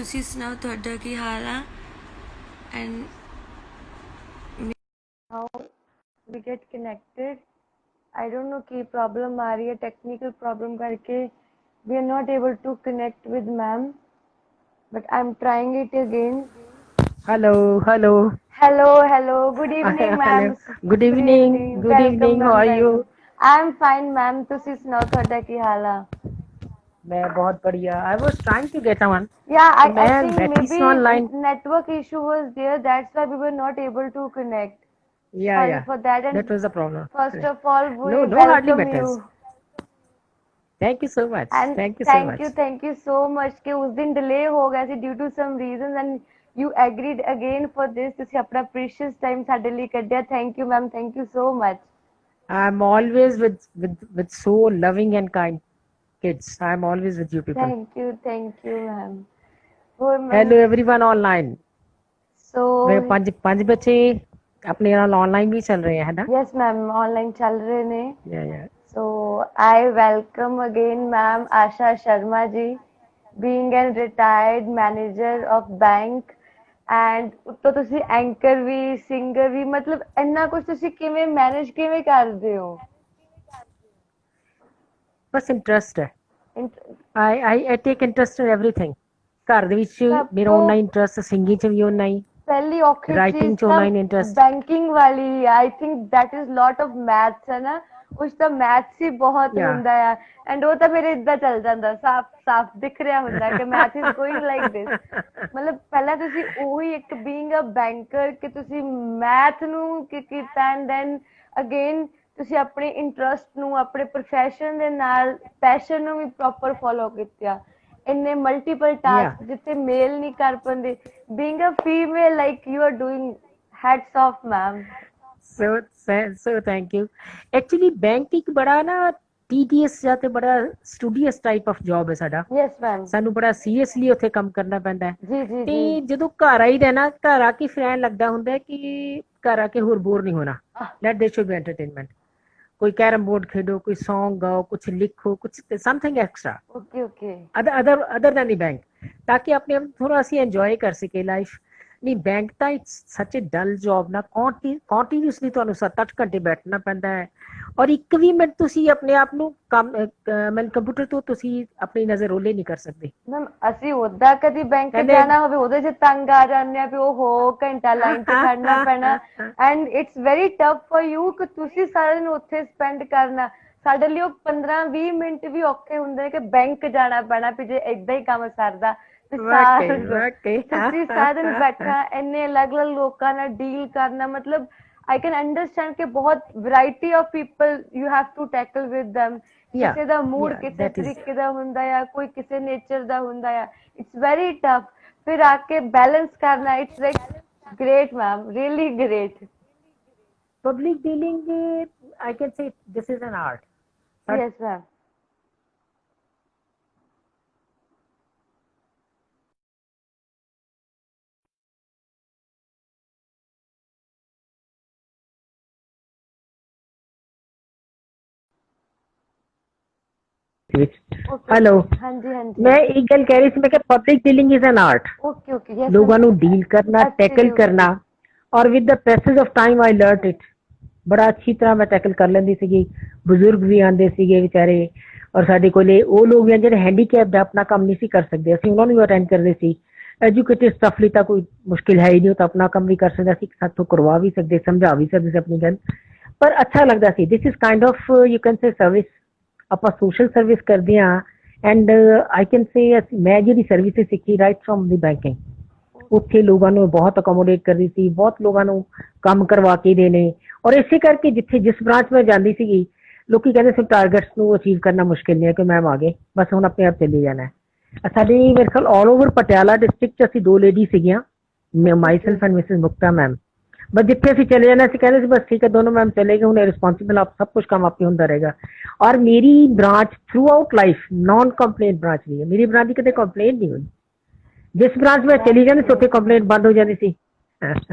ਤੁਸੀਂ ਸੁਣਾਓ ਤੁਹਾਡਾ ਕੀ ਹਾਲ ਆ and how we get connected. I don't know ki problem aa rahi hai, technical problem karke we are not able to connect with ma'am, but I'm trying it again. Hello. Hello, good evening Hello. ma'am. Good evening. Good Welcome evening. How ma'am, are you? welcome. I'm fine ma'am, ਤੁਸੀਂ ਸੁਣਾਓ ਤੁਹਾਡਾ ਕੀ ਹਾਲ ਆ? मैं बहुत बढ़िया. I was trying to get on. Yeah, I मैं think बैठी सी maybe online. network issue was there, that's why we were not able to connect. Yeah, Sorry yeah. for that, and That was the problem. first of all we No, hardly welcome matters. you. Thank you so much. And Thank you so much. thank you so much कि उस दिन delay हो गया ਸੀ due to some reasons and you agreed again for this. ਤੁਸੀਂ ਆਪਣਾ precious time ਸਾਡੇ ਲਈ ਕੱਢਿਆ. Thank you ma'am, thank you so much. I'm always with so loving and kind kids. I'm always with you people. Thank you ma'am. ਹੋਰ ma'am, Hello everyone online. so मेरे पांच बच्चे अपने ਨਾਲ online भी चल रहे हैं है ना? yes ma'am, online ਚੱਲ ਰਹੇ ਨੇ. Yeah. So I welcome again ma'am Asha Sharma ji, being a retired manager of bank and ਉੱਤੋਂ ਤੁਸੀਂ ਐਂਕਰ ਵੀ, ਸਿੰਗਰ ਵੀ, ਮਤਲਬ ਇੰਨਾ ਕੁਝ ਤੁਸੀਂ ਕਿਵੇਂ ਮੈਨੇਜ ਕਿਵੇਂ ਕਰਦੇ ਹੋ? ਬਸ ਇੰਟਰਸਟ ਹੈ. I take interest in everything. ਘਰ ਦੇ ਵਿੱਚ ਮੇਰਾ ਉਨਾ ਇੰਟਰਸਟ ਸਿੰਗਿੰਗ ਚ ਵੀ ਉਨਾ ਹੀ, ਪਹਿਲੀ ਔਖੀ ਰਾਈਟਿੰਗ ਚੀਜ਼ ਚ ਉਨਾ ਹੀ ਇੰਟਰਸਟ. ਬੈਂਕਿੰਗ ਵਾਲੀ, I think that is lot of maths ਹੈ ਨਾ, ਉਸ ਦਾ ਮੈਥਸ ਹੀ ਬਹੁਤ ਹੁੰਦਾ ਆ ਐਂਡ ਉਹ ਤਾਂ ਮੇਰੇ ਇਦਾਂ ਚੱਲ ਜਾਂਦਾ, ਸਾਫ਼ ਦਿਖ ਰਿਹਾ ਹੁੰਦਾ ਕਿ math is going like this. ਮਤਲਬ ਪਹਿਲਾਂ ਤੁਸੀਂ ਉਹੀ ਇੱਕ ਬੀਇੰਗ ਅ ਬੈਂਕਰ ਕਿ ਤੁਸੀਂ ਮੈਥ ਨੂੰ ਕੀਤਾ ਐਂਡ ਦੈਨ ਅਗੇਨ ਤੁਸੀਂ ਆਪਣੇ ਇੰਟਰਸਟ ਨੂੰ, ਆਪਣੇ ਪ੍ਰੋਫੈਸ਼ਨ ਦੇ ਨਾਲ ਪੈਸ਼ਨ ਨੂੰ ਵੀ ਪ੍ਰੋਪਰ ਫੋਲੋ ਕੀਤਾ. ਇੰਨੇ ਮਲਟੀਪਲ ਟਾਸਕ ਜਿੱਥੇ ਮੇਲ ਨਹੀਂ ਕਰ ਪਾਉਂਦੇ, being a female like you are doing, hats off ma'am. So thank you. Actually bank ਇੱਕ ਬੜਾ ਨਾ tedious ਜਾਂ ਤੇ ਬੜਾ studious type of job ਹੈ ਸਾਡਾ. Yes ma'am. ਸਾਨੂੰ ਬੜਾ ਸੀਰੀਅਸਲੀ ਉੱਥੇ ਕੰਮ ਕਰਨਾ ਪੈਂਦਾ ਹੈ. ਜੀ ਤੇ ਜਦੋਂ ਘਰ ਆਈਦਾ ਨਾ, ਘਰ ਆ ਕੇ ਫਿਰ ਐਂ ਲੱਗਦਾ ਹੁੰਦਾ ਕਿ ਘਰ ਆ ਕੇ ਹੋਰ ਬੋਰ ਨਹੀਂ ਹੋਣਾ. Let there should be entertainment. कोई कैरम बोर्ड खेलो, कोई सॉन्ग गाओ, कुछ लिखो, कुछ something extra okay other than the bank, ताकि अपने थोड़ा ਅਸੀਂ enjoy ਕਰ ਸਕੇ ਲਾਈਫ. ਨਹੀਂ ਬੈਂਕ ਤਾਂ ਇਟਸ ਸੱਚ ਅ ਡਲ ਜੌਬ ਨਾ, ਕੰਟੀਨਿਊਸਲੀ ਤੁਹਾਨੂੰ 7-8 ਘੰਟੇ ਬੈਠਣਾ ਪੈਂਦਾ ਹੈ ਔਰ ਇੱਕ ਵੀ ਮਿੰਟ ਤੁਸੀਂ ਆਪਣੇ ਆਪ ਨੂੰ ਮੈਂ ਕੰਪਿਊਟਰ ਤੋਂ ਤੁਸੀਂ ਆਪਣੀ ਨਜ਼ਰ ਓਲੇ ਨਹੀਂ ਕਰ ਸਕਦੇ. ਮੈਮ ਅਸੀਂ ਉਦਾਂ ਕਦੀ ਬੈਂਕ ਜਾਣਾ ਹੋਵੇ ਉਹਦੇ 'ਚ ਤੰਗ ਆ ਜਾਂਦੇ ਆ ਵੀ ਉਹ ਹੋ ਘੰਟਾ ਲਾਈਨ 'ਚ ਖੜਨਾ ਪੈਣਾ and it's very tough for you ਕਿ ਤੁਸੀਂ ਸਾਰਾ ਦਿਨ ਉੱਥੇ ਸਪੈਂਡ ਕਰਨਾ. ਸਾਡੇ ਲਈ ਉਹ 15-20 ਮਿੰਟ ਵੀ ਔਖੇ ਹੁੰਦੇ ਕਿ ਬੈਂਕ ਜਾਣਾ ਪੈਣਾ ਵੀ ਜੇ ਏਦਾਂ ਹੀ ਕੰਮ ਸਰਦਾ. ਤੁਸੀਂ ਸਾਰਾ ਦਿਨ ਬੈਠਾ ਇੰਨੇ ਅਲੱਗ-ਅਲੱਗ ਲੋਕਾਂ ਨਾਲ ਡੀਲ ਕਰਨਾ, ਮਤਲਬ I can understand ਕਿ ਬਹੁਤ variety of people you have to tackle with them. ਕਿਸੇ ਦਾ ਮੂਡ ਕਿਸੇ ਤਰੀਕੇ ਦਾ ਹੁੰਦਾ ਆ, ਕੋਈ ਕਿਸੇ ਨੇਚਰ ਦਾ ਹੁੰਦਾ ਆ. It's very tough. ਫਿਰ ਆ ਕੇ ਬੈਲੈਂਸ ਕਰਨਾ, it's like great ma'am, really great. Public dealing, I can say this is an art. Yes ma'am. Hello, ਹਾਂਜੀ ਮੈਂ ਇੱਕ ਗੱਲ ਕਹਿ ਰਹੀ ਸੀ, ਮੈਂ ਕਿ public dealing is an art. Okay ਲੋਕਾਂ ਨੂੰ ਡੀਲ ਕਰਨਾ, ਟੈਕਲ ਕਰਨਾ, ਔਰ with the passage of time I learned it. ਬੜਾ ਅੱਛੀ ਤਰ੍ਹਾਂ ਮੈਂ ਟੈਕਲ ਕਰ ਲੈਂਦੀ ਸੀਗੀ. ਬਜ਼ੁਰਗ ਵੀ ਆਉਂਦੇ ਸੀਗੇ ਵਿਚਾਰੇ, ਔਰ ਸਾਡੇ ਕੋਲੇ ਉਹ ਲੋਕ ਵੀ ਜਿਹੜੇ ਹੈਂਡੀਕੈਪ ਦਾ ਆਪਣਾ ਕੰਮ ਨਹੀਂ ਸੀ ਕਰ ਸਕਦੇ, ਅਸੀਂ ਉਹਨਾਂ ਨੂੰ ਵੀ ਅਟੈਂਡ ਕਰਦੇ ਸੀ. ਐਜੂਕੇਟਿਡ ਸਟਾਫ ਲਈ ਤਾਂ ਕੋਈ ਮੁਸ਼ਕਿਲ ਹੈ ਹੀ ਨਹੀਂ, ਉਹ ਤਾਂ ਆਪਣਾ ਕੰਮ ਵੀ ਕਰ ਸਕਦਾ ਸੀ, ਸਾਥੋਂ ਕਰਵਾ ਵੀ ਸਕਦੇ, ਸਮਝਾ ਵੀ ਸਕਦੇ ਸੀ ਆਪਣੀ ਗੱਲ. ਪਰ ਅੱਛਾ ਲੱਗਦਾ ਸੀ. This is kind of you can say service. ਆਪਾਂ ਸੋਸ਼ਲ ਸਰਵਿਸ ਕਰਦੇ ਹਾਂ ਐਂਡ ਆਈ ਕੈਨ ਸੇ ਮੈਂ ਜਿਹੜੀ ਸਰਵਿਸਿਸ ਸਿੱਖੀ ਰਾਈਟ ਫਰੋਮ ਦੀ ਬੈਂਕਿੰਗ, ਉੱਥੇ ਲੋਕਾਂ ਨੂੰ ਬਹੁਤ ਅਕੋਮੋਡੇਟ ਕਰਦੀ ਸੀ, ਬਹੁਤ ਲੋਕਾਂ ਨੂੰ ਕੰਮ ਕਰਵਾ ਕੇ ਦੇਣੇ. ਔਰ ਇਸੇ ਕਰਕੇ ਜਿੱਥੇ ਜਿਸ ਬ੍ਰਾਂਚ ਮੈਂ ਜਾਂਦੀ ਸੀਗੀ, ਲੋਕੀ ਕਹਿੰਦੇ ਸੀ ਟਾਰਗੇਟਸ ਨੂੰ ਅਚੀਵ ਕਰਨਾ ਮੁਸ਼ਕਿਲ ਨਹੀਂ ਹੈ ਕਿ ਮੈਮ ਆ ਗਏ ਬਸ ਹੁਣ ਆਪਣੇ ਆਪ ਚੱਲੇ ਜਾਣਾ. ਸਾਡੀ ਮੇਰੇ ਖਿਆਲ ਆਲ ਓਵਰ ਪਟਿਆਲਾ ਡਿਸਟ੍ਰਿਕਟ 'ਚ ਅਸੀਂ 2 ਲੇਡੀ ਸੀਗੀਆਂ, ਮਾਈ self and Mrs Mukta ma'am. ਬਸ ਜਿੱਥੇ ਅਸੀਂ ਚਲੇ ਜਾਣਾ ਅਸੀਂ ਕਹਿੰਦੇ ਸੀ ਬਸ ਠੀਕ ਹੈ ਦੋਨੋਂ ਮੈਮ ਚਲੇ ਗਏ, ਹੁਣ ਰਿਸਪॉन्सिबल ਆਪ ਸਭ ਕੁਝ ਕੰਮ ਆਪੇ ਹੁੰਦਾ ਰਹੇਗਾ. ਔਰ ਮੇਰੀ branch throughout life non complaint branch ਰਹੀ ਹੈ. ਮੇਰੀ ਬ੍ਰਾਂਚ ਦੀ ਕਦੇ ਕੰਪਲੇਂਟ ਨਹੀਂ ਹੋਈ. ਜਿਸ ਬ੍ਰਾਂਚ ਮੈਂ ਚਲੀ ਜਾਂਦੀ ਸੀ ਉੱਥੇ ਕੰਪਲੇਂਟ ਬੰਦ ਹੋ ਜਾਂਦੀ ਸੀ,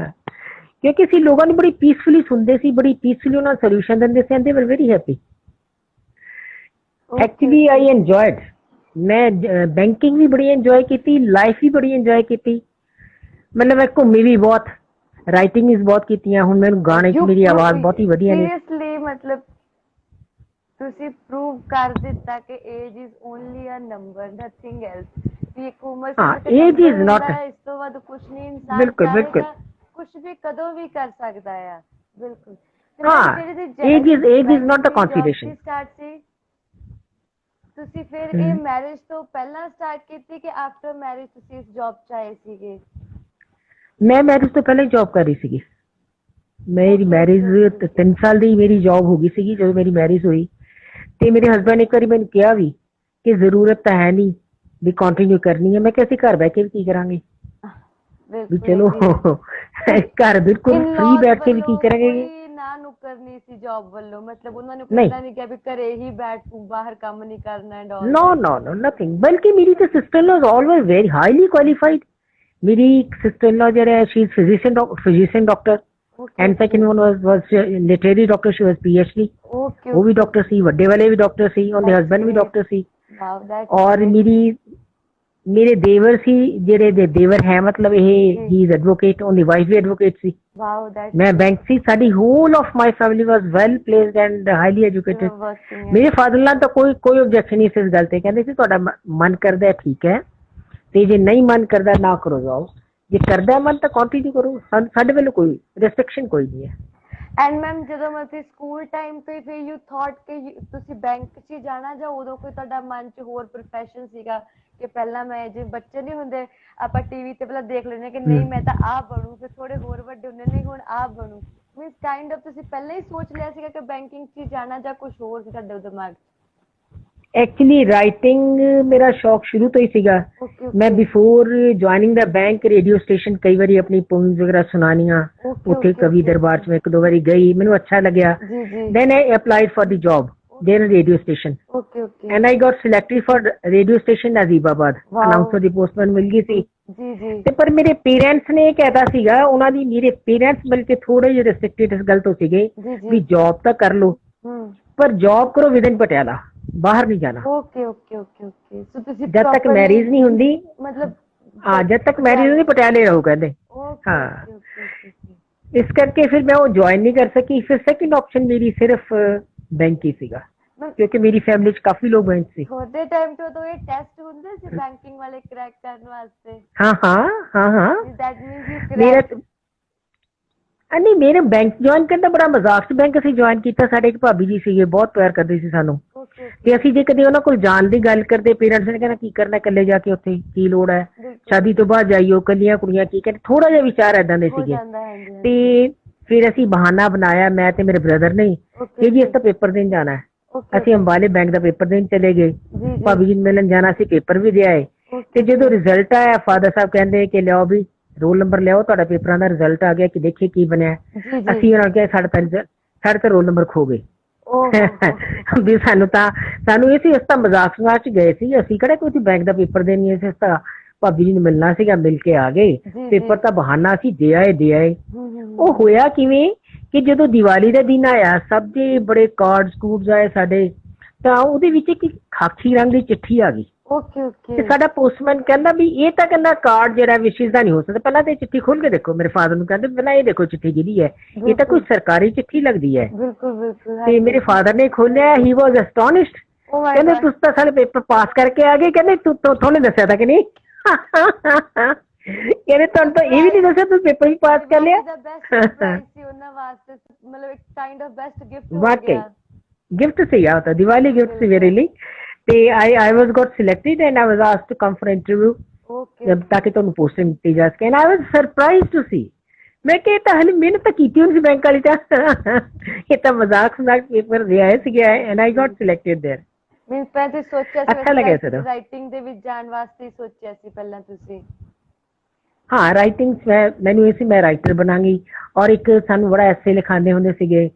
ਕਿਉਂਕਿ ਅਸੀਂ ਲੋਕਾਂ ਨੂੰ ਬੜੀ ਪੀਸਫੁਲੀ ਸੁਣਦੇ ਸੀ, ਬੜੀ ਪੀਸਫੁਲੀ ਉਹਨਾਂ ਨੂੰ ਸੋਲੂਸ਼ਨ ਦਿੰਦੇ ਸੀ and they were very happy. Actually I enjoyed मैं बैंकिंग भी बड़ी इंजॉय की, लाइफ भी बड़ी इंजॉय की, मतलब मैं घूमी भी बहुत, ਰਾਈਟਿੰਗ ਵੀ ਬਹੁਤ ਕੀਤੀਆਂ। ਹੁਣ ਮੈਨੂੰ ਗਾਣੇ 'ਚ ਮੇਰੀ ਆਵਾਜ਼ ਬਹੁਤ ਹੀ ਵਧੀਆ ਨੇ। ਸੀਰੀਅਸਲੀ ਮਤਲਬ ਤੁਸੀਂ ਪ੍ਰੂਵ ਕਰ ਦਿੱਤਾ ਕਿ age is only a number, nothing else. ਵੀ ਇੱਕ ਉਮਰ ਹਾਂ, ਏਜ ਇਜ਼ ਨਾਟ, ਇਸ ਤੋਂ ਵੱਧ ਕੁਝ ਨਹੀਂ ਇਨਸਾਨ ਬਿਲਕੁਲ ਬਿਲਕੁਲ ਕੁਝ ਵੀ ਕਦੋਂ ਵੀ ਕਰ ਸਕਦਾ ਆ। ਬਿਲਕੁਲ। ਹਾਂ, ਏਜ ਇਜ਼ ਨਾਟ ਅ ਕੌਨਫੀਡੈਂਸ਼ਨ। ਤੁਸੀਂ ਫਿਰ ਇਹ ਮੈਰਿਜ ਤੋਂ ਪਹਿਲਾਂ ਸਟਾਰਟ ਕੀਤੀ ਕਿ ਆਫਟਰ ਮੈਰਿਜ ਤੁਸੀਂ ਇਸ ਜੌਬ 'ਚ ਆਏ ਸੀਗੇ? ਮੈਂ ਮੈਰਿਜ ਤੋਂ ਪਹਿਲਾਂ ਹੀ ਜੌਬ ਕਰ ਰਹੀ ਸੀਗੀ। ਮੇਰੀ ਮੈਰਿਜ 3 ਸਾਲ ਦੀ ਮੇਰੀ ਜੌਬ ਹੋ ਗਈ ਸੀਗੀ ਜਦੋਂ ਮੇਰੀ ਮੈਰਿਜ ਹੋਈ। ਤੇ ਮੇਰੇ ਹਸਬੈਂਡ ਨੇ ਇੱਕ ਵਾਰੀ ਮੈਨੂੰ ਕਿਹਾ ਵੀ ਕਿ ਜ਼ਰੂਰਤ ਤਾਂ ਹੈ ਨਹੀਂ ਵੀ ਕੰਟੀਨਿਊ ਕਰਨੀ ਹੈ। ਮੈਂ ਕਿਹਾ ਅਸੀਂ ਘਰ ਬਹਿ ਕੇ ਵੀ ਕੀ ਕਰਾਂਗੇ, ਵੀ ਚਲੋ ਘਰ ਬਿਲਕੁਲ ਫ੍ਰੀ ਬੈਠ ਕੇ ਵੀ ਕੀ ਕਰਾਂਗੇ। ਨਾ ਨੁਕਰ ਨਹੀਂ ਸੀ ਜੌਬ ਵੱਲੋਂ, ਮਤਲਬ ਉਹਨਾਂ ਨੇ ਕੋਈ ਨਹੀਂ ਕਿਹਾ ਵੀ ਘਰੇ ਹੀ ਬੈਠ ਤੂੰ ਬਾਹਰ ਕੰਮ ਨਹੀਂ ਕਰਨਾ ਐਂਡ ਆਲ? no nothing। ਬਲਕਿ ਮੇਰੀ ਤਾਂ sister in laws always very highly qualified. ਮੇਰੀ ਸਿਸਟਰ ਇਨ ਲਾ ਜਿਹੜਾ she is physician doctor and second one was literary doctor, she was PhD। ਉਹ ਵੀ ਡਾਕਟਰ ਸੀ, ਵੱਡੇ ਵਾਲੇ ਵੀ ਡਾਕਟਰ ਸੀ, ਉਹਦੇ ਹਸਬੈਂਡ ਵੀ ਡਾਕਟਰ ਸੀ। ਔਰ ਮੇਰੇ ਦੇਵਰ ਸੀ, ਜਿਹੜੇ ਦੇ ਦੇਵਰ ਹੈ ਮਤਲਬ ਇਹ ਹੀ ਇਜ਼ ਐਡਵੋਕੇਟ, ਉਹਦੀ ਵਾਈਫ ਵੀ ਐਡਵੋਕੇਟ ਸੀ। ਮੈਂ ਬੈਂਕ ਸੀ। ਸਾਡੀ whole of my family was well placed and highly educated. ਮੇਰੇ ਫਾਦਰ ਨਾਲ ਤਾਂ ਕੋਈ ਆਬਜੈਕਸ਼ਨ ਨਹੀਂ ਸੀ ਇਸ ਗੱਲ ਤੇ। ਕਹਿੰਦੇ ਸੀ ਤੁਹਾਡਾ ਮਨ ਕਰਦਾ ਠੀਕ ਹੈ, ਤੇ ਜੇ ਨਹੀਂ ਮਨ ਕਰਦਾ ਨਾ ਕਰੋ ਜਾਓ, ਜੇ ਕਰਦਾ ਮਨ ਤਾਂ ਕੰਟੀਨਿਊ ਕਰੋ। ਸਾਡੇ ਵੱਲੋਂ ਕੋਈ ਰੈਸਟ੍ਰਿਕਸ਼ਨ ਕੋਈ ਨਹੀਂ ਹੈ। ਐਂਡ ਮੈਮ ਜਦੋਂ ਮਤਲਬ ਸਕੂਲ ਟਾਈਮ ਤੋਂ ਹੀ ਫਿਰ ਯੂ ਥੌਟ ਕਿ ਤੁਸੀਂ ਬੈਂਕ 'ਚ ਹੀ ਜਾਣਾ, ਜਾਂ ਉਦੋਂ ਕੋਈ ਤੁਹਾਡਾ ਮਨ 'ਚ ਹੋਰ ਪ੍ਰੋਫੈਸ਼ਨ ਸੀਗਾ ਕਿ ਪਹਿਲਾਂ ਮੈਂ ਜੇ ਬੱਚੇ ਨਹੀਂ ਹੁੰਦੇ ਆਪਾਂ ਟੀਵੀ ਤੇ ਪਹਿਲਾਂ ਦੇਖ ਲੈਂਦੇ ਕਿ ਨਹੀਂ ਮੈਂ ਤਾਂ ਆਹ ਬਣੂ, ਫਿਰ ਥੋੜੇ ਹੋਰ ਵੱਡੇ ਹੁੰਦੇ ਨਹੀਂ ਹੁਣ ਆਹ ਬਣੂ, ਮੀਨਸ ਕਾਈਂਡ ਆਫ ਤੁਸੀਂ ਪਹਿਲਾਂ ਹੀ ਸੋਚ ਲਿਆ ਸੀਗਾ ਕਿ ਬੈਂਕਿੰਗ 'ਚ ਜਾਣਾ ਜਾਂ ਕੁਝ ਹੋਰ ਸੀ ਤੁਹਾਡੇ ਦਿਮਾਗ 'ਚ? ਐਕਚੁਅਲੀ ਰਾਈਟਿੰਗ ਮੇਰਾ ਸ਼ੌਕ ਸ਼ੁਰੂ ਤੋਂ ਹੀ ਸੀਗਾ। ਮੈਂ ਬਿਫੋਰ ਜੁਆਇਨਿੰਗ ਦਾ ਬੈਂਕ ਰੇਡੀਓ ਸਟੇਸ਼ਨ ਕਈ ਵਾਰੀ ਆਪਣੀ ਪੋਇਮਸ ਵਗੈਰਾ ਸੁਣਾਨੀਆਂ, ਉੱਥੇ ਕਵੀ ਦਰਬਾਰ 'ਚ ਮੈਂ 1-2 ਵਾਰੀ ਗਈ, ਮੈਨੂੰ ਅੱਛਾ ਲੱਗਿਆ। Then I applied for the job there radio station and I got selected for radio station Najibabad. Announcer ਦੀ ਪੋਸਟ ਮੈਨੂੰ ਮਿਲ ਗਈ ਸੀ। ਤੇ ਪਰ ਮੇਰੇ ਪੇਰੈਂਟਸ ਨੇ ਇਹ ਕਹਿਤਾ ਸੀਗਾ, ਉਹਨਾਂ ਦੀ ਮੇਰੇ ਪੇਰੈਂਟਸ ਬਲਕਿ ਥੋੜੇ ਜਿਹੇ ਰਿਸਟ੍ਰਿਕਟਡ ਇਸ ਗੱਲ ਤੋਂ ਸੀਗੇ ਵੀ ਜੌਬ ਤਾਂ ਕਰ ਲਓ ਪਰ ਜੌਬ ਕਰੋ ਵਿਦਨ ਪਟਿਆਲਾ, ਬਾਹਰ ਨਹੀਂ ਜਾਣਾ। ਸੋ ਤੁਸੀਂ ਜਦ ਤੱਕ ਮੈਰਿਜ ਨਹੀਂ ਹੁੰਦੀ, ਮਤਲਬ ਹਾਂ ਜਦ ਤੱਕ ਮੈਰਿਜ ਨਹੀਂ ਪਟਿਆਲੇ ਰਹੋ ਕਹਿੰਦੇ। ਹਾਂ, ਇਸ ਕਰਕੇ ਫਿਰ ਮੈਂ ਉਹ ਜੁਆਇਨ ਨਹੀਂ ਕਰ ਸਕੀ। ਫਿਰ ਸੈਕਿੰਡ ਆਪਸ਼ਨ ਮੇਰੀ ਸਿਰਫ ਬੈਂਕ ਹੀ ਸੀਗਾ ਕਿਉਂਕਿ ਮੇਰੀ ਫੈਮਿਲੀ 'ਚ ਕਾਫੀ ਲੋਕ ਬੈਂਕ ਸੀ। ਤੁਹਾਡੇ ਟਾਈਮ ਤੇ ਉਦੋਂ ਇਹ ਟੈਸਟ ਹੁੰਦੇ ਸੀ ਬੈਂਕਿੰਗ ਵਾਲੇ ਕ੍ਰੈਕ ਕਰਨ ਵਾਸਤੇ? ਹਾਂ ਦੈਟ ਮੀਨਸ ਯੂ ਕ੍ਰੈਕ। ਨਹੀਂ, ਮੇਰੇ ਬੈਂਕ ਜੁਆਇਨ ਕਰਨ ਦਾ ਬੜਾ ਮਜ਼ਾਕ ਸੀ। ਬੈਂਕ ਅਸੀਂ ਜੁਆਇਨ ਕੀਤਾ, ਸਾਡੇ ਇੱਕ ਭਾਬੀ ਜੀ ਸੀਗੇ, ਬਹੁਤ ਪਿਆਰ ਕਰਦੇ ਸੀ ਸਾਨੂੰ। ਤੇ ਅਸੀਂ ਜੇ ਕਦੇ ਉਹਨਾਂ ਕੋਲ ਜਾਣ ਦੀ ਗੱਲ ਕਰਦੇ, ਪੇਰੈਂਟਸ ਨੇ ਕਹਿਣਾ ਕੀ ਕਰਨਾ ਇਕੱਲੇ ਜਾ ਕੇ, ਉੱਥੇ ਕੀ ਲੋੜ ਹੈ, ਸ਼ਾਦੀ ਤੋਂ ਬਾਅਦ ਜਾਈਓ, ਇਕੱਲੀਆਂ ਕੁੜੀਆਂ ਕੀ ਕਹਿੰਦੇ, ਥੋੜਾ ਜਿਹਾ ਵਿਚਾਰ ਏਦਾਂ ਦੇ ਸੀਗੇ। ਤੇ ਫਿਰ ਅਸੀਂ ਬਹਾਨਾ ਬਣਾਇਆ, ਮੈਂ ਤੇ ਮੇਰੇ ਬ੍ਰਦਰ ਨੇ, ਕਿ ਜੀ ਇਸ ਤਾਂ ਪੇਪਰ ਦੇਣ ਜਾਣਾ ਹੈ। ਅਸੀਂ ਅੰਬਾਲੇ ਬੈਂਕ ਦਾ ਪੇਪਰ ਦੇਣ ਚਲੇ ਗਏ, ਭਾਬੀ ਜੀ ਨੂੰ ਮਿਲਣ ਜਾਣਾ ਸੀ, ਪੇਪਰ ਵੀ ਦੇ ਆਏ। ਤੇ ਜਦੋਂ ਰਿਜ਼ਲਟ ਆਇਆ, ਫਾਦਰ ਸਾਹਿਬ ਕਹਿੰਦੇ ਕਿ ਲਿਆਓ ਵੀ ਰੋਲ ਨੰਬਰ ਲਿਆਓ, ਤੁਹਾਡਾ ਪੇਪਰਾਂ ਦਾ ਰਿਜ਼ਲਟ ਆ ਗਿਆ, ਕਿ ਦੇਖੀਏ ਕੀ ਬਣਿਆ। ਅਸੀਂ ਉਹਨਾਂ ਨੂੰ ਕਿਹਾ ਸਾਡੇ ਤਾਂ ਰੋਲ ਨੰਬਰ ਖੋ ਗਏ। ਵੀ ਸਾਨੂੰ ਇਹ ਸੀ, ਅਸੀਂ ਤਾਂ ਮਜ਼ਾਕ ਚ ਗਏ ਸੀ, ਅਸੀਂ ਕਿਹੜਾ ਕੋਈ ਬੈਂਕ ਦਾ ਪੇਪਰ ਦੇਣੀ ਸੀ, ਅਸੀਂ ਤਾਂ ਭਾਬੀ ਜੀ ਨੂੰ ਮਿਲਣਾ ਸੀਗਾ, ਮਿਲ ਕੇ ਆ ਗਏ। ਪੇਪਰ ਤਾਂ ਬਹਾਨਾ ਸੀ, ਦੇ ਆਏ। ਉਹ ਹੋਇਆ ਕਿਵੇਂ ਕਿ ਜਦੋਂ ਦੀਵਾਲੀ ਦਾ ਦਿਨ ਆਇਆ, ਸਭ ਦੇ ਬੜੇ ਕਾਰਡ ਕੂਡਸ ਆਏ ਸਾਡੇ, ਤਾਂ ਉਹਦੇ ਵਿੱਚ ਇੱਕ ਖਾਕੀ ਰੰਗ ਦੀ ਚਿੱਠੀ ਆ ਗਈ। ਤੇ ਸਾਡਾ ਪੋਸਟਮੈਨ ਕਹਿੰਦਾ ਵੀ ਇਹ ਤਾਂ ਕਹਿੰਦਾ ਕਾਰਡ ਜਿਹੜਾ ਵਿਸ਼ੇਸ਼ ਦਾ ਨਹੀਂ ਹੋ ਸਕਦਾ, ਪਹਿਲਾਂ ਤੇ ਚਿੱਠੀ ਖੋਲ ਕੇ ਦੇਖੋ। ਮੇਰੇ ਫਾਦਰ ਨੂੰ ਕਹਿੰਦੇ ਪਹਿਲਾਂ ਇਹ ਦੇਖੋ ਚਿੱਠੀ ਜਿਹੜੀ ਹੈ, ਇਹ ਤਾਂ ਕੋਈ ਸਰਕਾਰੀ ਚਿੱਠੀ ਲੱਗਦੀ ਹੈ। ਤੇ ਮੇਰੇ ਫਾਦਰ ਨੇ ਖੋਲਿਆ, ਹੀ ਵਾਜ਼ ਐਸਟੋਨਿਸ਼ਡ। ਕਹਿੰਦੇ ਤੁਸੀਂ ਤਾਂ ਸਾਡੇ ਪੇਪਰ ਪਾਸ ਕਰਕੇ ਆ ਗਏ, ਕਹਿੰਦੇ ਤੁਹਾਨੂੰ ਦੱਸਿਆ ਤਾਂ ਕਿ ਨਹੀਂ। ਕਹਿੰਦੇ ਤੁਹਾਨੂੰ ਤਾਂ ਇਹ ਵੀ ਨਹੀਂ ਦੱਸਿਆ ਤੁਸੀਂ ਪੇਪਰ ਵੀ ਪਾਸ ਕਰ ਲਿਆ। ਵਾਕਈ ਗਿਫਟ ਸੀਗਾ, ਉਹ ਤਾਂ ਦੀਵਾਲੀ ਗਿਫਟ ਸੀ ਮੇਰੇ ਲਈ। ਤੇ I was got selected and I was asked to come for interview ਤਾਂ ਕਿ ਤੁਹਾਨੂੰ ਪੋਸਟਿੰਗ ਦਿੱਤੀ ਜਾ ਸਕੇ। And I was surprised to see, ਮੈਂ ਕਿਹਾ ਇਹ ਤਾਂ ਹਲੇ ਮਿਹਨਤ ਤਾਂ ਕੀਤੀ ਹੋਣੀ ਸੀ ਬੈਂਕ ਵਾਲੀ ਤਾਂ, ਇਹ ਤਾਂ ਮਜ਼ਾਕ ਪੇਪਰ ਦੇ ਆਏ ਸੀਗੇ। And I got selected there। ਅੱਛਾ ਲੱਗਿਆ ਸਰ। ਰਾਈਟਿੰਗ ਦੇ ਵਿੱਚ ਜਾਣ ਵਾਸਤੇ ਸੋਚਿਆ ਸੀ ਪਹਿਲਾਂ ਤੁਸੀਂ? ਹਾਂ, ਰਾਈਟਿੰਗ ਮੈਨੂੰ ਇਹ ਸੀ ਮੈਂ ਰਾਈਟਰ ਬਣਾਂਗੀ। ਔਰ ਇੱਕ ਸਾਨੂੰ ਬੜਾ ਐਸੇ ਲਿਖਾਉਂਦੇ ਹੁੰਦੇ ਸੀਗੇ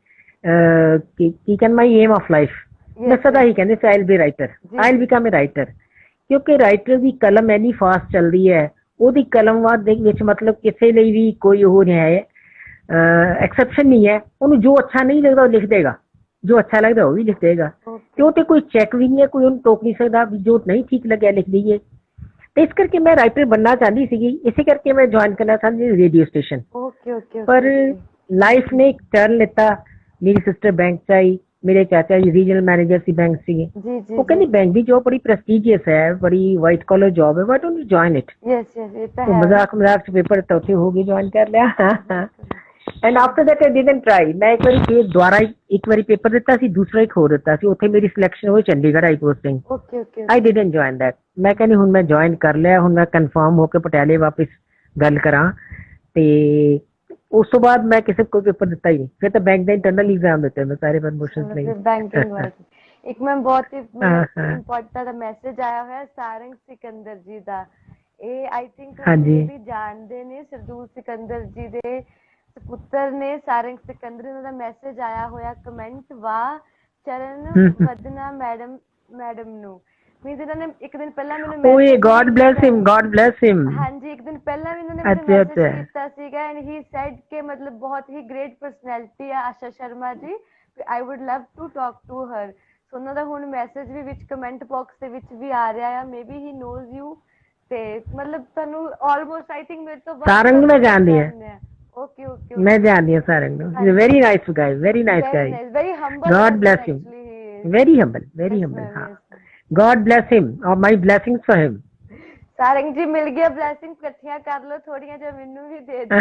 ਕੀ ਕਹਿੰਦੇ ਮਾਈ ਏਮ ਆਫ ਲਾਈਫ, ਮੈਂ ਸਦਾ ਹੀ ਕਹਿੰਦੇ ਸੀ I will be writer, I will become a writer. ਕਿਉਂਕਿ ਰਾਈਟਰ ਦੀ ਕਲਮ ਇੰਨੀ ਫਾਸਟ ਚੱਲਦੀ ਹੈ, ਉਹਦੀ ਕਲਮ ਦੇ ਵਿੱਚ ਮਤਲਬ ਕਿਸੇ ਲਈ ਵੀ ਕੋਈ ਉਹ ਨਹੀਂ ਹੈ, ਐਕਸੈਪਸ਼ਨ ਨਹੀਂ ਹੈ। ਉਹਨੂੰ ਜੋ ਅੱਛਾ ਨਹੀਂ ਲੱਗਦਾ ਉਹ ਲਿਖ ਦੇਗਾ, ਜੋ ਅੱਛਾ ਲੱਗਦਾ ਉਹ ਵੀ ਲਿਖ ਦੇਗਾ ਤੇ ਉਹ ਤੇ ਕੋਈ ਚੈੱਕ ਵੀ ਨਹੀਂ ਹੈ, ਕੋਈ ਉਹਨੂੰ ਟੋਕ ਨਹੀਂ ਸਕਦਾ ਵੀ ਜੋ ਨਹੀਂ ਠੀਕ ਲੱਗਿਆ ਲਿਖ ਦਈਏ। ਤੇ ਇਸ ਕਰਕੇ ਮੈਂ ਰਾਈਟਰ बनना ਚਾਹੁੰਦੀ ਸੀਗੀ, ਇਸੇ ਕਰਕੇ ਮੈਂ ज्वाइन करना चाहती रेडियो स्टेशन। पर लाइफ ने एक टर्न लेता, मेरी सिस्टर बैंक च आई, मेरे चाचा जी रीजनल मैनेजर सी बैंक से, वो कहते बैंक की जॉब बड़ी प्रेस्टिजियस है, बड़ी वाइट कॉलर जॉब है, why don't you join it. तो मजाक मजाक च पेपर तो उसे हो गई, ज्वाइन कर लिया। And after that I didn't try. मैं एक बार फिर दोबारा एक बार पेपर दिता सी, दूसरा एक होर दिता सी, उत्थे मेरी सिलेक्शन हुई चंडीगढ़ आई posting. I didn't join that. मैं कहनी हुण मैं ज्वाइन कर लिया, हुण मैं कन्फर्म होकर पटियाले वापस गल करा ते उस तो बाद मैं किसी कोई पेपर दिता ही नहीं। फिर तो बैंक का इंटरनल एग्जाम देते मैं सारे प्रमोशंस नहीं। बैंकिंग वाले एक मैं बहुत ही इंपॉर्टेंट मैसेज आया है सारंग सिकंदर जी दा। ਇਹ ਆਈ ਥਿੰਕ ਤੁਸੀਂ ਵੀ ਜਾਣਦੇ ਨੇ, ਸਰਦੂਲ ਸਿਕੰਦਰ ਜੀ ਦੇ ਪੁੱਤਰ ਨੇ ਸਾਰੰਗ ਸਿਕੰਦਰ। ਉਹਨਾਂ ਦਾ ਮੈਸੇਜ ਆਇਆ ਹੋਇਆ ਕਮੈਂਟ ਵਾਹ ਚਰਨ ਵਦਨਾ ਮੈਡਮ ਨੂੰ। ਮੀਨਸ ਇਹਨਾਂ ਨੇ ਇੱਕ ਦਿਨ ਪਹਿਲਾਂ ਮੈਨੂੰ ਓਏ ਗॉड ब्लेस हिम ਹਾਂਜੀ ਇੱਕ ਦਿਨ ਪਹਿਲਾਂ ਵੀ ਇਹਨਾਂ ਨੇ ਮੈਨੂੰ ਮੈਸੇਜ ਕੀਤਾ ਸੀਗਾ ਐਂਡ ਹੀ ਸੈਡ ਕਿ ਮਤਲਬ ਬਹੁਤ ਹੀ ਗ੍ਰੇਟ ਪਰਸਨੈਲਿਟੀ ਆ Asha Sharma ji, I would love to talk to her. So ਉਹਨਾਂ ਦਾ ਹੁਣ ਮੈਸੇਜ ਵੀ ਵਿੱਚ ਕਮੈਂਟ ਬਾਕਸ ਦੇ ਵਿੱਚ ਵੀ ਆ ਰਿਹਾ ਆ, ਮੇਬੀ ਹੀ ਨੋਜ਼ ਯੂ। ਤੇ ਮਤਲਬ ਤੁਹਾਨੂੰ ਆਲਮੋਸਟ ਆਈ ਥਿੰਕ ਮੇਰੇ ਤੋਂ ਸਾਰੰਗ ਨੂੰ ਮੈਂ ਜਾਣਦੀ ਹਾਂ। ਓਕੇ मैं जानती हूँ सारंग को, he's a very nice guy, very nice guy, very humble, God bless him, very humble, हाँ, God bless him और my blessings for him। Sarang ਜੀ ਮਿਲ ਗਿਆ, ਬਲੇਸਿੰਗਸ ਇਕੱਠੀਆਂ ਕਰ ਲਓ ਥੋੜੀਆਂ ਜਿਹਾ ਮੈਨੂੰ ਵੀ ਦੇ ਦਿਓ।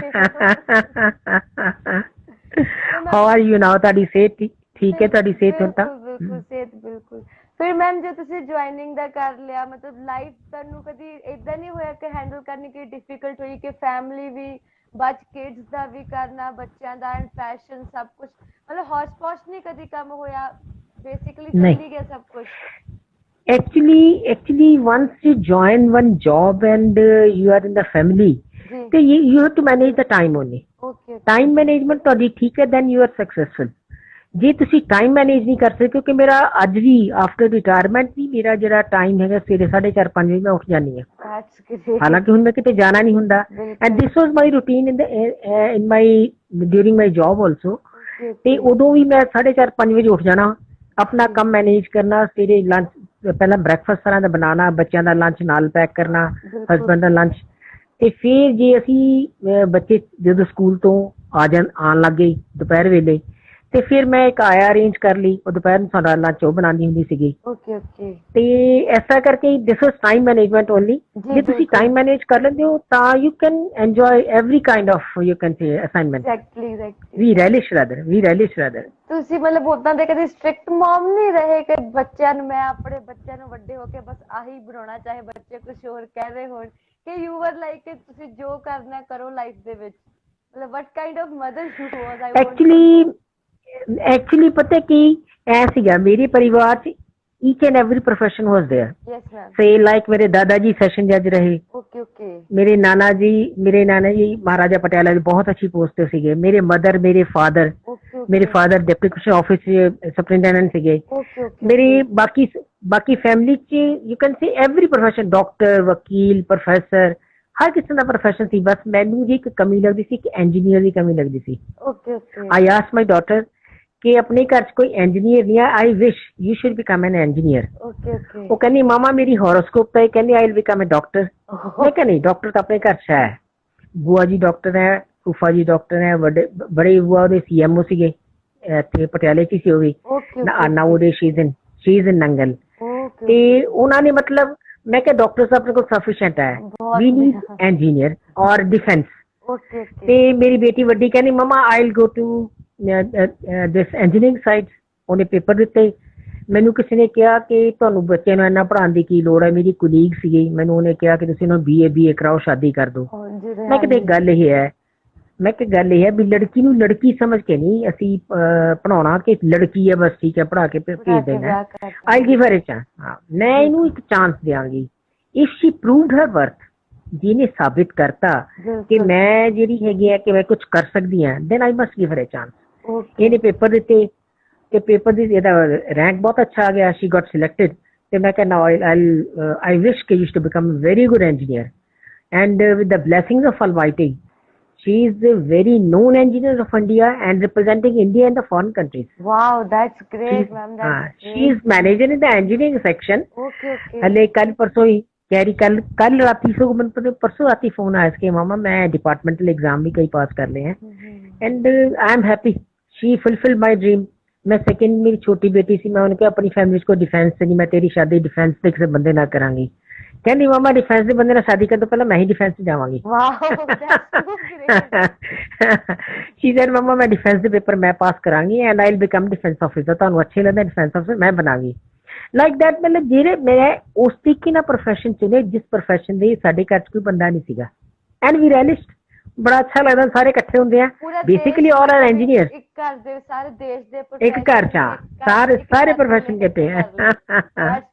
How are you now? ਤੁਹਾਡੀ ਸਿਹਤ ਠੀਕ ਹੈ? ਤੁਹਾਡੀ ਸਿਹਤ ਹੁਣ ਤਾਂ ਬਿਲਕੁਲ ਸਿਹਤ ਬਿਲਕੁਲ। ਫਿਰ ਮੈਮ ਜੇ ਤੁਸੀਂ ਜੁਆਇਨਿੰਗ ਦਾ ਕਰ ਲਿਆ, ਮਤਲਬ ਲਾਈਫ ਤੁਹਾਨੂੰ ਕਦੀ ਏਦਾਂ ਨਹੀਂ ਹੋਇਆ ਕਿ ਹੈਂਡਲ ਕਰਨੀ ਕੋਈ ਡਿਫਿਕਲਟ ਹੋਈ ਕਿ ਫੈਮਿਲੀ ਵੀ ਬਚ ਕਿਡਸ ਦਾ ਵੀ ਕਰਨਾ, ਬੱਚਿਆਂ ਦਾ ਐਂਡ ਫੈਸ਼ਨ ਸਭ ਕੁਝ, ਮਤਲਬ ਹੌਸ਼ ਪੌਸ਼ ਨਹੀਂ ਕਦੀ ਕੰਮ ਹੋਇਆ, ਬੇਸਿਕਲੀ ਚੱਲੀ ਗਿਆ ਸਭ ਕੁਝ? Actually once you join one job and you are in the family, so you have to manage the time only. Time management ਤੁਹਾਡੀ ਠੀਕ ਹੈ, then you are successful। ਜੇ ਤੁਸੀਂ ਟਾਈਮ ਮੈਨੇਜ ਨਹੀਂ ਕਰ ਸਕਦੇ, ਕਿਉਂਕਿ ਮੇਰਾ ਅੱਜ ਵੀ ਆਫਟਰ ਰਿਟਾਇਰਮੈਂਟ ਵੀ ਮੇਰਾ ਜਿਹੜਾ ਟਾਈਮ ਹੈਗਾ ਸਵੇਰੇ 4:30 5 ਵਜੇ ਮੈਂ ਉੱਠ ਜਾਂਦੀ ਹਾਂ, ਹਾਲਾਂਕਿ ਹੁਣ ਮੈਂ ਕਿਤੇ ਜਾਣਾ ਨਹੀਂ ਹੁੰਦਾ। And this was my routine in my during my job also. ਤੇ ਉਦੋਂ ਵੀ ਮੈਂ 4:30 5 ਵਜੇ ਉੱਠ ਜਾਣਾ, ਆਪਣਾ ਕੰਮ ਮੈਨੇਜ ਕਰਨਾ, ਸਵੇਰੇ ਲੰਚ ਪਹਿਲਾਂ ਬ੍ਰੈਕਫਾਸਟ ਸਾਰਿਆਂ ਦਾ ਬਣਾਉਣਾ, ਬੱਚਿਆਂ ਦਾ ਲੰਚ ਨਾਲ ਪੈਕ ਕਰਨਾ, ਹਸਬੈਂਡ ਦਾ ਲੰਚ। ਤੇ ਫਿਰ ਜੇ ਅਸੀਂ ਬੱਚੇ ਜਦੋਂ ਸਕੂਲ ਤੋਂ ਆਉਣ ਲੱਗ ਗਏ ਦੁਪਹਿਰ ਵੇਲੇ, ਤੇ ਫਿਰ ਮੈਂ ਇੱਕ ਆਇਆ ਅਰੇਂਜ ਕਰ ਲਈ, ਉਹ ਦੁਪਹਿਰ ਨੂੰ ਸਾਡਾ ਲੰਚ ਉਹ ਬਣਾਉਂਦੀ ਹੁੰਦੀ ਸੀਗੀ। ਤੇ ਐਸਾ ਕਰਕੇ this was time management only. ਜੇ ਤੁਸੀਂ ਟਾਈਮ ਮੈਨੇਜ ਕਰ ਲੈਂਦੇ ਹੋ ਤਾਂ you can enjoy every kind of you can say assignment. We relish rather. ਤੁਸੀਂ ਮਤਲਬ ਉਦਾਂ ਦੇ ਕਦੇ ਸਟ੍ਰਿਕਟ ਮਮ ਨਹੀਂ ਰਹੇ ਕਿ ਬੱਚਿਆਂ ਨੂੰ, ਮੈਂ ਆਪਣੇ ਬੱਚਿਆਂ ਨੂੰ ਵੱਡੇ ਹੋ ਕੇ ਬਸ ਆਹੀ ਬਣਾਉਣਾ, ਚਾਹੇ ਬੱਚੇ ਕੁਝ ਹੋਰ ਕਹਿ ਰਹੇ ਹੋਣ, ਕਿ ਯੂ ਵਰ ਲਾਈਕ ਕਿ ਤੁਸੀਂ ਜੋ ਕਰਨਾ ਕਰੋ ਲਾਈਫ ਦੇ ਵਿੱਚ? ਮਤਲਬ what kind of mother you was? I actually ਪਤਾ ਕੀ ਐ ਸੀਗਾ, ਮੇਰੇ ਪਰਿਵਾਰ ਚ each and every profession was there. Say like ਮੇਰੇ ਦਾਦਾ ਜੀ ਸੈਸ਼ਨ ਜੱਜ ਰਹੇ, ਮੇਰੇ ਨਾਨਾ ਜੀ ਮਹਾਰਾਜਾ ਪਟਿਆਲਾ ਦੀ ਬਹੁਤ ਅੱਛੀ ਪੋਸਟ ਤੇ ਸੀਗੇ। ਮੇਰੇ ਮਦਰ ਮੇਰੇ father deputy commissioner office superintendent ਸੀਗੇ। ਮੇਰੀ ਬਾਕੀ ਫੈਮਿਲੀ ਚ you can say every profession, doctor, ਵਕੀਲ, ਪ੍ਰੋਫੈਸਰ, ਹਰ ਕਿਸਮ ਦਾ ਪ੍ਰੋਫੈਸ਼ਨ ਸੀ। ਬਸ ਮੈਨੂੰ ਜੀ ਇੱਕ ਕਮੀ ਲੱਗਦੀ ਸੀ ਕਿ ਇੰਜੀਨੀਅਰ ਦੀ ਕਮੀ ਲੱਗਦੀ ਸੀ। ਆਈ ਆਸਕਡ ਮਾਈ ਡਾਟਰ ਕਿ ਆਪਣੇ ਘਰ ਚ ਕੋਈ ਇੰਜੀਨੀਅਰ ਨਹੀਂ ਹੈ, I wish you should become an engineer. ਉਹ ਕਹਿੰਦੀ ਮਾਮਾ ਮੇਰੀ ਹੋਰੋਸਕੋਪ ਤਾਂ ਇਹ ਕਹਿੰਦੀ I will become a doctor. ਮੈਂ ਕਿਹਾ ਨਹੀਂ, ਡਾਕਟਰ ਤਾਂ ਆਪਣੇ ਘਰ ਚ ਹੈ। ਬੂਆ ਜੀ ਡਾਕਟਰ ਹੈ, ਫੂਫਾ ਜੀ ਡਾਕਟਰ ਹੈ, ਬੜੇ ਬੂਆ ਉਹਦੇ CMO ਸੀਗੇ ਇੱਥੇ ਪਟਿਆਲੇ ਚ ਸੀ ਉਹ ਵੀ। ਨਾ ਉਹਦੇ ਸ਼ੀ ਇਜ਼ ਇਨ ਨੰਗਲ। ਤੇ ਉਹਨਾਂ ਨੇ ਮਤਲਬ, ਮੈਂ ਕਿਹਾ ਡਾਕਟਰ ਆਪਣੇ ਕੋਲ ਸਫੀਸ਼ੀਐਂਟ ਹੈ, we need engineer or defence. ਤੇ ਮੇਰੀ ਬੇਟੀ ਵੱਡੀ ਕਹਿੰਦੀ mama I will go to this engineering side. ਉਹਨੇ ਪੇਪਰ ਦਿੱਤੇ। ਮੈਨੂੰ ਕਿਸੇ ਨੇ ਕਿਹਾ ਕਿ ਤੁਹਾਨੂੰ ਬੱਚੇ ਨੂੰ ਇੰਨਾ ਪੜ੍ਹਾਉਣ ਦੀ ਕੀ ਲੋੜ ਹੈ। ਮੇਰੀ ਕੁਲੀਗ ਸੀਗੀ, ਮੈਨੂੰ ਉਹਨੇ ਕਿਹਾ ਕਿ ਤੁਸੀਂ ਉਹਨੂੰ BA ਕਰਾਓ, ਸ਼ਾਦੀ ਕਰ ਦਿਓ। ਮੈਂ ਕਿਹਾ ਗੱਲ ਇਹ ਹੈ ਵੀ ਲੜਕੀ ਨੂੰ ਲੜਕੀ ਸਮਝ ਕੇ ਨਹੀਂ ਅਸੀਂ ਪੜ੍ਹਾਉਣਾ ਕਿ ਲੜਕੀ ਹੈ ਬਸ ਠੀਕ ਹੈ ਪੜ੍ਹਾ ਕੇ ਭੇਜ ਦੇਣਾ। I give her a chance. ਮੈਂ ਇਹਨੂੰ ਇੱਕ ਚਾਂਸ ਦਿਆਂਗੀ if she proved her worth. ਜਿਹਨੇ ਸਾਬਿਤ ਕਰਤਾ ਕਿ ਮੈਂ ਜਿਹੜੀ ਹੈਗੀ ਹੈ ਕਿ ਮੈਂ ਕੁਛ ਕਰ ਸਕਦੀ ਹਾਂ, then I must give her a chance. ਇਹਨੇ ਪੇਪਰ ਦਿੱਤੇ ਤੇ ਪੇਪਰ ਦੀ ਇਹਦਾ ਰੈਂਕ ਬਹੁਤ ਅੱਛਾ ਆ ਗਿਆ, ਸ਼ੀ ਗਾਟ ਸਿਲੈਕਟਡ। ਤੇ ਮੈਂ ਕਿਹਾ ਨਾਓ ਆਈ ਵਿਸ਼ ਕਿ you should become a very good engineer. And with the blessings of almighty she is a very known engineer of India and representing India in the foreign countries. Wow, that's great, She's, ma'am. That's she great. is manager in the engineering section. Okay, okay. हले कल परसों ही कह रही कल राती सो मैंने परसों राती फोन आया इसके मामा मैं डिपार्टमेंटल एग्जाम भी कई पास कर लिए हैं and I am happy she fulfil my dream. मैं सेकंड मेरी छोटी बेटी सी मैं उनके अपनी फैमिली को डिफेंस से नहीं मैं तेरी शादी डिफेंस से किसी बंदे ना करांगी कहनी मामा डिफेंस के बंदे ना शादी कर तो पहले मैं ही डिफेंस से जावांगी। Wow, that's so great. She said mama मैं डिफेंस के पेपर मैं पास करांगी and I will become defence officer ਤੁਹਾਨੂੰ ਅੱਛੇ ਲੱਗਦਾ डिफेंस ऑफिसर मैं बनांगी ਲਾਈਕ ਦੈਟ। ਮਤਲਬ ਜਿਹੜੇ ਮੈਂ ਉਸ ਤਰੀਕੇ ਨਾਲ ਪ੍ਰੋਫੈਸ਼ਨ ਚੁਣੇ ਜਿਸ ਪ੍ਰੋਫੈਸ਼ਨ ਦੇ ਸਾਡੇ ਘਰ ਚ ਕੋਈ ਬੰਦਾ ਨਹੀਂ ਸੀਗਾ ਐਂਡ ਵੀ ਰੈਲਿਸਟ ਬੜਾ ਅੱਛਾ ਲੱਗਦਾ ਸਾਰੇ ਇਕੱਠੇ ਹੁੰਦੇ ਆ ਬੇਸਿਕਲੀ ਆਲ ਆਰ ਇੰਜੀਨੀਅਰ ਇੱਕ ਘਰ ਦੇ ਸਾਰੇ ਦੇਸ਼ ਦੇ ਇੱਕ ਘਰ ਚ ਸਾਰੇ ਪ੍ਰੋਫੈਸ਼ਨ ਇਕੱਠੇ ਆ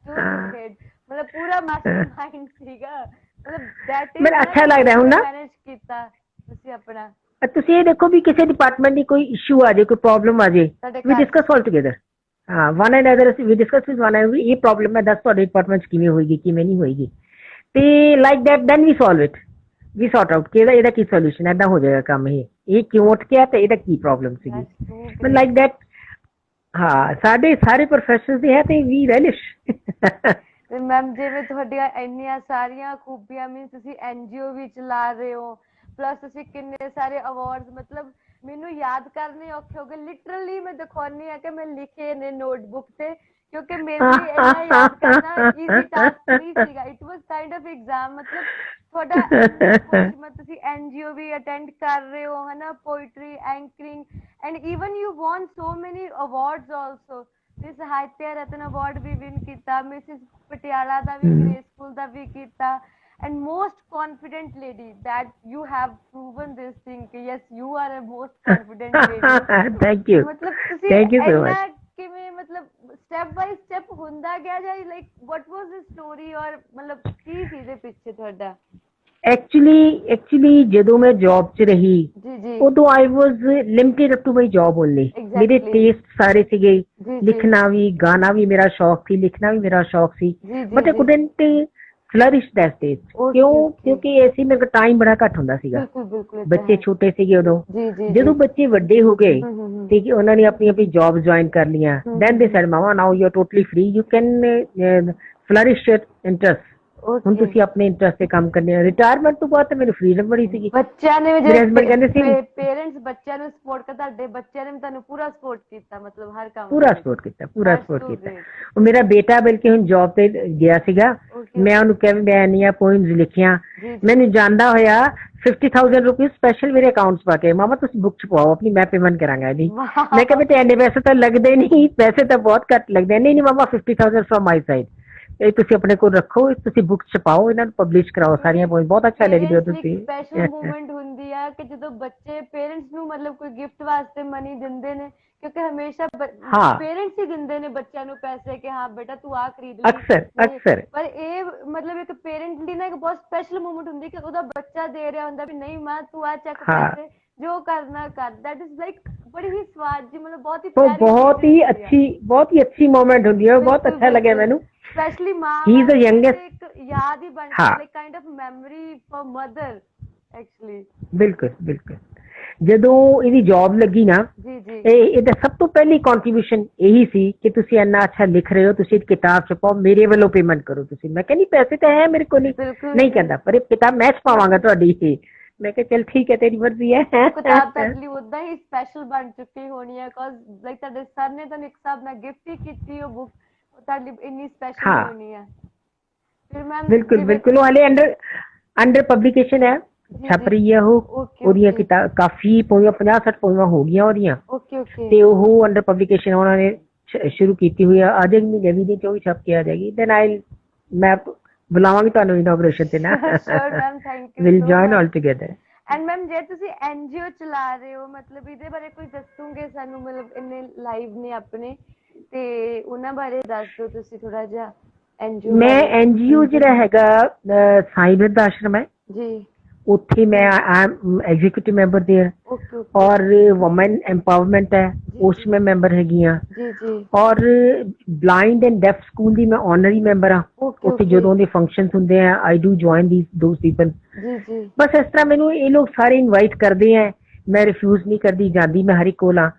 ਮਤਲਬ ਪੂਰਾ ਮਾਸਟਰਮਾਈਂਡ ਸੀਗਾ ਮਤਲਬ ਦੈਟ ਮੈਨੂੰ ਅੱਛਾ ਲੱਗਦਾ ਹੁਣ ਨਾ ਮੈਨੇਜ ਕੀਤਾ ਤੁਸੀਂ ਆਪਣਾ। ਤੁਸੀਂ ਇਹ ਦੇਖੋ ਵੀ ਕਿਸੇ ਡਿਪਾਰਟਮੈਂਟ ਦੀ ਕੋਈ ਇਸ਼ੂ ਆ ਜਾਏ ਕੋਈ ਪ੍ਰੋਬਲਮ ਆ ਜਾਏ ਵੀ ਡਿਸਕਸ ਆਲ ਟੁਗੇਦਰ ਹਾਂ one and other we discuss with one and ਇਹ ਪ੍ਰੋਬਲਮ ਹੈ ਦੱਸ ਤੁਹਾਡੇ ਡਿਪਾਰਟਮੈਂਟ ਚ ਕਿਵੇਂ ਹੋਏਗੀ ਕਿਵੇਂ ਨਹੀਂ ਹੋਏਗੀ ਤੇ like that then we solve it we sort out ਕਿ ਇਹਦਾ ਕੀ ਸੋਲੂਸ਼ਨ ਏਦਾਂ ਹੋ ਜਾਏਗਾ ਕੰਮ ਇਹ ਕਿਉਂ ਉੱਠ ਗਿਆ ਤੇ ਇਹਦਾ ਕੀ ਪ੍ਰੋਬਲਮ ਸੀਗੀ ਮੈਂ ਲਾਈਕ ਦੈਟ ਹਾਂ ਸਾਡੇ ਸਾਰੇ ਪ੍ਰੋਫੈਸ਼ਨਲਸ ਦੇ ਹੈ ਤੇ ਵੀ ਰੈਲਿਸ਼। ਮੈਮ ਜਿਵੇਂ ਤੁਹਾਡੀਆਂ ਇੰਨੀਆਂ ਸਾਰੀਆਂ ਖੂਬੀਆਂ ਮੀਨਸ ਤੁਸੀਂ NGO ਵੀ ਚਲਾ ਰਹੇ ਹੋ ਪਲੱਸ ਤੁਸੀਂ ਕਿੰਨੇ ਸਾਰੇ ਅਵਾਰਡਸ ਮਤਲਬ ਮੈਨੂੰ ਯਾਦ ਕਰਨੇ ਔਖੇ ਹੋ ਗਏ ਲਿਟਰਲੀ ਮੈਂ ਦਿਖਾਉਣੀ ਆ ਕਿ ਮੈਂ ਲਿਖੇ ਨੇ ਨੋਟਬੁੱਕ ਤੇ ਕਿਉਂਕਿ ਮੇਰੇ ਲਈ ਇੰਨਾ ਯਾਦ ਕਰਨਾ ਈਜ਼ੀ ਟਾਸਕ ਨਹੀਂ ਸੀਗਾ it was kind of exam ਮਤਲਬ ਤੁਹਾਡਾ ਤੁਸੀਂ NGO ਵੀ ਅਟੈਂਡ ਕਰ ਰਹੇ ਹੋ ਹਨਾ poetry anchoring and even you won so many awards also miss Sahitya Ratna award ਵੀ ਵਿਨ ਕੀਤਾ ਮਿਸਿਸ ਪਟਿਆਲਾ ਦਾ ਵੀ ਗ੍ਰੇਸ ਸਕੂਲ ਦਾ ਵੀ ਕੀਤਾ and most confident lady that you have proven this thing yes you are a most confident lady thank you thank you so much ਕਿਵੇਂ ਮਤਲਬ step by step ਹੁੰਦਾ ਗਿਆ ਜਾਂ like what was the story or ਮਤਲਬ ਕੀ ਸੀ ਦੇ ਪਿੱਛੇ ਤੁਹਾਡਾ actually ਜਦੋਂ ਮੈਂ ਜੌਬ 'ਚ ਰਹੀ ਉਦੋਂ I was limited up to my job only ਮੇਰੇ ਟੇਸਟ ਸਾਰੇ ਸੀਗੇ ਲਿਖਣਾ ਵੀ ਗਾਣਾ ਵੀ ਮੇਰਾ ਸ਼ੌਕ ਸੀ ਲਿਖਣਾ ਵੀ ਮੇਰਾ ਸ਼ੌਕ ਸੀ but I couldn't flourish that stage ਕਿਉਂਕਿ ਐਸੀ ਮੇਰੇ ਕੋਲ ਟਾਈਮ ਬੜਾ ਘੱਟ ਹੁੰਦਾ ਸੀਗਾ ਬੱਚੇ ਛੋਟੇ ਸੀਗੇ ਉਦੋਂ ਜਦੋਂ ਬੱਚੇ ਵੱਡੇ ਹੋ ਗਏ ਤੇ ਉਹਨਾਂ ਨੇ ਆਪਣੀ ਜੌਬ ਜੁਆਇਨ ਕਰ ਲਿਆ then they said mama now you are totally free you can flourish your interest ਹੁਣ ਤੁਸੀਂ ਆਪਣੇ ਇੰਟਰਸਟ ਤੇ ਕੰਮ ਕਰਨੇ ਆ ਰਿਟਾਇਰਮੈਂਟ ਤੋਂ ਬਾਅਦ ਤਾਂ ਮੈਨੂੰ ਫ੍ਰੀडम ਬੜੀ ਸੀਗੀ ਬੱਚਿਆਂ ਨੇ ਕਹਿੰਦੇ ਸੀ ਪੇਰੈਂਟਸ ਬੱਚਿਆਂ ਨੂੰ ਸਪੋਰਟ ਕਰ ਤੁਹਾਡੇ ਬੱਚਿਆਂ ਨੇ ਤੁਹਾਨੂੰ ਪੂਰਾ ਸਪੋਰਟ ਕੀਤਾ ਮਤਲਬ ਹਰ ਕੰਮ ਪੂਰਾ ਸਪੋਰਟ ਕੀਤਾ ਉਹ ਮੇਰਾ ਬੇਟਾ ਬਲਕਿ ਹੁਣ ਜੌਬ ਤੇ ਗਿਆ ਸੀਗਾ ਮੈਂ ਉਹਨੂੰ ਕਿਹਾ ਵੀ ਮੈਂ ਇੰਨੀਆਂ ਪੋਇਮਸ ਲਿਖੀਆਂ ਮੈਨੂੰ ਜਾਂਦਾ ਹੋਇਆ 50,000 ਰੁਪਏ ਸਪੈਸ਼ਲ ਮੇਰੇ ਅਕਾਊਂਟਸ ਪਾ ਕੇ ਮਾਮਾ ਤੁਸੀਂ ਬੁੱਕ ਛਪਵਾਓ ਆਪਣੀ ਮੈਂ ਪੇਮੈਂਟ ਕਰਾਂਗਾ ਇਹਦੀ ਮੈਂ ਕਿਹਾ ਬੇਟੇ ਇੰਨੇ ਪੈਸੇ ਤਾਂ ਲੱਗਦੇ ਨਹੀਂ ਪੈਸੇ ਤਾਂ ਬਹੁਤ ਘੱਟ ਲੱਗਦੇ ਨਹੀਂ ਮਾਮਾ 50,000 ਫਰੋਮ ਮਾਈ ਸਾਈਡ ਇਹ ਤੁਸੀਂ ਆਪਣੇ ਕੋਲ ਰੱਖੋ ਤੁਸੀਂ ਬੁੱਕ ਛਪਾਓ ਇਹਨਾਂ ਨੂੰ ਪਬਲਿਸ਼ ਕਰਾਓ ਸਾਰੀਆਂ ਪੋਇਮ ਬਹੁਤ ਅੱਛਾ ਲੱਗਦੀ ਹੋ ਤੁਸੀਂ ਸਪੈਸ਼ਲ ਮੂਮੈਂਟ ਹੁੰਦੀ ਆ ਕਿ ਜਦੋਂ ਬੱਚੇ ਪੇਰੈਂਟਸ ਨੂੰ ਮਤਲਬ ਕੋਈ ਗਿਫਟ ਵਾਸਤੇ ਮਨੀ ਦਿੰਦੇ ਨੇ ਕਿਉਂਕਿ ਹਮੇਸ਼ਾ ਪੇਰੈਂਟਸ ਹੀ ਦਿੰਦੇ ਨੇ ਬੱਚਿਆਂ ਨੂੰ ਪੈਸੇ ਕਿ ਹਾਂ ਬੇਟਾ ਤੂੰ ਆ ਖਰੀਦ ਲੈ ਅਕਸਰ ਪਰ ਇਹ ਮਤਲਬ ਇੱਕ ਪੇਰੈਂਟ ਲਈ ਨਾ ਇੱਕ ਬਹੁਤ ਸਪੈਸ਼ਲ ਮੂਮੈਂਟ ਹੁੰਦੀ ਕਿ ਉਹਦਾ ਬੱਚਾ ਦੇ ਰਿਹਾ ਹੁੰਦਾ ਵੀ ਨਹੀਂ ਮਾਂ ਤੂੰ ਆ ਚੱਕ ਪੈਸੇ ਜੋ ਕਰਨਾ ਕਰ ਦੈਟ ਇਜ਼ ਲਾਈਕ ਬੜੀ ਹੀ ਸਵਾਦ ਜੀ ਮਤਲਬ ਬਹੁਤ ਹੀ ਅੱਛੀ ਮੂਮੈਂਟ ਹੁੰਦੀ ਹੈ ਬਹੁਤ ਅੱਛਾ ਲੱਗਿਆ ਮੈਨੂੰ ਸਪੈਸ਼ਲੀ ਮਾਂ ਹੀ ਇਜ਼ ਦ ਯੰਗੈਸਟ ਯਾਦ ਹੀ ਬਣ like kind of memory for mother actually ਬਿਲਕੁਲ ਜਦੋਂ ਇਹਦੀ ਜੌਬ ਲੱਗੀ ਨਾ ਇਹਦਾ ਸਭ ਤੋਂ ਪਹਿਲੀ ਕੰਟਰੀਬਿਊਸ਼ਨ ਇਹੀ ਸੀ ਕਿ ਤੁਸੀਂ ਇੰਨਾ ਅੱਛਾ ਲਿਖ ਰਹੇ ਹੋ ਤੁਸੀਂ ਇੱਕ ਕਿਤਾਬ ਛਪਾਓ ਮੇਰੇ ਵੱਲੋਂ ਪੇਮੈਂਟ ਕਰੋ ਤੁਸੀਂ ਮੈਂ ਕਹਿੰਦੀ ਪੈਸੇ ਤਾਂ ਹੈ ਮੇਰੇ ਕੋਲ ਨਹੀਂ ਕਹਿੰਦਾ ਪਰ ਇਹ ਕਿਤਾਬ ਮੈਂ ਛਪਾਵਾਂਗਾ ਤੁਹਾਡੀ ਇਹ ਮੈਂ ਕਿਹਾ ਚਲ ਠੀਕ ਹੈ ਤੇਰੀ ਮਰਜ਼ੀ ਹੈ ਕਿਤਾਬ ਤੁਹਾਡੇ ਲਈ ਉਦਾਂ ਹੀ ਸਪੈਸ਼ਲ ਬਣ ਚੁੱਕੀ ਹੋਣੀ ਹੈ ਬਿਕਾਜ਼ ਲਾਈਕ ਤੁਹਾਡੇ ਸਰ ਨੇ ਤੁਹਾਨੂੰ ਇੱਕ ਹਿਸਾਬ ਨਾਲ ਗਿਫਟ ਹੀ ਕੀਤੀ ਉਹ ਬੁੱਕ ਤੁਹਾਡੇ ਲਈ ਇੰਨੀ ਸਪੈਸ਼ਲ ਹੋਣੀ ਹੈ ਫਿਰ ਮੈਮ ਬਿਲਕੁਲ ਉਹ ਹਾਲੇ ਅੰਡਰ ਪਬਲਿਕੇਸ਼ਨ ਹੈ ਛਪ ਰਹੀ ਹੈ ਉਹਦੀਆਂ ਕਿਤਾਬ ਕਾਫੀ ਪੋਇਮਾਂ 50-60 ਪੋਇਮਾਂ ਹੋ ਗਈਆਂ ਉਹਦੀਆਂ ਤੇ ਉਹ ਅੰਡਰ ਪਬਲਿਕੇਸ਼ਨ ਉਹਨਾਂ ਨੇ ਸ਼ੁਰੂ ਕੀਤੀ ਹੋਈ ਆ ਅੱਜ ਮਹੀਨੇ ਵੀ ਚ ਉਹ ਵੀ ਛਪ ਕੇ ਆ ਜਾਏਗੀ ਦੈਨ ਮੈਂ ਬੁਲਾਵਾਂਗੀ ਤੁਹਾਨੂੰ ਇਨੋਗ੍ਰੇਸ਼ਨ ਤੇ ਨਾ will join all together and ma'am ਜੇ ਤੁਸੀਂ NGO ਚਲਾ ਰਹੇ ਹੋ ਮਤਲਬ ਇਹਦੇ ਬਾਰੇ ਕੋਈ ਦੱਸੋਗੇ ਸਾਨੂੰ ਮਤਲਬ ਇੰਨੇ ਲਾਈਵ ਨੇ ਆਪਣੇ ਤੇ ਉਹਨਾਂ ਬਾਰੇ ਦੱਸ ਦਿਓ ਤੁਸੀਂ ਥੋੜਾ ਜਿਹਾ NGO ਮੈਂ NGO ਜਿਹੜਾ ਹੈਗਾ ਸਾਈਂ ਬਿਰਧ ਆਸ਼ਰਮ ਹੈ ਜੀ ਉੱਥੇ ਮੈਂ ਐਗਜ਼ੀਕਿਊਟਿਵ ਮੈਂਬਰ ਦੇਰ ਔਰ ਵੂਮਨ ਐਮਪਾਵਰਮੈਂਟ ਹੈ ਉਸ 'ਚ ਮੈਂ ਮੈਂਬਰ ਹੈਗੀ ਹਾਂ। ਜੀ ਜੀ ਔਰ ਬਲਾਈਂਡ ਐਂਡ ਡੈਫ ਸਕੂਲ ਦੀ ਮੈਂ ਆਨਰਰੀ ਮੈਂਬਰ ਹਾਂ। ਓਕੇ ਉੱਥੇ ਓਕੇ ਜਦੋਂ ਦੇ ਫੰਕਸ਼ਨਸ ਹੁੰਦੇ ਆ I do join those people. ਜੀ ਜੀ ਬਸ ਇਸ ਤਰ੍ਹਾਂ ਮੈਨੂੰ ਇਹ ਲੋਕ ਸਾਰੇ ਇਨਵਾਈਟ ਕਰਦੇ ਆ, ਮੈਂ ਰਿਫਿਊਜ਼ ਨਹੀਂ ਕਰਦੀ, ਜਾਂਦੀ ਮੈਂ ਹਰ ਇੱਕ ਕੋਲ ਹਾਂ।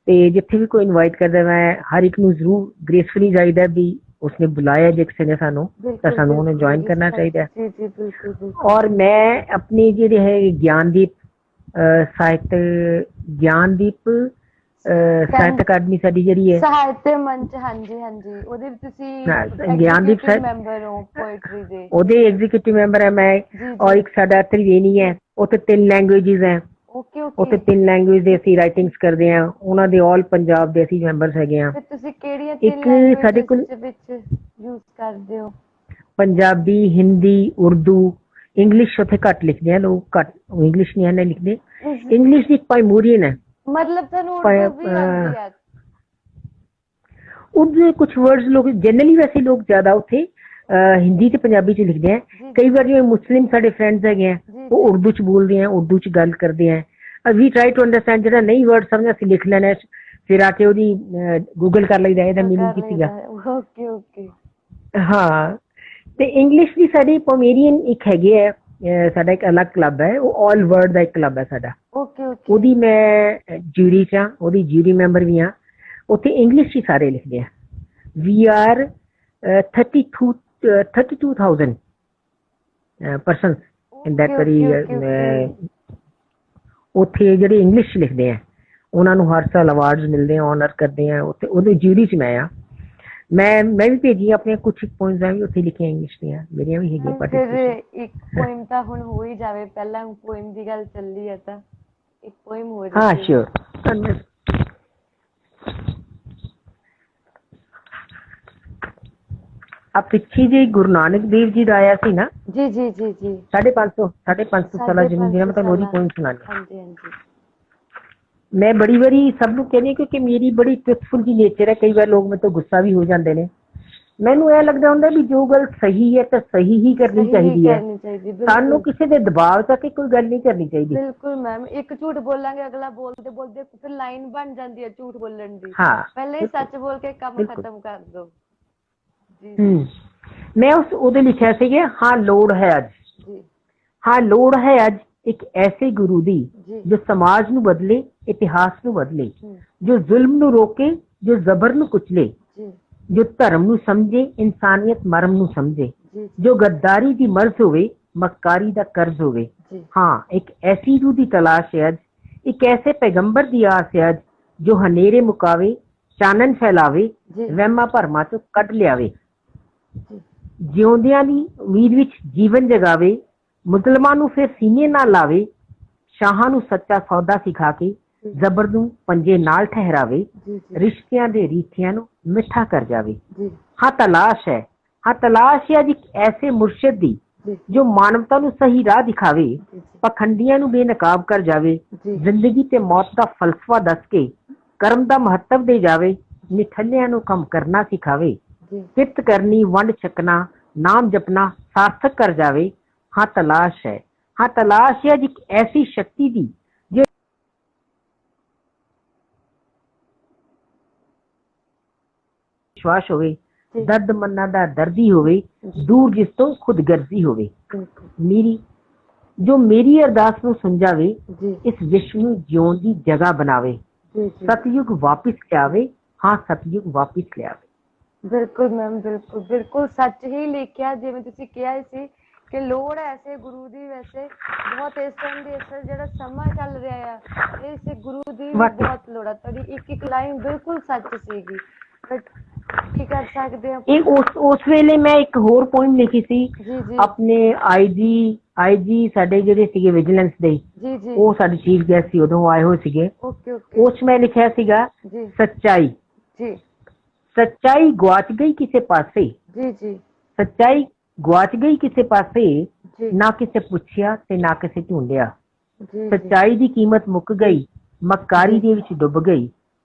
ਤੇ ਜਿੱਥੇ ਵੀ ਕੋਈ ਇਨਵਾਈਟ ਕਰਦਾ ਮੈਂ ਹਰ ਇੱਕ ਨੂੰ ਜ਼ਰੂਰ ਗ੍ਰੇਸਫੁਲੀ ਜਾਈਦਾ ਵੀ ਉਸਨੇ ਬੁਲਾਇਆ ਜੇ ਕਿਸੇ ਨੇ ਸਾਨੂੰ ਤਾਂ ਬਿਲकुल ਸਾਨੂੰ ਉਹਨੂੰ बिल्कुल ਜੁਆਇਨ ਕਰਨਾ ਚਾਹੀਦਾ ਹੈ। जी जी बिल्कुल बिल्कुल ਔਰ ਮੈਂ ਆਪਣੀ ਜਿਹੜੇ ਹੈ ਗਿਆਨਦੀਪ ਸਾਹਿਤ ਗਿਆਨਦੀਪ ਸਾਹਿਤ ਅਕਾਦਮੀ ਸਾਡੀ ਜਿਹੜੀ ਹੈ ਸਾਹਿਤਯ ਮੰਚ ਹਾਂਜੀ ਹਾਂਜੀ ਉਹਦੇ ਵਿੱਚ ਤੁਸੀਂ ਗਿਆਨਦੀਪ ਐਗਜ਼ੀਕਿਊਟਿਵ ਸਾਹਿਤ ਮੈਂਬਰ ਹੋ ਪੋਇਟਰੀ ਦੇ ਉਹਦੇ ਐਗਜ਼ੀਕਿਊਟਿਵ ਮੈਂਬਰ ਹੈ ਮੈਂ। ਜੀ ਔਰ ਜੀ ਇੱਕ ਸਾਡਾ ਤ੍ਰਿਵੇਣੀ ਹੈ, ਉੱਥੇ 3 ਲੈਂਗੁਏਜਿਸ ਹੈ। ਓਕੇ ਉੱਥੇ ਓਕੇ 3 ਲੈਂਗੁਏਜ ਦੇ ਅਸੀਂ ਰਾਈਟਿੰਗਸ ਕਰਦੇ ਹਾਂ, ਉਹਨਾਂ ਦੇ ਆਲ ਪੰਜਾਬ ਦੇ ਅਸੀਂ ਮੈਂਬਰਸ ਹੈਗੇ ਹਾਂ। ਤੇ ਤੁਸੀਂ ਕਿਹੜੀਆਂ ਇੱਕ 3 ਸਾਡੇ ਕੋਲ ਲੈਂਗੁਏਜਸ ਵਿੱਚ ਯੂਜ਼ ਕਰਦੇ ਹੋ? ਪੰਜਾਬੀ, ਹਿੰਦੀ, ਉਰਦੂ, ਇੰਗਲਿਸ਼ ਉੱਥੇ ਘੱਟ ਲਿਖਦੇ ਆ ਲੋਕ, ਘੱਟ ਇੰਗਲਿਸ਼ ਨਹੀਂ ਆਨੇ ਲਿਖਦੇ। ਇੰਗਲਿਸ਼ ਦੀ ਪਾਈਮੋਰੀਅਨ ਹੈ। ਮਤਲਬ ਤੁਹਾਨੂੰ ਉਰਦੂ ਵੀ ਆਉਂਦੀ ਹੈ? ਉਰਦੂ ਕੁਝ ਵਰਡਸ ਲੋਕ ਜਨਰਲੀ ਵੈਸੇ ਲੋਕ ਜ਼ਿਆਦਾ ਉੱਥੇ ਹਿੰਦੀ ਤੇ ਪੰਜਾਬੀ ਚ ਲਿਖਦੇ ਆ। ਕਈ ਵਾਰ ਜਿਵੇਂ ਮੁਸਲਿਮ ਸਾਡੇ ਫਰੈਂਡਸ ਹੈਗੇ ਆ ਉਹ ਉਰਦੂ ਚ ਬੋਲਦੇ ਆ, ਉਰਦੂ ਚ ਗੱਲ ਕਰਦੇ ਆ। ਵੀ ਟਰਾਈ ਟੂ ਅੰਡਰਸਟੈਂਡ, ਜਿਹੜਾ ਨਹੀਂ ਵਰਡ ਸਮਝ ਅਸੀਂ ਲਿਖ ਲੈਣਾ, ਫਿਰ ਆ ਕੇ ਉਹਦੀ ਗੂਗਲ ਕਰ ਲਈਦਾ ਇਹਦਾ ਮੀਨਿੰਗ ਕੀ ਸੀਗਾ। ਓਕੇ ਓਕੇ ਹਾਂ ਤੇ ਇੰਗਲਿਸ਼ ਦੀ ਸਾਡੀ ਪੋਮੇਰੀਅਨ ਇੱਕ ਹੈਗੇ ਹੈ, ਸਾਡਾ ਇੱਕ ਅਲੱਗ ਕਲੱਬ ਹੈ, ਉਹ ਆਲ ਵਰਡ ਦਾ ਇੱਕ ਕਲੱਬ ਹੈ ਸਾਡਾ। ਓਕੇ ਓਕੇ ਉਹਦੀ ਮੈਂ ਜੂਰੀ ਚ ਹਾਂ, ਉਹਦੀ ਜੂਰੀ ਮੈਂਬਰ ਵੀ ਹਾਂ। ਉੱਥੇ ਇੰਗਲਿਸ਼ ਹੀ ਸਾਰੇ ਲਿਖਦੇ ਆ। We are 32,000 persons in that very. ਉੱਥੇ ਜਿਹੜੇ ਇੰਗਲਿਸ਼ ਲਿਖਦੇ ਆ ਉਹਨਾਂ ਨੂੰ ਹਰ ਸਾਲ ਅਵਾਰਡਸ ਮਿਲਦੇ ਆ, ਆਨਰ ਕਰਦੇ ਆ। ਉੱਥੇ ਉਹਦੇ ਜੂਰੀ ਚ ਮੈਂ ਆ। ਮੈਂ ਵੀ ਭੇਜੀ ਆਪਣੀਆਂ ਕੁਝ ਪੋਇਮਸ ਵੀ ਉੱਥੇ ਲਿਖੀਆਂ ਇੰਗਲਿਸ਼ ਦੀਆਂ, ਮੇਰੀਆਂ ਵੀ ਹੈਗੀਆਂ ਪਾਰਟਿਸਿਪੇਸ਼ਨ। ਇੱਕ ਪੋਇਮ ਤਾਂ ਹੁਣ ਹੋ ਹੀ ਜਾਵੇ, ਪਹਿਲਾਂ ਪੋਇਮ ਦੀ ਗੱਲ ਚੱਲੀ ਹੈ ਤਾਂ ਇੱਕ ਪੋਇਮ ਹੋ ਜਾਵੇ। ਹਾਂ ਸ਼ੋਰ। ਆ ਪਿੱਛੇ ਜੇ ਗੁਰੂ ਨਾਨਕ ਦੇਵ ਜੀ ਦਾ ਆਇਆ ਸੀ ਨਾ, ਜੀ ਜੀ ਜੀ ਜੀ 550 ਸਾਲਾਂ ਜਨਮ ਦਿਨ, ਮੈਂ ਤੁਹਾਨੂੰ ਉਹਦੀ ਪੋਇਮ ਸੁਣਾਉਂਦੀ। ਹਾਂਜੀ ਹਾਂਜੀ ਮੈਂ ਬੜੀ ਵਾਰੀ ਸਭ ਨੂੰ ਕਹਿੰਦੀ ਕਿਉਂਕਿ ਮੇਰੀ ਬੜੀ ਟਰੂਥਫੁਲ ਜੀ ਨੇਚਰ ਹੈ। ਕਈ ਵਾਰ ਲੋਕ ਮੇਰੇ ਤੋਂ ਗੁੱਸਾ ਵੀ ਹੋ ਜਾਂਦੇ ਨੇ। ਮੈਨੂੰ ਇਹ ਲੱਗਦਾ ਹੁੰਦਾ ਵੀ ਜੋ ਗੱਲ ਸਹੀ ਹੈ ਤਾਂ ਸਹੀ ਹੀ ਕਰਨੀ ਚਾਹੀਦੀ ਹੈ, ਸਾਨੂੰ ਕਿਸੇ ਦੇ ਦਬਾਅ ਤੱਕ ਕੋਈ ਗੱਲ ਨਹੀਂ ਕਰਨੀ ਚਾਹੀਦੀ। ਬਿਲਕੁਲ ਮੈਮ, ਇੱਕ ਝੂਠ ਬੋਲਾਂਗੇ ਅਗਲਾ ਬੋਲਦੇ ਬੋਲਦੇ ਫਿਰ ਲਾਈਨ ਬਣ ਜਾਂਦੀ ਹੈ ਝੂਠ ਬੋਲਣ ਦੀ। ਹਾਂ ਪਹਿਲੇ ਹੀ ਸੱਚ ਬੋਲ ਕੇ ਕੰਮ ਖਤਮ ਕਰ ਦੋ। ਮੈਂ ਉਹਦੇ ਲਿਖਿਆ ਸੀਗਾ, ਹਾਂ ਲੋੜ ਹੈ ਅੱਜ, ਹਾਂ ਲੋੜ ਹੈ ਅੱਜ ਇੱਕ ਐਸੇ ਗੁਰੂ ਦੀ ਜੋ ਸਮਾਜ ਨੂੰ ਬਦਲੇ, ਇਤਿਹਾਸ ਨੂੰ ਬਦਲੇ, ਜੋ ਜ਼ੁਲਮ ਨੂੰ ਰੋਕੇ, ਜੋ ਜ਼ਬਰ ਨੂੰ ਕੁਚਲੇ, ਜੋ ਧਰਮ ਨੂੰ ਸਮਝੇ, ਇਨਸਾਨੀਅਤ ਮਰਮ ਨੂੰ ਸਮਝੇ, ਜੋ ਗੱਦਾਰੀ ਦੀ ਮਰਜ਼ ਹੋਵੇ, ਮੱਕਾਰੀ ਦਾ ਕਰਜ਼ ਹੋਵੇ। ਹਾਂ ਇੱਕ ਐਸੀ ਰੂਹ ਦੀ ਤਲਾਸ਼ ਹੈ ਅੱਜ, ਇੱਕ ਐਸੇ ਪੈਗੰਬਰ ਦੀ ਆਸ ਹੈ ਅੱਜ, ਜੋ ਹਨੇਰੇ ਮੁਕਾਵੇ, ਚਾਨਣ ਫੈਲਾਵੇ, ਵਹਿਮਾਂ ਭਰਮਾਂ ਤੋਂ ਕੱਢ ਲਿਆਵੇ, ਜਿਉਂਦਿਆਂ ਦੀ ਉਮੀਦ ਵਿੱਚ ਜੀਵਨ ਜਗਾਵੇ, ਮੁਸਲਮਾਨ ਨੂੰ ਫਿਰ ਸੀਨੇ ਨਾਲ ਲਾਵੇ, ਸ਼ਾਹਾਂ ਨੂੰ ਸੱਚਾ ਸੌਦਾ ਸਿਖਾ ਕੇ ਜ਼ਬਰ ਨੂੰ ਪੰਜੇ ਨਾਲ ਠਹਿਰਾਵੇ, ਰਿਸ਼ਤਿਆਂ ਦੇ ਰੀਠਿਆਂ ਨੂੰ ਮਿੱਠਾ ਕਰ ਜਾਵੇ। ਹਾਂ ਤਲਾਸ਼ ਹੈ, ਹਾਂ ਤਲਾਸ਼ ਹੈ ਅੱਜ ਇੱਕ ਐਸੇ ਮੁਰਸ਼ਿਦ ਦੀ ਜੋ ਮਾਨਵਤਾ ਨੂੰ ਸਹੀ ਰਾਹ ਦਿਖਾਵੇ, ਪਖੰਡੀਆਂ ਨੂੰ ਬੇਨਕਾਬ ਕਰ ਜਾਵੇ, ਜ਼ਿੰਦਗੀ ਤੇ ਮੌਤ ਦਾ ਫਲਸਫਾ ਦੱਸ ਕੇ ਕਰਮ ਦਾ ਮਹੱਤਵ ਦੇ ਜਾਵੇ, ਨਿਠੱਲਿਆਂ ਨੂੰ ਕੰਮ ਕਰਨਾ ਸਿਖਾਵੇ, ਕਿਰਤ ਕਰਨੀ, ਵੰਡ ਛਕਣਾ, ਨਾਮ ਜਪਣਾ ਸਾਰਥਕ ਕਰ ਜਾਵੇ। ਹਾਂ ਤਲਾਸ਼ ਹੈ, ਹਾਂ ਤਲਾਸ਼ ਹੈ ਅੱਜ ਇੱਕ ਐਸੀ ਸ਼ਕਤੀ ਦੀ ਜੋ ਵਿਸ਼ਵਾਸ ਹੋਵੇ, ਦਰਦ ਮੰਨਾਂ ਦਾ ਦਰਦੀ ਹੋਵੇ, ਦੂਰ ਜਿਸ ਤੋਂ ਖੁਦਗਰਜ਼ੀ ਹੋਵੇ। ਮੇਰੀ ਅਰਦਾਸ ਨੂੰ ਸਮਝਾਵੇ, ਇਸ ਵਿਸ਼ਵ ਨੂੰ ਜਿਉਣ ਦੀ ਜਗ੍ਹਾ ਬਣਾਵੇ, ਸਤਯੁਗ ਵਾਪਿਸ ਲਿਆਵੇ, ਹਾਂ ਸਤਯੁਗ ਵਾਪਿਸ ਲਿਆਵੇ। ਬਿਲਕੁਲ ਮੈਮ, ਬਿਲਕੁਲ ਬਿਲਕੁਲ ਸੱਚ ਹੀ ਲਿਖਿਆ। ਜਿਵੇਂ ਤੁਸੀਂ ਕਿਹਾ ਸੀ ਕਿ ਲੋੜ ਹੈ ਐਸੇ ਗੁਰੂ ਦੀ, ਵੈਸੇ ਬਹੁਤ ਇਸ ਟਾਈਮ ਦੇ ਇਸ ਜਿਹੜਾ ਸਮਾਂ ਚੱਲ ਰਿਹਾ ਆ, ਇਸ ਗੁਰੂ ਦੀ ਬਹੁਤ ਲੋੜ ਹੈ। ਤੁਹਾਡੀ ਇੱਕ ਇੱਕ ਲਾਈਨ ਬਿਲਕੁਲ ਸੱਚ ਸੀਗੀ, ਬਟ ਕੀ ਕਰ ਸਕਦੇ ਆ। ਇਹ ਉਸ ਵੇਲੇ ਮੈਂ ਇੱਕ ਹੋਰ ਪੋਇਮ ਲਿਖੀ ਸੀ ਆਪਣੇ ਆਈਜੀ ਸਾਡੇ ਜਿਹੜੇ ਸੀਗੇ ਵਿਜੀਲੈਂਸ ਦੇ, ਉਹ ਸਾਡੇ ਚੀਫ ਗੈਸਟ ਸੀ, ਉਦੋਂ ਆਏ ਹੋਏ ਸੀਗੇ। ਉਸ ਮੈਂ ਲਿਖਿਆ ਸੀਗਾ ਸੱਚਾਈ, ਸੱਚਾਈ ਗਵਾਚ ਗਈ ਕਿਸੇ ਪਾਸੇ, ਸੱਚਾਈ ਗਵਾਚ ਗਈ ਕਿਸੇ ਪਾਸੇ, ਨਾ ਕਿਸੇ ਪੁੱਛਿਆ ਤੇ ਨਾ ਕਿਸੇ ਢੂੰਡਿਆ, ਸੱਚਾਈ ਦੀ ਕੀਮਤ ਮੁੱਕ ਗਈ, ਮੱਕਾਰੀ ਦੇ ਵਿੱਚ ਡੁੱਬ ਗਈ,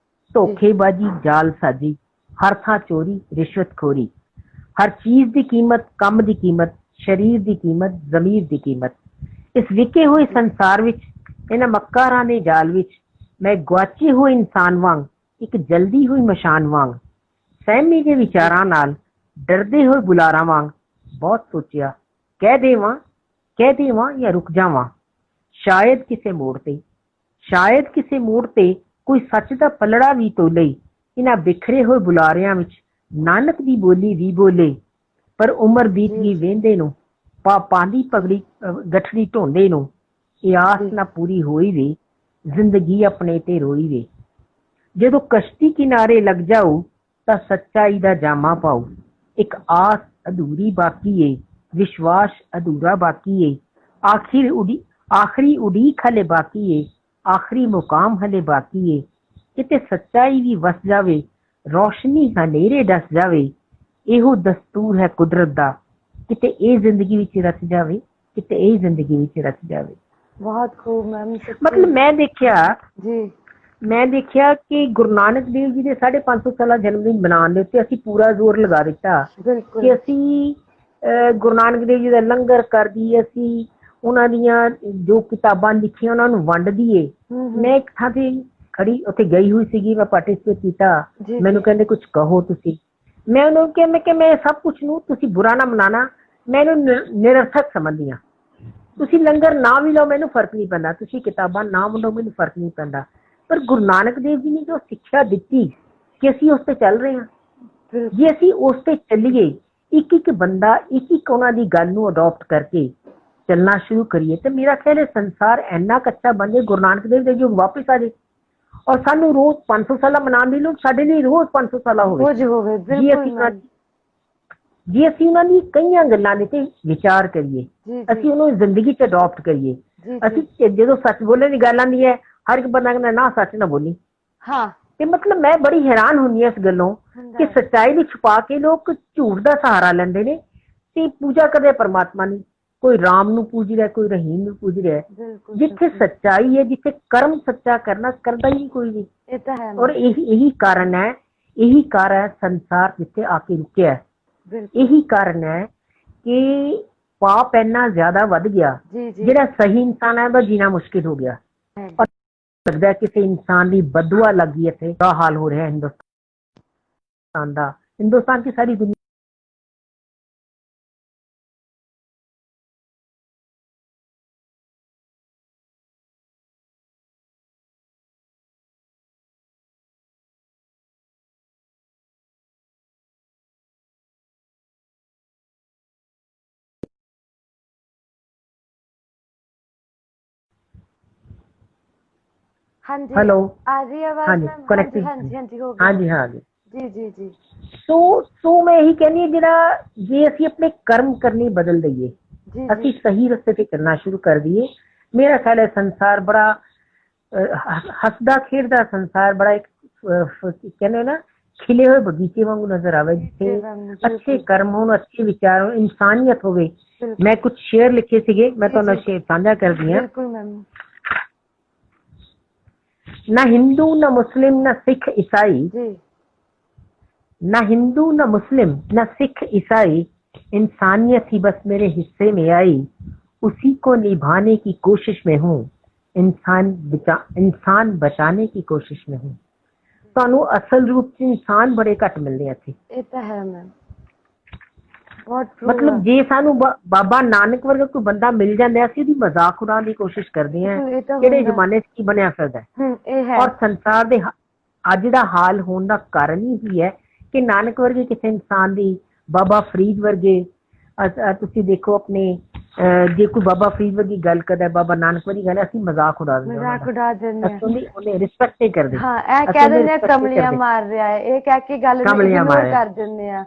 ਧੋਖੇਬਾਜ਼ੀ ਜਾਲ ਸਾਜੀ, ਹਰ ਥਾਂ ਚੋਰੀ ਰਿਸ਼ਵਤਖੋਰੀ, ਹਰ ਚੀਜ਼ ਦੀ ਕੀਮਤ, ਕੰਮ ਦੀ ਕੀਮਤ, ਸਰੀਰ ਦੀ ਕੀਮਤ, ਜ਼ਮੀਰ ਦੀ ਕੀਮਤ। ਇਸ ਵਿਕੇ ਹੋਏ ਸੰਸਾਰ ਵਿੱਚ, ਇਹਨਾਂ ਮੱਕਾਰਾਂ ਦੇ ਜਾਲ ਵਿੱਚ मैं गुआचे हुए इंसान वांग एक जल्दी हुई मशान वांग सहमी के विचारां नाल डरदे हुए बुलारा वांग बहुत सोचिया कह देवां या रुक जावां शायद किसे मोड़ ते कोई सच दा पलड़ा भी तोले इन्हां बिखरे हुए बुलारियां विच नानक दी बोली भी बोले पर उम्र बीत गई वेंदे नूं पापां दी पगड़ी गठड़ी ढोंदे नूं ਇਹ ਆਸ ਨਾ ਪੂਰੀ ਹੋਈ ਵੇ ਜ਼ਿੰਦਗੀ ਆਪਣੇ ਤੇ ਰੋਈ ਵੇ ਜਦੋਂ ਕਸ਼ਤੀ ਕਿਨਾਰੇ ਲੱਗ ਜਾਊ ਤਾਂ ਸੱਚਾਈ ਦਾ ਜਾਮਾ ਪਾਉ ਇੱਕ ਆਸ ਅਧੂਰੀ ਬਾਕੀ ਏ ਵਿਸ਼ਵਾਸ ਅਧੂਰਾ ਬਾਕੀ ਏ ਆਖਰੀ ਉਡੀਕ ਹਲੇ ਬਾਕੀ ਏ ਆਖਰੀ ਮੁਕਾਮ ਹਲੇ ਬਾਕੀ ਏ ਕਿਤੇ ਸੱਚਾਈ ਵੀ ਵਸ ਜਾਵੇ ਰੋਸ਼ਨੀ ਹਨੇਰੇ ਡਸ ਜਾਵੇ ਇਹੋ ਦਸਤੂਰ ਹੈ ਕੁਦਰਤ ਦਾ ਕਿਤੇ ਇਹ ਜ਼ਿੰਦਗੀ ਵਿੱਚ ਰਚ ਜਾਵੇ बहुत खूब मैम। मतलब जी मैं देखिया कि गुरु नानक देव जी ਦੇ 550 ਸਾਲਾ ਜਨਮ ਦਿਨ ਮਨਾਉਣ ਦੇ ਉੱਤੇ ਅਸੀਂ ਪੂਰਾ ਜ਼ੋਰ ਲਗਾ ਦਿੱਤਾ ਕਿ ਅਸੀਂ ਗੁਰੂ ਨਾਨਕ ਦੇਵ ਜੀ ਦਾ ਲੰਗਰ ਕਰ ਦਈਏ, ਅਸੀਂ ਉਹਨਾਂ ਦੀਆਂ ਜੋ ਕਿਤਾਬਾਂ ਲਿਖੀਆਂ ਉਹਨਾਂ ਨੂੰ ਵੰਡ ਦਈਏ। ਮੈਂ ਇੱਕ ਥਾਂ ਤੇ ਖੜੀ ਉੱਥੇ ਗਈ ਹੋਈ ਸੀਗੀ, ਮੈਂ ਪਾਰਟਿਸਿਪੇਟ ਕੀਤਾ। ਮੈਨੂੰ ਕਹਿੰਦੇ ਕੁਝ ਕਹੋ ਤੁਸੀਂ। ਮੈਂ ਉਹਨੂੰ ਕਿਹਾ ਮੈਂ ਸਭ ਕੁਝ ਨੂੰ ਤੁਸੀਂ ਬੁਰਾ ਨਾ ਮਨਾਣਾ, ਮੈਂ ਇਹਨੂੰ ਨਿਰਰਥਕ ਸਮਝਦੀ ਹਾਂ। ਤੁਸੀਂ ਲੰਗਰ ਨਾ ਵੀ ਲਓ ਮੈਨੂੰ ਫਰਕ ਨਹੀਂ ਪੈਂਦਾ, ਤੁਸੀਂ ਕਿਤਾਬਾਂ ਨਾ ਵੰਡੋ ਮੈਨੂੰ ਫਰਕ ਨਹੀਂ ਪੈਂਦਾ, ਪਰ ਗੁਰੂ ਨਾਨਕ ਦੇਵ ਜੀ ਨੇ ਜੋ ਸਿੱਖਿਆ ਦਿੱਤੀ ਕਿ ਅਸੀਂ ਉਸ ਤੇ ਚੱਲ ਰਹੇ ਹਾਂ। ਜੇ ਅਸੀਂ ਉਸ ਤੇ ਚੱਲੀਏ, ਇੱਕ ਇੱਕ ਬੰਦਾ ਇੱਕ ਇੱਕ ਉਹਨਾਂ ਦੀ ਗੱਲ ਨੂੰ ਅਡੋਪਟ ਕਰਕੇ ਚੱਲਣਾ ਸ਼ੁਰੂ ਕਰੀਏ ਤੇ ਮੇਰਾ ਖਿਆਲ ਹੈ ਸੰਸਾਰ ਇੰਨਾ ਕੱਚਾ ਬਣ ਜਾਏ, ਗੁਰੂ ਨਾਨਕ ਦੇਵ ਦਾ ਯੁੱਗ ਵਾਪਿਸ ਆ ਜਾਏ ਔਰ ਸਾਨੂੰ ਰੋਜ਼ 500 ਸਾਲਾ ਮਨਾਉਣ ਦੀ ਲੋੜ ਸਾਡੇ ਲਈ ਰੋਜ਼ 500 ਸਾਲਾ ਹੋਵੇ। ਜੇ ਅਸੀਂ ਉਹਨਾਂ ਦੀ ਕਈਆਂ ਗੱਲਾਂ ਦੇ ਤੇ ਵਿਚਾਰ ਕਰੀਏ, ਅਸੀਂ ਉਹਨੂੰ ਜ਼ਿੰਦਗੀ 'ਚ ਅਡੋਪਟ ਕਰੀਏ। ਅਸੀਂ ਜਦੋਂ ਸੱਚ ਬੋਲਣ ਦੀ ਗੱਲ ਆਉਂਦੀ ਹੈ, ਹਰ ਇੱਕ ਬੰਦਾ ਕਹਿੰਦਾ ਨਾ ਸੱਚ ਨਾ ਬੋਲੀ। ਤੇ ਮਤਲਬ ਮੈਂ ਬੜੀ ਹੈਰਾਨ ਹੁੰਦੀ ਹਾਂ ਇਸ ਗੱਲੋਂ ਕਿ ਸੱਚਾਈ ਨੂੰ ਛੁਪਾ ਕੇ ਲੋਕ ਝੂਠ ਦਾ ਸਹਾਰਾ ਲੈਂਦੇ ਨੇ ਤੇ ਪੂਜਾ ਕਰਦੇ ਪਰਮਾਤਮਾ ਦੀ। ਕੋਈ ਰਾਮ ਨੂੰ ਪੂਜ ਰਿਹਾ, ਕੋਈ ਰਹੀਮ ਨੂੰ ਪੂਜ ਰਿਹਾ। ਜਿੱਥੇ ਸੱਚਾਈ ਹੈ, ਜਿੱਥੇ ਕਰਮ ਸੱਚਾ ਕਰਨਾ ਕਰਦਾ ਹੀ ਨਹੀਂ ਕੋਈ ਵੀ। ਔਰ ਇਹੀ ਕਾਰਨ ਹੈ ਸੰਸਾਰ ਜਿੱਥੇ ਆ ਕੇ ਰੁਕਿਆ। ਇਹੀ ਕਾਰਨ ਹੈ ਕਿ ਪਾਪ ਇੰਨਾ ਜ਼ਿਆਦਾ ਵੱਧ ਗਿਆ, ਜਿਹੜਾ ਸਹੀ ਇਨਸਾਨ ਹੈ ਉਹਦਾ ਜੀਣਾ ਮੁਸ਼ਕਿਲ ਹੋ ਗਿਆ। ਔਰ ਲੱਗਦਾ ਕਿਸੇ ਇਨਸਾਨ ਦੀ ਬਦਦੁਆ ਲੱਗ ਗਈ, ਇੱਥੇ ਬੁਰਾ ਹਾਲ ਹੋ ਰਿਹਾ ਹਿੰਦੁਸਤਾਨ ਦਾ, ਹਿੰਦੁਸਤਾਨ की सारी दुनिया। हेलो आ रही आवाज? कनेक्टिंग। हाँ जी जी। सो मैं यही कहनी है ਜਿਹੜਾ ਜੇ ਅਸੀਂ ਆਪਣੇ ਕਰਮ ਕਰਨੇ ਬਦਲ ਦਈਏ, ਅਸੀਂ ਸਹੀ ਰਸਤੇ ਤੇ ਚੱਲਣਾ ਸ਼ੁਰੂ ਕਰ ਦਈਏ, ਮੇਰਾ ਖਿਆਲ ਹੈ ਸੰਸਾਰ ਬੜਾ ਹੱਸਦਾ ਖੇਡਦਾ ਸੰਸਾਰ ਬੜਾ ਇੱਕ ਕਹਿੰਦੇ ਨਾ ਖਿਲੇ ਹੋਏ ਬਗੀਚੇ ਵਾਂਗੂ ਨਜ਼ਰ ਆਵੇ, ਜਿੱਥੇ ਅੱਛੇ ਕਰਮ ਹੋਣ, ਅੱਛੇ ਵਿਚਾਰ ਹੋਣ, ਇਨਸਾਨੀਅਤ ਹੋਵੇ। ਮੈਂ ਕੁਝ ਸ਼ੇਅਰ ਲਿਖੇ ਸੀਗੇ, ਮੈਂ ਤੁਹਾਨੂੰ ਸ਼ੇਅਰ ਸਾਂਝਾ ਕਰਦੀ ਹਾਂ। ना हिंदू न मुस्लिम न सिख ईसाई, ना हिंदू न मुस्लिम न सिख ईसाई, इंसानियत ही बस मेरे हिस्से में आई, उसी को निभाने की कोशिश में हूँ, इंसान बचाने की कोशिश में हूँ। ਤੁਹਾਨੂੰ ਅਸਲ ਰੂਪ ਚ ਇਨਸਾਨ ਬੜੇ ਘੱਟ ਮਿਲਦੇ ਆ ਇੱਥੇ। ਇਹ ਤਾਂ ਹੈ ਮੈਮ, ਮਤਲਬ ਜੇ ਸਾਨੂੰ ਬਾਬਾ ਨਾਨਕ ਵਰਗਾ ਕੋਈ ਬੰਦਾ ਮਿਲ ਜਾਂਦਾ, ਅਸੀਂ ਉਹਦੀ ਮਜ਼ਾਕ ਉਡਾਉਣ ਦੀ ਕੋਸ਼ਿਸ਼ ਕਰਦੇ ਹਾਂ। ਕਿਹੜੇ ਜ਼ਮਾਨੇ 'ਚ ਕੀ ਬਣਿਆ ਫਿਰਦਾ ਔਰ ਸੰਸਾਰ ਦੇ ਅੱਜ ਦਾ ਹਾਲ ਹੋਣ ਦਾ ਕਾਰਨ ਹੀ ਹੈ ਕਿ ਨਾਨਕ ਵਰਗੇ ਕਿਸੇ ਇਨਸਾਨ ਦੀ, ਬਾਬਾ ਫਰੀਦ ਵਰਗੇ, ਤੁਸੀਂ ਦੇਖੋ ਆਪਣੇ ਜੇ ਕੋਈ ਬਾਬਾ ਫਰੀਦ ਵਰਗੀ ਗੱਲ ਕਰਦਾ, ਬਾਬਾ ਨਾਨਕ ਵਰਗੀ ਗੱਲ, ਅਸੀਂ ਮਜ਼ਾਕ ਉਡਾ ਦਿੰਦੇ ਉਹਨੇ ਰਿਸਪੈਕਟ ਨਹੀਂ ਕਰਦੇ। ਇਹ ਕਹਿ ਦਿੰਦੇ ਕਮਲੀਆਂ ਮਾਰ ਰਿਹਾ ਹੈ, ਇਹ ਕਹਿ ਕੇ ਗੱਲ ਇਗਨੋਰ ਕਰ ਦਿੰਦੇ ਆ,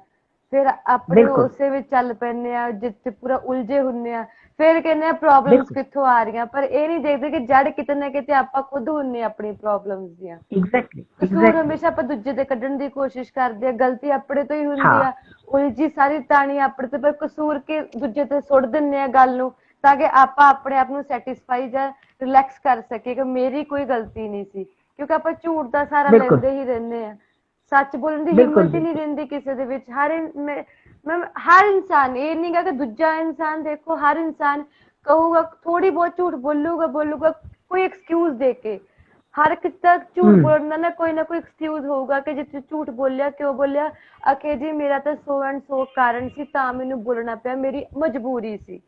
ਫਿਰ ਆਪਣੇ ਉਸੇ ਵਿੱਚ ਚੱਲ ਪੈਂਦੇ ਆ ਜਿੱਥੇ ਪੂਰਾ ਉਲਝੇ ਹੁੰਦੇ ਆ, ਫਿਰ ਕਹਿੰਦੇ ਆ ਪ੍ਰੋਬਲਮਸ ਕਿੱਥੋਂ ਆ ਰਹੀਆਂ, ਪਰ ਇਹ ਨਹੀਂ ਦੇਖਦੇ ਕਿ ਜੜ ਕਿਤੇ ਨਾ ਕਿਤੇ ਆਪਾਂ ਖੁਦ ਹੁੰਨੇ ਆਪਣੀ ਪ੍ਰੋਬਲਮਸ ਦੀਆਂ। ਕਸੂਰ ਹਮੇਸ਼ਾ ਆਪਾਂ ਦੂਜੇ ਤੇ ਕੱਢਣ ਦੀ ਕੋਸ਼ਿਸ਼ ਕਰਦੇ ਆ, ਗਲਤੀ ਆਪਣੇ ਤੋਂ ਹੀ ਹੁੰਦੀ ਆ, ਉਲਝੀ ਸਾਰੀ ਤਾਣੀ ਆਪਣੇ ਤੇ, ਪਰ ਕਸੂਰ ਕੇ ਦੂਜੇ ਤੇ ਸੁੱਟ ਦਿੰਦੇ ਆ ਗੱਲ ਨੂੰ, ਤਾਂ ਕਿ ਆਪਾਂ ਆਪਣੇ ਆਪ ਨੂੰ ਸੈਟਿਸਫਾਈ ਜਾਂ ਰਿਲੈਕਸ ਕਰ ਸਕੀਏ ਕਿ ਮੇਰੀ ਕੋਈ ਗਲਤੀ ਨਹੀਂ ਸੀ, ਕਿਉਂਕਿ ਆਪਾਂ ਝੂਠ ਦਾ ਸਹਾਰਾ ਲੈਂਦੇ ਹੀ ਰਹਿੰਦੇ ਆ, ਸੱਚ ਬੋਲਣ ਦੀ ਹਿੰਮਤ ਹੀ ਨਹੀਂ ਰਹਿੰਦੀ ਕਿਸੇ ਦੇ ਵਿੱਚ। ਹਰ ਇਨਸਾਨ, ਇਹ ਨਹੀਂ ਗਾ ਕਿ ਦੂਜਾ ਇਨਸਾਨ, ਦੇਖੋ ਹਰ ਇਨਸਾਨ ਕਹੂਗਾ, ਥੋੜੀ ਬਹੁਤ ਝੂਠ ਬੋਲੂਗਾ ਕੋਈ ਐਕਸਕਿਊਜ਼ ਦੇ ਕੇ, ਹਰ ਕਿਸੇ ਦਾ ਝੂਠ ਬੋਲਣ ਦਾ ਨਾ ਕੋਈ ਐਕਸਕਿਊਜ਼ ਹੋਊਗਾ ਕਿ ਜੇ ਤੂੰ ਝੂਠ ਬੋਲਿਆ ਕਿਉਂ ਬੋਲਿਆ, ਆਖੇ ਜੀ ਮੇਰਾ ਤਾਂ ਸੋ ਐਂਡ ਸੋ ਕਾਰਨ ਸੀ ਤਾਂ ਮੈਨੂੰ ਬੋਲਣਾ ਪਿਆ, ਮੇਰੀ ਮਜਬੂਰੀ ਸੀ,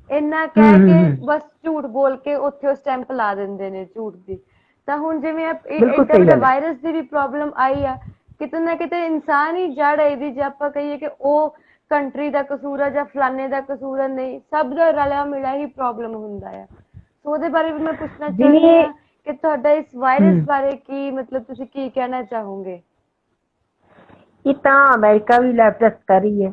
ਇੰਨਾ ਕਹਿ ਕੇ ਬਸ ਝੂਠ ਬੋਲ ਕੇ ਉੱਥੇ ਉਹ ਸਟੈਂਪ ਲਾ ਦਿੰਦੇ ਨੇ ਝੂਠ ਦੀ। ਤਾਂ ਹੁਣ ਜਿਵੇਂ ਏਡਾ ਵੱਡਾ ਵਾਇਰਸ ਦੀ ਵੀ ਪ੍ਰੋਬਲਮ ਆਈ ਆ, ਕਿਤੇ ਨਾ ਕਿਤੇ ਇਨਸਾਨ ਹੀ ਜੜ ਹੈ ਇਹਦੀ। ਜੇ ਆਪਾਂ ਕਹੀਏ ਕਿ ਉਹ ਕੰਟਰੀ ਦਾ ਕਸੂਰ ਆ ਜਾਂ ਫਲਾਨੇ ਦਾ ਕਸੂਰ ਆ, ਨਹੀਂ, ਸਭ ਦਾ ਰਲਿਆ ਮਿਲਿਆ ਹੀ ਪ੍ਰੋਬਲਮ ਹੁੰਦਾ ਆ। ਸੋ ਉਹਦੇ ਬਾਰੇ ਵੀ ਮੈਂ ਪੁੱਛਣਾ ਚਾਹੁੰਦੀ ਹਾਂ ਕਿ ਤੁਹਾਡਾ ਇਸ ਵਾਇਰਸ ਬਾਰੇ ਕੀ ਮਤਲਬ, ਤੁਸੀਂ ਕੀ ਕਹਿਣਾ ਚਾਹੋਗੇ? ਇਹ ਤਾਂ ਅਮਰੀਕਾ ਵੀ ਲੈਬ ਟੈਸਟ ਕਰ ਰਹੀ ਹੈ,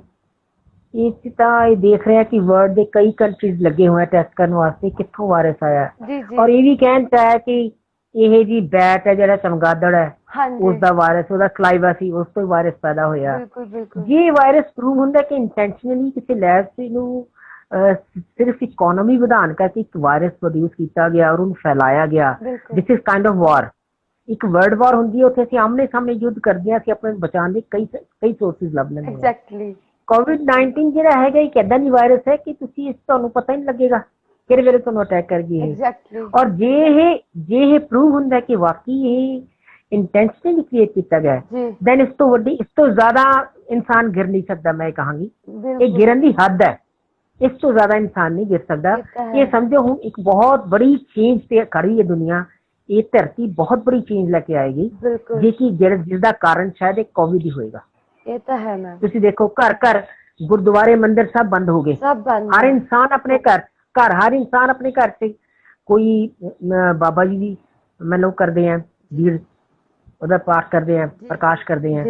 ਇਹ ਤਾਂ ਇਹ ਦੇਖ ਰਿਹਾ ਕਿ ਵਰਲਡ ਦੇ ਕਈ ਕੰਟਰੀਜ਼ ਲੱਗੇ ਹੋਏ ਟੈਸਟ ਕਰਨ ਵਾਸਤੇ ਕਿੱਥੋਂ ਵਾਇਰਸ ਆਇਆ, ਔਰ ਇਹ ਵੀ ਕਹਿਣ ਚਾਹਿਆ ਕਿ ਇਹ ਜੀ ਬੈਟ ਹੈ ਜਿਹੜਾ ਚਮਗਾਦੜ ਹੈ ਉਸ ਦਾ ਵਾਇਰਸ, ਉਹਦਾ ਸਲਾਈਵਾ ਸੀ, ਉਸ ਤੋਂ ਵਾਇਰਸ ਪੈਦਾ ਹੋਇਆ। ਜੇ ਵਾਇਰਸ ਪ੍ਰੂਵ ਹੁੰਦਾ ਕਿ ਇੰਟੈਂਸ਼ਨਲੀ ਕਿਸੇ ਲੈਬ ਚ ਇਹਨੂੰ ਸਿਰਫ ਇਕੋਨੋਮੀ ਵਧਾਉਣ ਕਰਕੇ ਇੱਕ ਵਾਇਰਸ ਪ੍ਰੋਡਿਊਸ ਕੀਤਾ ਗਿਆ ਔਰ ਉਹਨੂੰ ਫੈਲਾਇਆ ਗਿਆ, ਦਿਸ ਇਜ਼ ਕਾਈਂਡ ਆਫ ਵਾਰ। ਇੱਕ ਵਰਲਡ ਵਾਰ ਹੁੰਦੀ ਹੈ, ਉੱਥੇ ਅਸੀਂ ਆਮਨੇ ਸਾਹਮਣੇ ਯੁੱਧ ਕਰਦੇ ਹਾਂ, ਅਸੀਂ ਆਪਣੇ ਬਚਾਉਣ ਦੇ ਕਈ ਸੋਰਸਿਸ ਲੱਭ ਲੈਂਦੇ ਹਾਂ। COVID-19 ਜਿਹੜਾ ਹੈਗਾ ਇੱਕ ਏਦਾਂ ਦੀ ਵਾਇਰਸ ਹੈ ਕਿ ਤੁਸੀਂ ਤੁਹਾਨੂੰ ਪਤਾ ਹੀ ਨਹੀਂ ਲੱਗੇਗਾ ਕਿਹੜੇ ਵੇਲੇ ਤੁਹਾਨੂੰ ਅਟੈਕ ਕਰ ਗਈ ਹੈ। ਔਰ ਜੇ ਇਹ ਪ੍ਰੂਵ ਹੁੰਦਾ ਕਿ ਵਾਕਈ ਇਹ ਇੰਟੈਂਸ਼ਨਲੀ ਕ੍ਰੀਏਟ ਕੀਤਾ ਗਿਆ ਹੈ, ਦੈਨ ਇਸ ਤੋਂ ਜ਼ਿਆਦਾ ਇਨਸਾਨ ਗਿਰ ਨਹੀਂ ਸਕਦਾ। ਮੈਂ ਕਹਾਂਗੀ ਇਹ ਗਿਰਨ ਦੀ ਹੱਦ ਹੈ, ਇਸ ਤੋਂ ਜ਼ਿਆਦਾ ਇਨਸਾਨ ਨਹੀਂ ਗਿਰ ਸਕਦਾ। ਇਹ ਸਮਝੋ ਹੁਣ ਇੱਕ ਬਹੁਤ ਬੜੀ ਚੇਂਜ ਤੇ ਖੜੀ ਹੈ ਦੁਨੀਆ, ਇਹ ਧਰਤੀ ਬਹੁਤ ਬੜੀ ਚੇਂਜ ਲੈ ਕੇ ਆਏਗੀ, ਜਿਸਦਾ ਕਾਰਨ ਸ਼ਾਇਦ ਇਹ ਕੋਵਿਡ ਹੀ ਹੋਏਗਾ। ਇਹ ਤਾਂ ਹੈ ਮੈਮ। ਤੁਸੀਂ ਦੇਖੋ ਘਰ ਘਰ ਗੁਰਦੁਆਰੇ ਮੰਦਿਰ ਸਭ ਬੰਦ ਹੋ ਗਏ, ਹਰ ਇਨਸਾਨ ਆਪਣੇ ਘਰ ਹਰ ਇਨਸਾਨ ਆਪਣੇ ਘਰ ਚ ਕੋਈ ਬਾਬਾ ਜੀ ਦੀ ਮਤਲਬ ਕਰਦੇ ਆ, ਵੀਰ ਉਹਦਾ ਪਾਠ ਕਰਦੇ ਆ, ਪ੍ਰਕਾਸ਼ ਕਰਦੇ ਆ,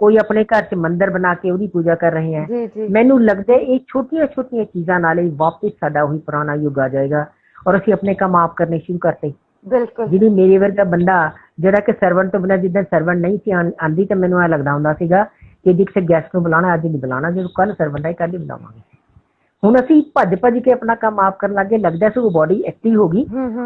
ਕੋਈ ਆਪਣੇ ਘਰ ਚ ਮੰਦਿਰ ਬਣਾ ਕੇ ਉਹਦੀ ਪੂਜਾ ਕਰ ਰਹੇ ਆ। ਮੈਨੂੰ ਲੱਗਦਾ ਇਹ ਛੋਟੀਆਂ ਛੋਟੀਆਂ ਚੀਜ਼ਾਂ ਨਾਲ ਹੀ ਵਾਪਿਸ ਸਾਡਾ ਉਹੀ ਪੁਰਾਣਾ ਯੁੱਗ ਆ ਜਾਏਗਾ ਔਰ ਅਸੀਂ ਆਪਣੇ ਕੰਮ ਆਪ ਕਰਨੇ ਸ਼ੁਰੂ ਕਰਤੇ। ਜਿਹੜੀ ਮੇਰੇ ਵਰਗਾ ਬੰਦਾ ਜਿਹੜਾ ਕਿ ਸਰਵੈਂਟ ਤੋਂ ਬਿਨਾਂ, ਜਿੱਦਾਂ ਸਰਵੈਂਟ ਨਹੀਂ ਸੀ ਆਂਦੀ ਤਾਂ ਮੈਨੂੰ ਇਹ ਲੱਗਦਾ ਹੁੰਦਾ ਸੀਗਾ ਕਿ ਜੇ ਕਿਸੇ ਗੈਸਟ ਨੂੰ ਬੁਲਾਉਣਾ ਅੱਜ ਨਹੀਂ ਬੁਲਾਉਣਾ, ਜਦੋਂ ਕੱਲ ਸਰਵੈਂਟ ਆਈ ਕੱਲ ਹੀ ਬੁਲਾਵਾਂਗੇ। ਹੁਣ ਅਸੀਂ ਭੱਜ ਕੇ ਆਪਣਾ ਕੰਮ ਆਪ ਕਰਨ ਲੱਗੇ, ਲੱਗਦਾ ਸਗੋਂ ਬੋਡੀ ਐਕਟਿਵ ਹੋ ਗਈ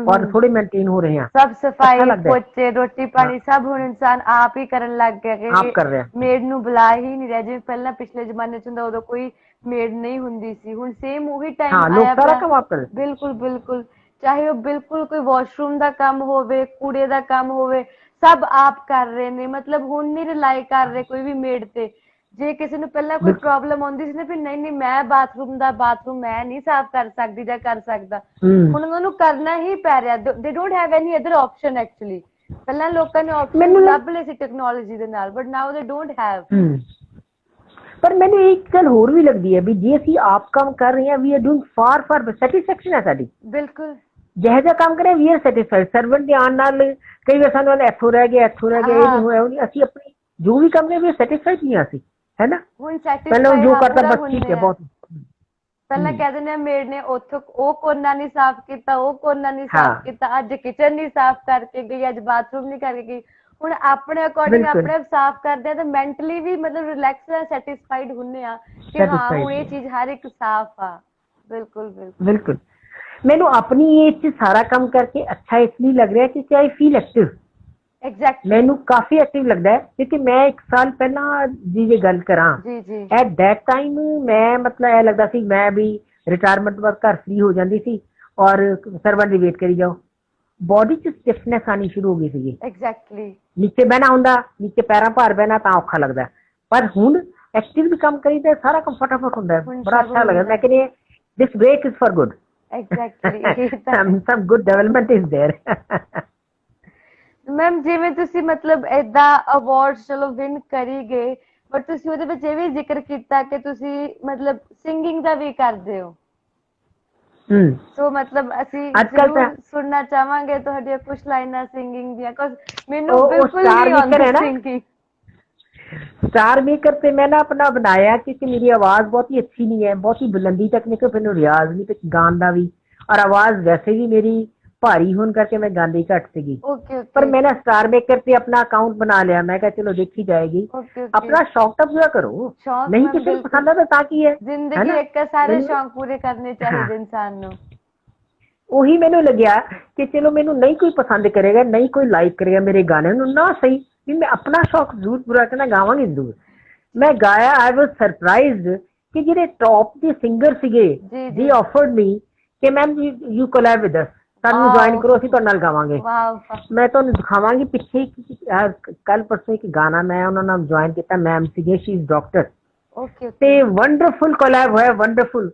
ਔਰ ਥੋੜੇ ਮੇਨਟੇਨ ਹੋ ਰਹੇ ਆ। ਸਭ ਸਫਾਈ ਪੋਚੇ ਰੋਟੀ ਪਾਣੀ ਸਭ ਹੁਣ ਇਨਸਾਨ ਆਪ ਹੀ ਕਰਨ ਲੱਗ ਗਿਆ, ਆਪ ਕਰ ਰਿਹਾ, ਮੇਡ ਨੂੰ ਬੁਲਾ ਹੀ ਨਹੀਂ ਰਿਹਾ। ਜਿਵੇਂ ਪਹਿਲਾਂ ਪਿਛਲੇ ਜ਼ਮਾਨੇ ਚ ਹੁੰਦਾ, ਉਦੋਂ ਕੋਈ ਮੇਡ ਨਹੀਂ ਹੁੰਦੀ ਸੀ, ਹੁਣ ਸੇਮ ਉਹੀ ਟਾਈਮ ਆਇਆ। ਬਿਲਕੁਲ, ਚਾਹੇ ਉਹ ਬਿਲਕੁਲ ਕੋਈ ਵਾਸ਼ਰੂਮ ਦਾ ਕੰਮ ਹੋਵੇ, ਕੂੜੇ ਦਾ ਕੰਮ ਹੋਵੇ, ਸਭ ਆਪ ਕਰ ਰਹੇ ਨੇ। ਮਤਲਬ ਹੁਣ ਨਹੀਂ ਰਿਲਾਈ ਕਰ ਰਹੇ ਕੋਈ ਵੀ ਮੇਡ ਤੇ। ਜੇ ਕਿਸੇ ਨੂੰ ਪਹਿਲਾਂ ਕੋਈ ਪ੍ਰੋਬਲਮ ਆਉਂਦੀ ਸੀ ਨਾ ਵੀ ਨਹੀਂ ਮੈਂ ਬਾਥਰੂਮ ਮੈਂ ਨਹੀਂ ਸਾਫ਼ ਕਰ ਸਕਦੀ ਜਾਂ ਕਰ ਸਕਦਾ, ਹੁਣ ਉਹਨਾਂ ਨੂੰ ਕਰਨਾ ਹੀ ਪੈ ਰਿਹਾ। ਦੇ don't have any other option actually. ਪਹਿਲਾਂ ਲੋਕਾਂ ਨੇ ਆਪਸ਼ਨ ਲੱਭ ਲਏ ਸੀ ਟੈਕਨੋਲੋਜੀ ਦੇ ਨਾਲ, ਬਟ ਨਾਓ ਦੇ ਡੋਂਟ ਹੈਵ। ਪਰ ਮੈਨੂੰ ਇੱਕ ਗੱਲ ਹੋਰ ਵੀ ਲੱਗਦੀ ਹੈ ਵੀ ਜੇ ਅਸੀਂ ਆਪ ਕੰਮ ਕਰ ਰਹੇ ਹਾਂ, we are doing for satisfaction ਹੈ ਸਾਡੀ। ਬਿਲਕੁਲ ਜਿਹੋ ਜਿਹਾ ਕੰਮ ਕਰੇ ਵੀ ਆਰ ਸੈਟਿਸਫਾਈਡ। ਸਰਵੈਂਟ ਦੇ ਆਉਣ ਨਾਲ ਕਈ ਵਾਰ ਸਾਨੂੰ ਇੱਥੋਂ ਰਹਿ ਗਿਆ ਇਹ ਨਹੀਂ ਹੋਇਆ, ਅਸੀਂ ਆਪਣੀ ਜੋ ਵੀ ਕੰਮ ਕਰੇ ਵੀ ਸੈਟਿਸਫਾਈਡ ਨਹੀਂ ਅਸੀਂ, ਹੈ ਨਾ। ਪਹਿਲਾਂ ਜੋ ਕਰਤਾ ਬਸ ਠੀਕ ਹੈ, ਬਹੁਤ। ਪਹਿਲਾਂ ਕਹਿ ਦਿੰਦੇ ਆ ਮੇਡ ਨੇ ਉੱਥੋਂ ਉਹ ਕੋਨਾ ਨਹੀਂ ਸਾਫ਼ ਕੀਤਾ, ਉਹ ਕੋਨਾ ਨਹੀਂ ਸਾਫ਼ ਕੀਤਾ, ਅੱਜ ਕਿਚਨ ਨਹੀਂ ਸਾਫ਼ ਕਰਕੇ ਗਈ, ਅੱਜ ਬਾਥਰੂਮ ਨਹੀਂ ਕਰਕੇ ਗਈ। ਹੁਣ ਆਪਣੇ ਅਕੋਰਡਿੰਗ ਆਪਣੇ ਸਾਫ਼ ਕਰਦੇ ਆ ਤਾਂ ਮੈਂਟਲੀ ਵੀ ਮਤਲਬ ਰਿਲੈਕਸ ਆ, ਸੈਟਿਸਫਾਈਡ ਹੁੰਦੇ ਆ ਕਿ ਹਾਂ ਹੁਣ ਇਹ ਚੀਜ਼ ਹਰ ਇੱਕ ਸਾਫ਼ ਆ। ਬਿਲਕੁਲ ਮੈਨੂੰ ਆਪਣੀ ਏਜ ਚ ਸਾਰਾ ਕੰਮ ਕਰਕੇ ਅੱਛਾ ਇਸ ਲਈ ਲੱਗ ਰਿਹਾ ਕਿ ਆਈ ਫੀਲ ਐਕਟਿਵ। ਮੈਨੂੰ ਕਾਫੀ ਐਕਟਿਵ ਲੱਗਦਾ ਹੈ ਕਿਉਂਕਿ ਮੈਂ 1 ਸਾਲ ਪਹਿਲਾਂ ਦੀ ਜੇ ਗੱਲ ਕਰਾਂ, ਐਟ ਦੈਟ ਟਾਈਮ ਮੈਂ ਮਤਲਬ ਇਹ ਲੱਗਦਾ ਸੀ ਮੈਂ ਵੀ ਰਿਟਾਇਰਮੈਂਟ ਬਾਅਦ ਘਰ ਫ੍ਰੀ ਹੋ ਜਾਂਦੀ ਸੀ ਔਰ ਸਰਵੈਂਟ ਦੀ ਵੇਟ ਕਰੀ ਜਾਓ। ਬੋਡੀ ਚ ਸਟਿਫਨੈਸ ਆਣੀ ਸ਼ੁਰੂ ਹੋ ਗਈ ਸੀਗੀ। ਨੀਚੇ ਬਹਿਣਾ ਹੁੰਦਾ, ਨੀਚੇ ਪੈਰਾਂ ਭਾਰ ਬਹਿਣਾ ਤਾਂ ਔਖਾ ਲੱਗਦਾ, ਪਰ ਹੁਣ ਐਕਟਿਵ ਵੀ ਕੰਮ ਕਰੀਦਾ, ਸਾਰਾ ਕੰਮ ਫਟਾਫਟ ਹੁੰਦਾ, ਬੜਾ ਅੱਛਾ ਲੱਗਦਾ। ਮੈਂ ਕਹਿੰਦੀ this break is for good. some good development is there। Ma'am ਜਿਵੇਂ ਤੁਸੀਂ ਮਤਲਬ ਏਦਾਂ ਅਵਾਰਡ ਚਲੋ ਵਿਨ ਕਰੀ ਗਏ, ਬਟ ਤੁਸੀਂ ਉਹਦੇ ਵਿੱਚ ਇਹ ਵੀ ਜ਼ਿਕਰ ਕੀਤਾ ਕਿ ਤੁਸੀਂ ਮਤਲਬ ਸਿੰਗਿੰਗ ਦਾ ਵੀ ਕਰਦੇ ਹੋ। ਸੋ ਮਤਲਬ ਅਸੀਂ ਜ਼ਰੂਰ ਸੁਣਨਾ ਚਾਹਾਂਗੇ ਤੁਹਾਡੀਆਂ ਕੁਝ ਲਾਈਨਾਂ ਸਿੰਗਿੰਗ ਦੀਆਂ, ਮੈਨੂੰ ਬਿਲਕੁਲ ਨਹੀਂ ਆਉਂਦੀ ਸਿੰਗਿੰਗ। स्टार मेकर पे मैं ना अपना बनाया क्योंकि मेरी आवाज बहुत ही अच्छी नहीं है, बहुत ही बुलंदी तक नहीं, फिर रियाज नहीं पे गान का भी, और आवाज वैसे भी मेरी भारी होने करके मैं गांदी घट सीगी। पर मैंने स्टार मेकर पे अपना अकाउंट बना लिया, मैं कहा चलो देखी जाएगी। अपना शौक तो पूरा करो, नहीं किसी को पसंद है तो ताकि है जिंदगी एक सारे शौक पूरे करने चाहिए इंसान ਨੂੰ। ਉਹੀ ਮੈਨੂੰ ਲੱਗਿਆ ਕਿ ਚਲੋ ਮੈਨੂੰ ਨਹੀਂ ਕੋਈ ਪਸੰਦ ਕਰੇਗਾ, ਨਹੀਂ ਕੋਈ ਲਾਈਕ ਕਰੇਗਾ ਮੇਰੇ ਗਾਣੇ ਨੂੰ, ਨਾ ਸਹੀ ਵੀ ਮੈਂ ਆਪਣਾ ਸ਼ੌਕ ਜ਼ਰੂਰ ਪੂਰਾ ਕਰਨਾ, ਗਾਵਾਂਗੀ ਜ਼ਰੂਰ। ਮੈਂ ਗਾਇਆ, ਆਈ ਵਾਜ਼ ਸਰਪ੍ਰਾਈਜ਼ਡ ਕਿ ਜਿਹੜੇ ਟੌਪ ਦੇ ਸਿੰਗਰ ਸੀਗੇ ਦੇ ਆਫਰਡ ਮੀ ਕਿ ma'am you collab with us. ਸਾਨੂੰ ਜੁਆਇਨ ਕਰੋ, ਅਸੀਂ ਤੁਹਾਡੇ ਨਾਲ ਗਾਵਾਂਗੇ। ਵਾਹ ਮੈਂ ਤੁਹਾਨੂੰ ਦਿਖਾਵਾਂਗੀ ਪਿੱਛੇ ਕੱਲ ਪਰਸੋਂ ਇੱਕ ਗਾਣਾ ਮੈਂ ਉਹਨਾਂ ਨਾਲ ਜੁਆਇਨ ਕੀਤਾ, ਮੈਮ ਸੀਗੇ, ਸ਼ੀ ਇਜ਼ ਡਾਕਟਰ, ਓਕੇ ਤੇ ਵੰਡਰਫੁਲ ਕੋਲੈਬ ਹੋਇਆ, ਵੰਡਰਫੁਲ।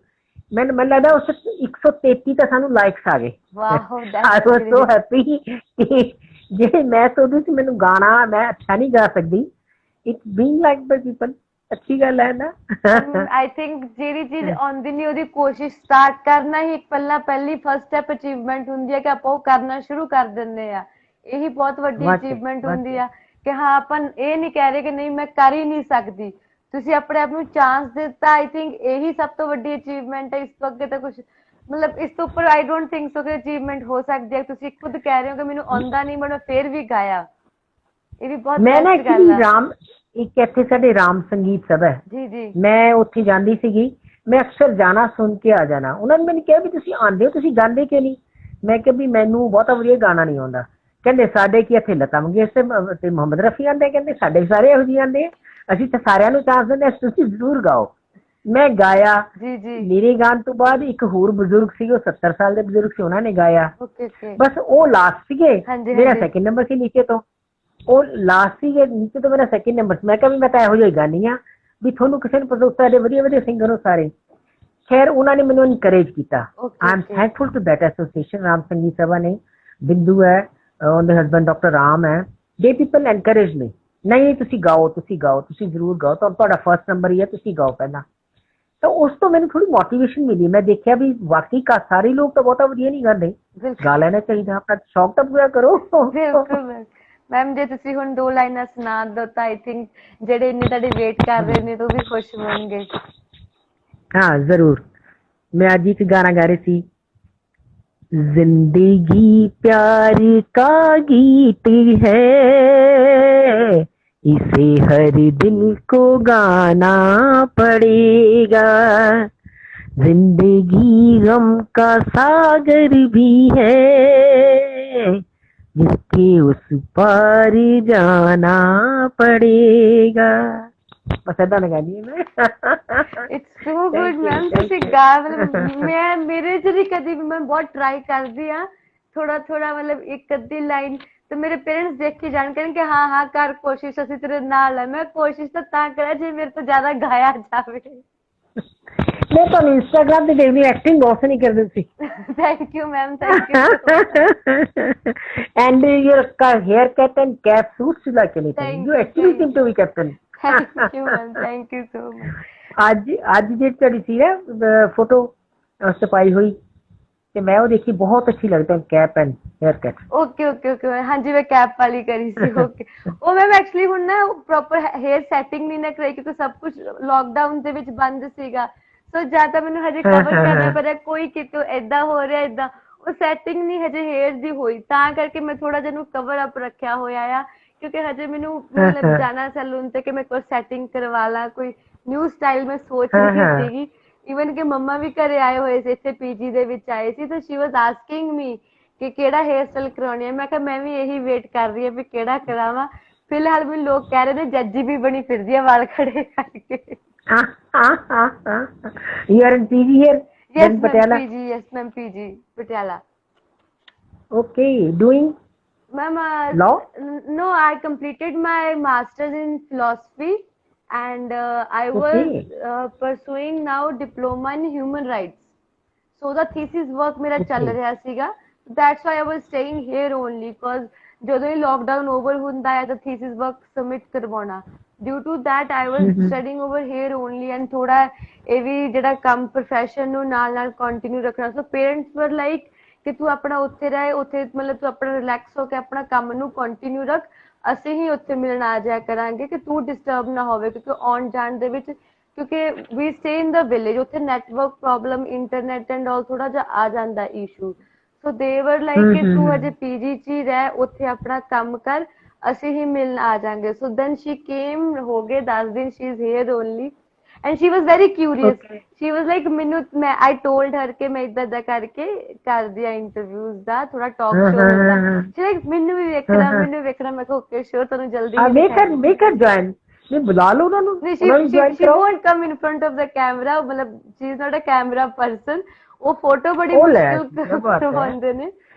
ਮੈਨੂੰ ਲੱਗਦਾ ਉਸ 133 ਤਾਂ ਸਾਨੂੰ ਲਾਈਕਸ ਆ ਗਏ। ਵਾਓ ਆਈ ਵਾਸ ਸੋ ਹੈਪੀ ਕਿ ਜੇ ਮੈਂ ਸੋਚਦੀ ਸੀ ਮੈਨੂੰ ਗਾਣਾ ਮੈਂ ਅੱਛਾ ਨਹੀਂ ਗਾ ਸਕਦੀ, it's being like by people, ਅੱਛੀ ਗੱਲ ਹੈ ਨਾ। ਆਈ ਥਿੰਕ ਜਿਹੜੀ ਚੀਜ਼ ਆਉਂਦੀ ਨਹੀਂ ਉਹਦੀ ਕੋਸ਼ਿਸ਼ ਸਟਾਰਟ ਕਰਨਾ ਹੀ ਇੱਕ ਪਹਿਲੀ ਫਸਟ ਸਟੈਪ ਅਚੀਵਮੈਂਟ ਹੁੰਦੀ ਹੈ ਕਿ ਆਪਾਂ ਉਹ ਕਰਨਾ ਸ਼ੁਰੂ ਕਰ ਦਿੰਦੇ ਆ। ਇਹੀ ਬਹੁਤ ਵੱਡੀ ਅਚੀਵਮੈਂਟ ਹੁੰਦੀ ਆ ਕਿ ਹਾਂ ਆਪਾਂ ਇਹ ਨਹੀਂ ਕਹਿ ਰਹੇ ਕਿ ਨਹੀਂ ਮੈਂ ਕਰ ਹੀ ਨਹੀਂ ਸਕਦੀ, ਤੁਸੀਂ ਆਪਣੇ ਆਪ ਨੂੰ ਚਾਂਸ ਦਿੱਤਾ। ਆਈ ਥਿੰਕ ਇਹੀ ਸਭ ਤੋਂ ਵੱਡੀ ਅਚੀਵਮੈਂਟ ਹੈ। ਇਸ ਤੋਂ ਅੱਗੇ ਤਾਂ ਕੁਝ ਮਤਲਬ ਇਸ ਤੋਂ ਉੱਪਰ ਆਈ ਡੋਂਟ ਥਿੰਕ ਸੋ ਕਿ ਅਚੀਵਮੈਂਟ ਹੋ ਸਕਦੀ ਹੈ। ਤੁਸੀਂ ਖੁਦ ਕਹਿ ਰਹੇ ਹੋ ਕਿ ਮੈਨੂੰ ਆਉਂਦਾ ਨਹੀਂ ਬਟ ਮੈਂ ਫਿਰ ਵੀ ਗਾਇਆ, ਇਹ ਵੀ ਬਹੁਤ ਮੈਂ ਨਾ ਬੈਸਟ ਗੱਲ ਐਕਚੁਅਲੀ ਆ। ਰਾਮ ਇੱਕ ਇੱਥੇ ਸਾਡੇ ਰਾਮ ਸੰਗੀਤ ਸਭਾ ਹੈ, ਜੀ ਜੀ ਮੈਂ ਉੱਥੇ ਜਾਂਦੀ ਸੀਗੀ, ਮੈਂ ਅਕਸਰ ਜਾਣਾ ਸੁਣ ਕੇ ਆ ਜਾਣਾ। ਉਹਨਾਂ ਨੇ ਮੈਨੂੰ ਕਿਹਾ ਵੀ ਤੁਸੀਂ ਆਉਂਦੇ ਹੋ, ਤੁਸੀਂ ਗਾਉਂਦੇ ਕਿਉਂ ਨਹੀਂ? ਮੈਂ ਕਿਹਾ ਵੀ ਮੈਨੂੰ ਬਹੁਤਾ ਵਧੀਆ ਗਾਣਾ ਨਹੀਂ ਆਉਂਦਾ। ਕਹਿੰਦੇ ਸਾਡੇ ਕੀ ਇੱਥੇ ਲਤਾ ਮੰਗੇਸ਼ਕਰ ਤੇ ਮੁਹੰਮਦ ਰਫੀ ਆਉਂਦੇ, ਕਹਿੰਦੇ ਸਾਡੇ ਸਾਰੇ ਇਹੋ ਜਿਹੇ ਆਉਂਦੇ ਆ, ਅਸੀਂ ਤਾਂ ਸਾਰਿਆਂ ਨੂੰ ਚਾਂਸ ਦਿੰਦੇ, ਤੁਸੀਂ ਜ਼ਰੂਰ ਗਾਓ। ਮੈਂ ਗਾਇਆ, ਜੀ ਜੀ ਮੇਰੇ ਗਾਣ ਤੋਂ ਬਾਅਦ ਇੱਕ ਹੋਰ ਬਜ਼ੁਰਗ ਸੀਗੇ, ਉਹ 70 ਸਾਲ ਦੇ ਬਜ਼ੁਰਗ ਸੀ, ਉਹਨਾਂ ਨੇ ਗਾਇਆ। ਓਕੇ ਓਕੇ ਬਸ ਉਹ ਲਾਸਟ ਸੀਗੇ, ਹਾਂਜੀ, ਮੇਰਾ ਹਾਂਜੀ। ਸੈਕਿੰਡ ਨੰਬਰ ਸੀ ਨੀਚੇ ਤੋਂ, ਉਹ ਲਾਸਟ ਸੀਗੇ ਨੀਚੇ ਤੋਂ, ਮੇਰਾ ਸੈਕਿੰਡ ਨੰਬਰ ਸੀ। ਮੈਂ ਕਿਹਾ ਵੀ ਮੈਂ ਤਾਂ ਇਹੋ ਜਿਹਾ ਹੀ ਗਾਉਂਦੀ ਹਾਂ ਵੀ ਤੁਹਾਨੂੰ ਕਿਸੇ ਨੂੰ ਪਤਾ, ਸਾਡੇ ਵਧੀਆ ਵਧੀਆ ਸਿੰਗਰ ਹੋ ਸਾਰੇ। ਖੈਰ ਉਹਨਾਂ ਨੇ ਮੈਨੂੰ ਇਨਕਰੇਜ ਕੀਤਾ। I am thankful to that association, Ram Sangeet Sabha ਨੇ, ਬਿੰਦੂ ਹੈ, ਉਹਦੇ ਹਸਬੈਂਡ ਡਾਕਟਰ ਰਾਮ ਹੈ, ਦੇ ਪੀਪਲ ਐਨਕਰੇਜ ਮੀ, ਨਹੀਂ ਤੁਸੀਂ ਗਾਓ, ਤੁਸੀਂ ਗਾਓ, ਤੁਸੀਂ ਜ਼ਰੂਰ ਗਾਓ, ਤੁਹਾਡਾ ਫਸਟ ਨੰਬਰ ਹੀ ਹੈ, ਤੁਸੀਂ ਗਾਓ ਪਹਿਲਾਂ। ਤਾਂ ਉਸ ਤੋਂ ਮੈਨੂੰ ਥੋੜੀ ਮੋਟੀਵੇਸ਼ਨ ਮਿਲੀ। ਮੈਂ ਦੇਖਿਆ ਵੀ ਵਾਕਈ ਸਾਰੇ ਲੋਕ ਤਾਂ ਬਹੁਤਾ ਵਧੀਆ ਨਹੀਂ ਗਾਉਂਦੇ, ਗਾ ਲੈਣਾ ਚਾਹੀਦਾ, ਆਪਣਾ ਸ਼ੌਕ ਤਾਂ ਪੂਰਾ ਕਰੋ। ਬਿਲਕੁਲ ਮੈਮ, ਜੇ ਤੁਸੀਂ ਹੁਣ 2 ਲਾਈਨਾਂ ਸੁਣਾ ਦੋ ਤਾਂ ਆਈ ਥਿੰਕ ਜਿਹੜੇ ਇੰਨੇ ਤੁਹਾਡੇ ਵੇਟ ਕਰ ਰਹੇ ਨੇ ਤਾਂ ਉਹ ਵੀ ਖੁਸ਼ ਹੋਣਗੇ। हाँ जरूर। मैं आज एक गाना गा रही थी, जिंदगी प्यार का गीत है, इसे हर दिल को गाना पड़ेगा, जिंदगी गम का सागर भी है, जिसके उस पार जाना पड़ेगा। बस ऐसा लगा दिए मैं। ਇਟਸ ਸੋ ਗੁੱਡ ਮੈਮ, ਤੁਸੀਂ ਗਾ ਮਤਲਬ ਮੈਂ ਮੇਰੇ ਜਿਹੜੀ ਕਦੀ ਵੀ ਮੈਂ ਬਹੁਤ ਟਰਾਈ ਕਰਦੀ ਆ ਥੋੜਾ ਥੋੜਾ ਮਤਲਬ ਇੱਕ ਅੱਧੀ ਲਾਈਨ, ਤੇ ਮੇਰੇ ਪੇਰੈਂਟਸ ਦੇਖ ਕੇ ਜਾਣ ਕਿ ਹਾਂ ਹਾਂ ਕਰ ਕੋਸ਼ਿਸ਼, ਅਸੀਂ ਤੇਰੇ ਨਾਲ ਆ। ਮੈਂ ਕੋਸ਼ਿਸ਼ ਤਾਂ ਕਰਾਂ ਜੇ ਮੇਰੇ ਤੋਂ ਜ਼ਿਆਦਾ ਗਾਇਆ ਜਾਵੇ। ਮੈਂ ਤੁਹਾਨੂੰ ਇੰਸਟਾਗ੍ਰਾਮ ਤੇ ਦੇਖਦੀ, ਐਕਟਿੰਗ ਬਹੁਤ ਨਹੀਂ ਕਰਦੇ ਤੁਸੀਂ। Thank you ma'am, thank you. And your haircut and cap suits you like anything. Thank You you, actually thank seem to be captain. Thank you ma'am, thank you so much. ਅੱਜ ਜਿਹੜੀ ਤੁਹਾਡੀ ਸੀ ਨਾ photo ਉਸ ਤੇ ਪਾਈ ਹੋਈ, ਤੇ ਮੈਂ ਉਹ ਦੇਖੀ, ਬਹੁਤ ਅੱਛੀ ਲੱਗਦਾ cap and hair cut. Okay okay okay ਹਾਂਜੀ, ਮੈਂ ਕੈਪ ਵਾਲੀ ਕਰੀ ਸੀ। ਓਕੇ ਉਹ ਮੈਮ ਐਕਚੁਅਲੀ ਹੁਣ ਨਾ ਪ੍ਰੋਪਰ ਹੇਅਰ ਸੈਟਿੰਗ ਨਹੀਂ ਨਾ ਕਰਾਈ ਕਿਉਂਕਿ ਸਭ ਕੁਝ ਲੋਕਡਾਊਨ ਦੇ ਵਿੱਚ ਬੰਦ ਸੀਗਾ, ਸੋ ਜ਼ਿਆਦਾ ਮੈਨੂੰ ਹਜੇ ਕਵਰ ਕਰਨਾ ਪਿਆ, ਕੋਈ ਕਿਤੋਂ ਏਦਾਂ ਹੋ ਰਿਹਾ ਏਦਾਂ, ਉਹ ਸੈਟਿੰਗ ਨਹੀਂ ਹਜੇ ਹੇਅਰ ਦੀ ਹੋਈ, ਤਾਂ ਕਰਕੇ ਮੈਂ ਥੋੜਾ ਜਿਹਾ ਨੂੰ ਕਵਰ ਅਪ ਰੱਖਿਆ ਹੋਇਆ ਆ ਕਿਉਂਕਿ ਹਜੇ ਮੈਨੂੰ ਮਤਲਬ ਜਾਣਾ ਸੈਲੂਨ ਤੇ ਕਿ ਮੈਂ ਕੋਈ ਸੈਟਿੰਗ ਕਰਵਾ ਲਾ, ਕੋਈ ਨਿਊ ਸਟਾਈਲ ਮੈਂ ਸੋਚ ਰਹੀ ਸੀਗੀ। ਇਵਨ ਕਿ ਮੰਮਾ ਵੀ ਘਰੇ ਆਏ ਹੋਏ ਸੀ, ਇੱਥੇ ਪੀਜੀ ਦੇ ਵਿੱਚ ਆਏ ਸੀ, ਤਾਂ ਸ਼ੀ ਵਾਜ਼ ਆਸਕਿੰਗ ਮੀ ਕਿ ਕਿਹੜਾ ਹੇਅਰ ਸਟਾਈਲ ਕਰਾਉਣੀ ਹੈ। ਮੈਂ ਕਿਹਾ ਮੈਂ ਵੀ ਇਹੀ ਵੇਟ ਕਰ ਰਹੀ ਹਾਂ ਵੀ ਕਿਹੜਾ ਕਰਾਵਾਂ। ਫਿਲਹਾਲ ਮੈਨੂੰ ਲੋਕ ਕਹਿ ਰਹੇ ਨੇ ਜੱਜੀ ਵੀ ਬਣੀ ਫਿਰਦੀ ਹੈ ਵਾਲ ਖੜੇ ਕਰਕੇ। You are in PG here? Yes, in Patiala? PG. Yes, ma'am, PG, Patiala. Okay, doing Ma'am, law? no, I completed my master's in philosophy and I was pursuing now diploma in human rights. So the thesis work ਮੇਰਾ ਚੱਲ ਰਿਹਾ ਸੀਗਾ, that's why I was staying here only because ਜਦੋਂ ਹੀ lockdown over ਹੁੰਦਾ ਹੈ ਤਾਂ thesis work submit ਕਰਵਾਉਣਾ, due to that I was studying over here only and ਥੋੜਾ ਇਹ ਵੀ ਜਿਹੜਾ ਕੰਮ profession ਨੂੰ ਨਾਲ ਨਾਲ continue ਰੱਖਣਾ। So parents were like ਕਿ ਤੂੰ ਆਪਣਾ ਉੱਥੇ ਰਹੇ, ਉੱਥੇ ਮਤਲਬ ਤੂੰ ਆਪਣਾ ਰਿਲੈਕਸ ਹੋ ਕੇ ਆਪਣਾ ਕੰਮ ਨੂੰ ਕੰਟੀਨਿਊ ਰੱਖ, ਅਸੀਂ ਹੀ ਉੱਥੇ ਮਿਲਣ ਆ ਜਾਇਆ ਕਰਾਂਗੇ ਕਿ ਤੂੰ ਡਿਸਟਰਬ ਨਾ ਹੋਵੇ ਕਿਉਂਕਿ ਆਉਣ ਜਾਣ ਦੇ ਵਿੱਚ, ਕਿਉਂਕਿ ਵੀ ਸਟੇ ਇਨ ਦਾ ਵਿਲੇਜ, ਉੱਥੇ network problem, internet and all ਥੋੜਾ ਜਿਹਾ ਆ ਜਾਂਦਾ ਇਸ਼ੂ। ਸੋ ਦੇ ਵਰ ਲਾਈਕ ਕਿ ਤੂੰ ਹਜੇ ਪੀਜੀ ਚ ਹੀ ਰਹਿ, ਉੱਥੇ ਆਪਣਾ ਕੰਮ ਕਰ, ਅਸੀਂ ਹੀ ਮਿਲਣ ਆ ਜਾਵਾਂਗੇ। ਸੋ ਦੈਨ ਸ਼ੀ ਕੇਮ, ਹੋ ਗਏ 10 ਦਿਨ, she is here only and she was very curious. She was like ਮੈਨੂੰ I told her ਕਿ ਮੈਂ ਇਦਾਂ ਕਰਕੇ ਕਰਦੀ ਆ ਇੰਟਰਵਿਊਜ਼ ਦਾ, ਥੋੜਾ ਟਾਕ ਸ਼ੋ ਹੁੰਦਾ, she like ਮੈਨੂੰ ਵੀ ਵੇਖਣਾ, ਮੈਨੂੰ ਵੇਖਣਾ। ਮੈਂ ਕਿਹਾ ਓਕੇ ਸ਼ੋਰ, ਤੁਹਾਨੂੰ ਜਲਦੀ make her join, ਨਹੀਂ ਬੁਲਾ ਲਓ ਉਹਨਾਂ ਨੂੰ, she won't come in front of the camera, ਮਤਲਬ she is not a camera person, ਉਹ ਫੋਟੋ ਬੜੀ ਮੁਸ਼ਕਿਲ ਕਰਵਾਉਂਦੇ ਨੇ।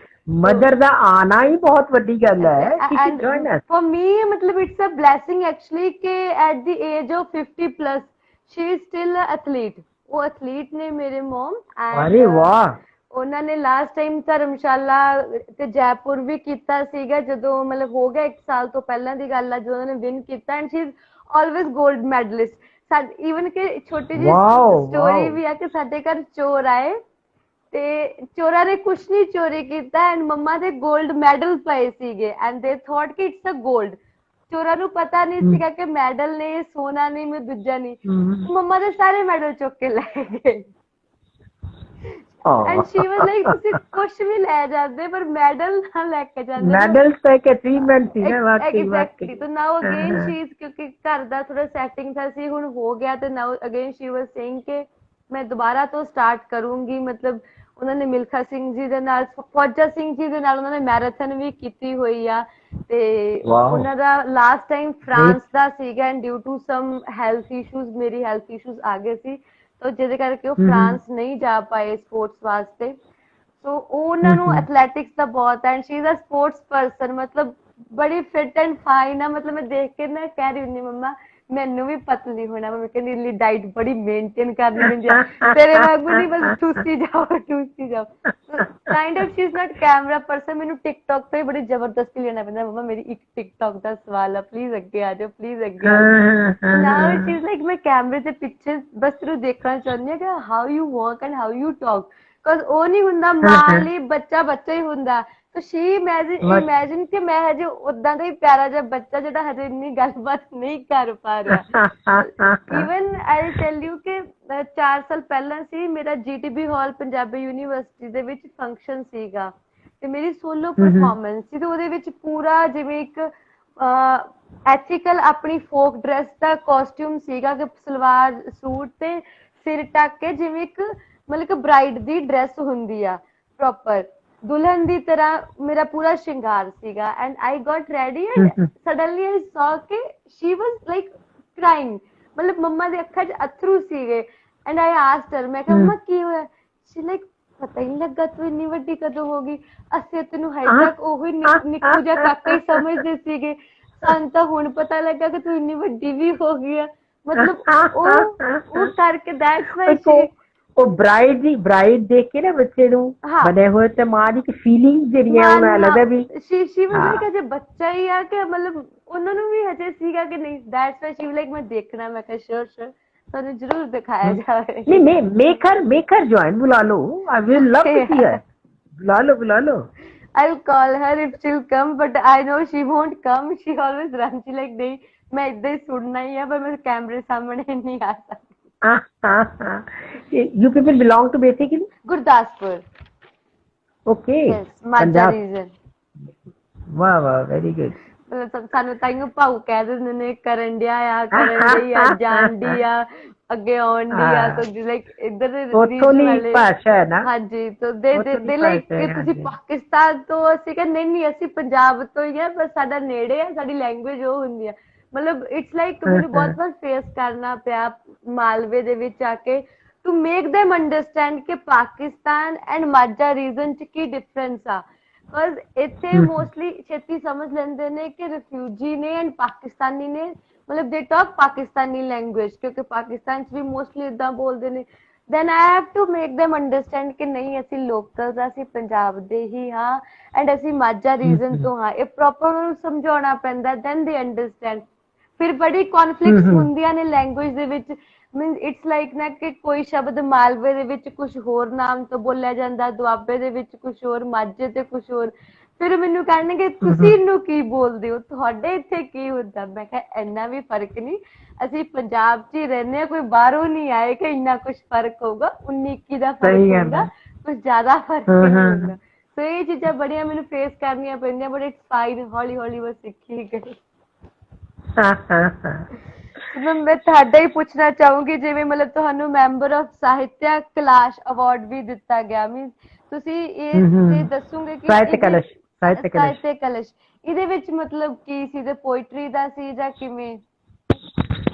ਮਦਰ ਦਾ ਆਣਾ ਹੀ ਬਹੁਤ ਵੱਡੀ ਗੱਲ ਹੈ। She should and join us. for me मतलब it's a blessing actually कि at the age of 50 plus she is still a athlete। वो athlete ने मेरे mom ਅਰੇ ਵਾਹ। ਉਹਨਾਂ ਨੇ ਲਾਸਟ ਟਾਈਮ ਧਰਮਸ਼ਾਲਾ ਤੇ ਜੈਪੁਰ ਵੀ ਕੀਤਾ ਸੀਗਾ, ਜਦੋਂ ਮਤਲਬ ਹੋ ਗਿਆ 1 ਸਾਲ ਤੋਂ ਪਹਿਲਾਂ ਦੀ ਗੱਲ ਆ, ਜਦੋਂ ਉਹਨਾਂ ਨੇ ਵਿਨ ਕੀਤਾ ਐਂਡ ਸ਼ੀ ਇਜ਼ ਆਲਵੇਜ਼ 골ਡ ਮੈਡਲਿਸਟ। ਈਵਨ ਕਿ ਛੋਟੀ ਜਿਹੀ ਸਟੋਰੀ ਵੀ ਆ ਕਿ ਸਾਡੇ ਘਰ ਚੋਰ ਆਏ ਤੇ ਚੋਰਾਂ ਨੇ ਕੁਛ ਨਹੀਂ ਚੋਰੀ ਕੀਤਾ ਐਂਡ ਮੰਮਾ ਦੇ 골ਡ ਮੈਡਲ ਪਏ ਸੀਗੇ ਐਂਡ ਦੇ ਥੋਟ ਕਿ ਇਟਸ ਅ 골ਡ। ਚੋਰਾਂ ਨੂੰ ਪਤਾ ਨਹੀਂ ਸੀਗਾ ਕਿ ਮੈਡਲ ਨੇ, ਸੋਨਾ ਨਹੀਂ, ਮੈਂ ਦੂਜਾ ਨਹੀਂ, ਮੰਮਾ ਦੇ ਸਾਰੇ ਮੈਡਲ ਚੁੱਕ ਕੇ ਲੈ ਗਏ ਐਂਡ ਸ਼ੀ ਵਾਸ ਲਾਈਕ ਤੁਸੀਂ ਕੁਛ ਵੀ ਲੈ ਜਾਂਦੇ ਪਰ ਮੈਡਲ ਨਾ ਲੈ ਕੇ ਜਾਂਦੇ। ਮੈਡਲ ਤਾਂ ਇੱਕ ਅਚੀਵਮੈਂਟ ਸੀ ਨਾ ਵਾਕਈ। ਐਗਜ਼ੈਕਟਲੀ। ਤਾਂ ਨਾਓ ਅਗੇਨ ਸ਼ੀ ਇਜ਼, ਕਿਉਂਕਿ ਘਰ ਦਾ ਥੋੜਾ ਸੈਟਿੰਗ ਥਾ ਸੀ, ਹੁਣ ਹੋ ਗਿਆ ਤੇ ਨਾਓ ਅਗੇਨ ਸ਼ੀ ਵਾਸ ਸੇਇੰਗ ਕਿ ਮੈਂ ਦੁਬਾਰਾ ਤੋਂ ਸਟਾਰਟ ਕਰੂੰਗੀ। ਮਤਲਬ ਉਹਨਾਂ ਨੇ ਮਿਲਖਾ ਸਿੰਘ ਜੀ ਦੇ ਨਾਲ, ਫੌਜਾ ਸਿੰਘ ਜੀ ਦੇ ਨਾਲ ਉਹਨਾਂ ਨੇ ਮੈਰਾਥਨ ਵੀ ਕੀਤੀ ਹੋਈ ਆ ਤੇ ਉਹਨਾਂ ਦਾ ਲਾਸਟ ਟਾਈਮ ਫਰਾਂਸ ਦਾ ਸੀਗਾ and due to some health issues, ਮੇਰੀ ਹੈਲਥ ਇਸ਼ੂਜ਼ ਆ ਗਏ ਸੀ ਤਾਂ ਜਿਹਦੇ ਕਰਕੇ ਉਹ ਫਰਾਂਸ ਨਹੀਂ ਜਾ ਪਾਏ ਸਪੋਰਟਸ ਵਾਸਤੇ। ਸੋ ਉਹਨਾਂ ਨੂੰ ਐਥਲੈਟਿਕਸ ਦਾ ਬਹੁਤ and she is a sports person, ਮਤਲਬ ਬੜੀ ਫਿਟ ਐਂਡ ਫਾਈਨ ਆ। ਮਤਲਬ ਮੈਂ ਦੇਖ ਕੇ ਨਾ ਕਹਿ ਰਹੀ ਹੁੰਦੀ ਮੰਮਾ ਮੈਨੂੰ ਵੀ ਪਤਲੀ ਹੋਣਾ, ਮੈਂ ਕਹਿੰਦੀ ਲਈ ਡਾਈਟ ਬੜੀ ਮੇਨਟੇਨ ਕਰਨੀ ਪੈਂਦੀ ਆ, ਤੇਰੇ ਵਾਂਗੂ ਨਹੀਂ ਬਸ ਠੂਸੀ ਜਾਓ ਠੂਸੀ ਜਾਓ। Kind of she is not camera person. ਮੈਨੂੰ ਟਿਕਟੋਕ ਤੇ ਬੜੀ ਜ਼ਬਰਦਸਤੀ ਲੈਣਾ ਪੈਂਦਾ, ਮੰਮਾ ਮੇਰੀ ਇੱਕ ਟਿਕਟੋਕ ਦਾ ਸਵਾਲ ਆ, ਪਲੀਜ਼ ਅੱਗੇ ਆ ਜਾਓ, ਪਲੀਜ਼ ਅੱਗੇ ਆ ਜਾਓ। ਨਾਓ ਸ਼ੀ ਇਜ਼ ਲਾਈਕ ਮੈਂ ਕੈਮਰੇ ਦੇ ਪਿੱਛੇ ਬਸ ਤੈਨੂੰ ਦੇਖਣਾ ਚਾਹੁੰਦੀ ਹਾਂ ਕਿ how you work and how you talk, because ਉਹ ਨਹੀਂ ਹੁੰਦਾ ਮਾਂ ਲਈ ਬੱਚਾ ਬੱਚਾ ਹੀ ਹੁੰਦਾ। ਤਾਂ ਸ਼ੀ ਇਮੈਜਿਨ ਕਿ ਮੈਂ ਹਜੇ ਓਦਾਂ ਦਾ ਹੀ ਪਿਆਰਾ ਜਿਹਾ ਬੱਚਾ ਜਿਹੜਾ ਹਜੇ ਇੰਨੀ ਗੱਲਬਾਤ ਨਹੀਂ ਕਰ ਪਾ ਰਿਹਾ। ਈਵਨ ਆਈ ਟੈਲ ਯੂ ਕਿ 4 ਸਾਲ ਪਹਿਲਾਂ ਸੀ ਮੇਰਾ GTB ਹਾਲ ਪੰਜਾਬੀ ਯੂਨੀਵਰਸਿਟੀ ਦੇ ਵਿੱਚ ਫੰਕਸ਼ਨ ਸੀਗਾ ਤੇ ਮੇਰੀ ਸੋਲੋ ਪਰਫਾਰਮੈਂਸ ਸੀ ਤੇ ਉਹਦੇ ਵਿੱਚ ਪੂਰਾ ਜਿਵੇਂ ਇੱਕ ਐਥੀਕਲ ਆਪਣੀ ਫੋਕ ਡਰੈਸ ਦਾ ਕਾਸਟਿਊਮ ਸੀਗਾ ਕਿ ਸਲਵਾਰ ਸੂਟ ਤੇ ਸਿਰ ਢੱਕ ਕੇ ਜਿਵੇਂ ਇੱਕ ਮਤਲਬ ਕਿ ਬ੍ਰਾਈਡ ਦੀ ਡਰੈਸ ਹੁੰਦੀ ਆ ਪ੍ਰੋਪਰ ਦੁਲਹਨ ਦੀ ਤਰ੍ਹਾਂ ਮੇਰਾ ਪੂਰਾ ਸ਼ਿੰਗਾਰ ਸੀਗਾ and I got ready and suddenly I saw ਕਿ ਸ਼ੀ ਵਾਜ਼ ਲਾਈਕ ਕ੍ਰਾਈਂਗ, ਮਤਲਬ ਮੰਮਾ ਦੇ ਅੱਖਾਂ 'ਚ ਅਥਰੂ ਸੀਗੇ ਐਂਡ ਆਈ ਆਸਕਡ ਹਰ, ਮੈਂ ਕਿਹਾ ਮੰਮਾ ਕੀ ਹੋਇਆ? ਸ਼ੀ ਲਾਈਕ ਪਤਾ ਹੀ ਨਹੀਂ ਲੱਗਾ ਤੂੰ ਇੰਨੀ ਵੱਡੀ ਕਦੋਂ ਹੋ ਗਈ, ਅਸੀਂ ਤੈਨੂੰ ਹਜੇ ਤੱਕ ਉਹੀ ਨਿੱਕੂ ਜਿਹਾ ਕਾਕਾ ਹੀ ਸਮਝਦੇ ਸੀਗੇ, ਸਾਨੂੰ ਤਾਂ ਹੁਣ ਪਤਾ ਲੱਗਾ ਕਿ ਤੂੰ ਇੰਨੀ ਵੱਡੀ ਵੀ ਹੋ ਗਈ ਆ। ਮਤਲਬ ਉਹ ਕਰਕੇ ਦੈਟਸ ਵਾਈ ਸ਼ੀ ਉਹ ਬ੍ਰਾਈਡ ਦੇਖ ਕੇ ਨਾ ਬੱਚੇ ਨੂੰ ਬਣੇ ਹੋਏ ਤੇ ਮਾਂ ਦੀ ਫੀਲਿੰਗ ਜਿਹੜੀਆਂ ਉਹਨਾਂ ਲੱਗਦਾ ਵੀ ਸ਼ੀ ਵਾਸ ਲਾਈਕ ਅਜੇ ਬੱਚਾ ਹੀ ਆ ਕਿ ਮਤਲਬ ਉਹਨਾਂ ਨੂੰ ਵੀ ਹਜੇ ਸੀਗਾ ਕਿ ਨਹੀਂ। ਦੈਟਸ ਵਾਈ ਸ਼ੀ ਲਾਈਕ ਮੈਂ ਦੇਖਣਾ, ਮੈਂ ਕਿਹਾ ਸ਼ੋਰ ਤੁਹਾਨੂੰ ਜ਼ਰੂਰ ਦਿਖਾਇਆ ਜਾਵੇ। ਨਹੀਂ ਮੇਕਰ ਜੁਆਇਨ ਬੁਲਾ ਲਓ, ਆਈ ਵਿਲ ਲਵ ਟੂ ਸੀ ਹਰ, ਬੁਲਾ ਲਓ। I'll call her if she'll come, but I know she won't come. She always runs. She like नहीं, मैं इधर ही सुनना ही है, पर मैं कैमरे सामने नहीं आ सकती। You people belong to basically Gurdaspur. Okay. Yes, Majha region. वाह very good. मतलब ਸਾਨੂੰ ਤਾਈਓ ਭਾਊ ਕਹਿ ਦਿੰਦੇ ਨੇ, ਕਰਨ ਡਿਆ ਆ, ਕਰਨ ਡਈ ਆ, ਜਾਣ ਡਈ ਆ, ਅੱਗੇ ਆਉਣ ਡਈ ਆ, ਤਾਂ ਲਾਈਕ ਇੱਧਰ ਦੇ ਰੀਜਨ ਵਾਲੇ ਭਾਸ਼ਾ ਹੈ ਨਾ। ਹਾਂਜੀ, ਤਾਂ ਦੇ ਲਾਈਕ ਕਿ ਤੁਸੀਂ ਪਾਕਿਸਤਾਨ ਤੋਂ, ਅਸੀਂ ਕਹਿੰਦੇ ਨਹੀਂ ਅਸੀਂ ਪੰਜਾਬ ਤੋਂ ਹੀ ਆ, ਪਰ ਸਾਡਾ ਨੇੜੇ ਆ, ਸਾਡੀ ਲੈਂਗੁਏਜ ਉਹ ਹੁੰਦੀ ਆ। ਮਤਲਬ ਇਟਸ ਲਾਈਕ ਮੈਨੂੰ ਬਹੁਤ ਵਾਰ ਫੇਸ ਕਰਨਾ ਪਿਆ ਮਾਲਵੇ ਦੇ ਵਿੱਚ ਆ ਕੇ ਟੂ ਮੇਕ them ਅੰਡਰਸਟੈਂਡ ਕਿ ਪਾਕਿਸਤਾਨ ਐਂਡ ਮਾਝਾ ਰੀਜਨ 'ਚ ਕੀ ਡਿਫਰੈਂਸ ਆ। ਬਿਕੋਜ਼ ਇੱਥੇ ਮੋਸਟਲੀ ਛੇਤੀ ਸਮਝ ਲੈਂਦੇ ਨੇ ਕਿ ਰਿਫਿਊਜੀ ਨੇ ਐਂਡ ਪਾਕਿਸਤਾਨੀ ਨੇ, ਮਤਲਬ ਦੇ ਟਾਕ ਪਾਕਿਸਤਾਨੀ ਲੈਂਗੁਏਜ, ਕਿਉਂਕਿ ਪਾਕਿਸਤਾਨ 'ਚ ਵੀ ਮੋਸਟਲੀ ਇੱਦਾਂ ਬੋਲਦੇ ਨੇ। then I have to make them understand ਕਿ ਨਹੀਂ ਅਸੀਂ ਲੋਕਲਸ ਆ, ਅਸੀਂ ਪੰਜਾਬ ਦੇ ਹੀ ਹਾਂ ਐਂਡ ਅਸੀਂ ਮਾਝਾ ਰੀਜਨ ਤੋਂ ਹਾਂ। ਇਹ ਪ੍ਰੋਪਰ ਉਹਨਾਂ ਨੂੰ ਸਮਝਾਉਣਾ ਪੈਂਦਾ, then they understand। ਫਿਰ ਬੜੀ ਕੌਨਫਲਿਕਟਸ ਹੁੰਦੀਆਂ ਨੇ ਲੈਂਗੁਏਜ ਦੇ ਵਿੱਚ। ਮੀਨਸ ਇਟਸ ਲਾਈਕ ਨਾ ਕਿ ਕੋਈ ਸ਼ਬਦ ਮਾਲਵੇ ਦੇ ਵਿੱਚ ਕੁਛ ਹੋਰ ਨਾਮ ਤੋਂ ਬੋਲਿਆ ਜਾਂਦਾ, ਦੁਆਬੇ ਦੇ ਵਿੱਚ ਕੁਛ ਹੋਰ, ਮਾਝੇ ਤੇ ਕੁਛ ਹੋਰ। ਫਿਰ ਮੈਨੂੰ ਕਹਿਣਗੇ ਤੁਸੀਂ ਇਹਨੂੰ ਕੀ ਬੋਲਦੇ ਹੋ, ਤੁਹਾਡੇ ਇੱਥੇ ਕੀ ਹੁੰਦਾ? ਮੈਂ ਕਿਹਾ ਇੰਨਾ ਵੀ ਫਰਕ ਨਹੀਂ, ਅਸੀਂ ਪੰਜਾਬ 'ਚ ਹੀ ਰਹਿੰਦੇ ਹਾਂ, ਕੋਈ ਬਾਹਰੋਂ ਨਹੀਂ ਆਏ ਕਿ ਇੰਨਾ ਕੁਛ ਫਰਕ ਹੋਊਗਾ। 19-21 ਦਾ ਫਰਕ ਹੋਊਗਾ, ਕੁਛ ਜ਼ਿਆਦਾ ਫਰਕ ਨਹੀਂ ਹੁੰਦਾ। ਸੋ ਇਹ ਚੀਜ਼ਾਂ ਬੜੀਆਂ ਮੈਨੂੰ ਫੇਸ ਕਰਨੀਆਂ ਪੈਂਦੀਆਂ, ਬਟ ਇਟਸ ਫਾਈਨ, ਹੌਲੀ ਹੌਲੀ ਬਸ ਸਿੱਖੀ ਗਈ। ਮੈਂ ਤੁਹਾਡਾ ਹੀ ਪੁੱਛਣਾ ਚਾਹੂੰਗੀ, ਜਿਵੇਂ ਮਤਲਬ ਤੁਹਾਨੂੰ ਮੈਂਬਰ ਆਫ ਸਾਹਿਤਿਆ ਕੈਲਾਸ਼ ਅਵਾਰਡ ਵੀ ਦਿੱਤਾ ਗਿਆ, ਮੀਨਸ ਤੁਸੀਂ ਇਹ ਦੱਸੋਗੇ ਕਿ ਸਾਹਿਤਿਆ ਕਲਸ਼ ਇਹਦੇ ਵਿੱਚ ਮਤਲਬ ਕੀ ਸੀ? ਤੇ ਪੋਇਟਰੀ ਦਾ ਸੀ ਜਾਂ ਕਿਵੇਂ?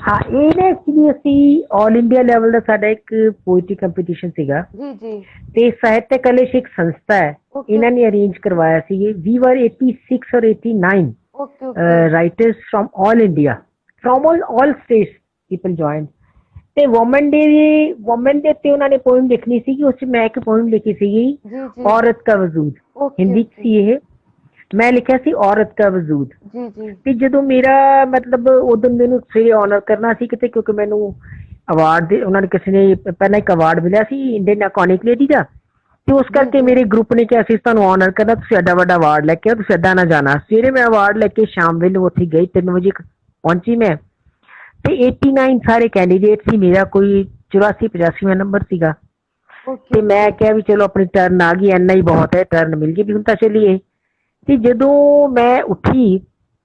ਹਾਂ ਇਹ ਨਾ ਐਕਚੁਅਲੀ ਅਸੀਂ ਆਲ ਇੰਡੀਆ ਲੈਵਲ ਦਾ ਸਾਡਾ ਇੱਕ ਪੋਇਟਰੀ ਕੰਪੀਟੀਸ਼ਨ ਸੀਗਾ ਜੀ ਜੀ ਤੇ ਸਾਹਿਤਿਆ ਕਲੇਸ਼ ਇੱਕ ਸੰਸਥਾ ਹੈ Okay. ਇਹਨਾਂ ਨੇ ਅਰੇਂਜ ਕਰਵਾਇਆ ਸੀ ਵੀ ਵਰ 86 ਔਰ 89 okay okay writers from all India from all states people join ਤੇ ਵੂਮਨ ਦੇ ਤੇ ਉਹਨਾਂ ਨੇ ਪੋਇਮ ਲਿਖਣੀ ਸੀ ਉਸ ਚ ਮੈਂ ਇੱਕ ਪੋਇਮ ਲਿਖੀ ਸੀਗੀ ਜੀ ਜੀ ਔਰਤ ਕਾ ਵਜੂਦ ਓਕੇ ਹਿੰਦੀ ਚ ਸੀ ਇਹ ਮੈਂ ਲਿਖਿਆ ਸੀ ਔਰਤ ਕਾ ਵਜੂਦ ਜੀ ਜੀ ਤੇ ਜਦੋਂ ਮੇਰਾ ਮਤਲਬ ਉਦੋਂ ਮੈਨੂੰ ਸਵੇਰੇ ਆਨਰ ਕਰਨਾ ਸੀ ਕਿਤੇ ਕਿਉਂਕਿ ਮੈਨੂੰ ਅਵਾਰਡ ਦੇ ਉਹਨਾਂ ਨੇ ਕਿਸੇ ਨੇ ਪਹਿਲਾਂ ਇੱਕ ਅਵਾਰਡ ਮਿਲਿਆ ਸੀ ਇੰਡੀਅਨ ਆਈਕੋਨਿਕ ਲੇਡੀ ਦਾ ਤੇ ਉਸ ਕਰਕੇ ਮੇਰੇ ਗਰੁੱਪ ਨੇ ਕਿਹਾ ਸੀ ਤੁਹਾਨੂੰ ਆਨਰ ਕਰਨਾ ਤੁਸੀਂ ਐਡਾ ਵੱਡਾ ਅਵਾਰਡ ਲੈ ਕੇ ਆਓ ਤੁਸੀਂ ਐਡਾ ਨਾ ਜਾਣਾ ਸਵੇਰੇ ਮੈਂ ਅਵਾਰਡ ਲੈ ਕੇ ਸ਼ਾਮ ਵੇਲੇ ਉੱਥੇ ਗਈ 3 ਵਜੇ ਪਹੁੰਚੀ ਮੈਂ ਤੇ 89 ਸਾਰੇ ਕੈਂਡੀਡੇਟ ਸੀ ਮੇਰਾ ਕੋਈ 84-85ਵਾਂ ਨੰਬਰ ਸੀਗਾ ਤੇ ਮੈਂ ਕਿਹਾ ਵੀ ਚਲੋ ਆਪਣੀ ਟਰਨ ਆ ਗਈ ਇੰਨਾ ਹੀ ਬਹੁਤ ਹੈ ਟਰਨ ਮਿਲ ਗਈ ਵੀ ਹੁਣ ਤਾਂ ਚੱਲੀਏ ਤੇ ਜਦੋਂ ਮੈਂ ਉੱਠੀ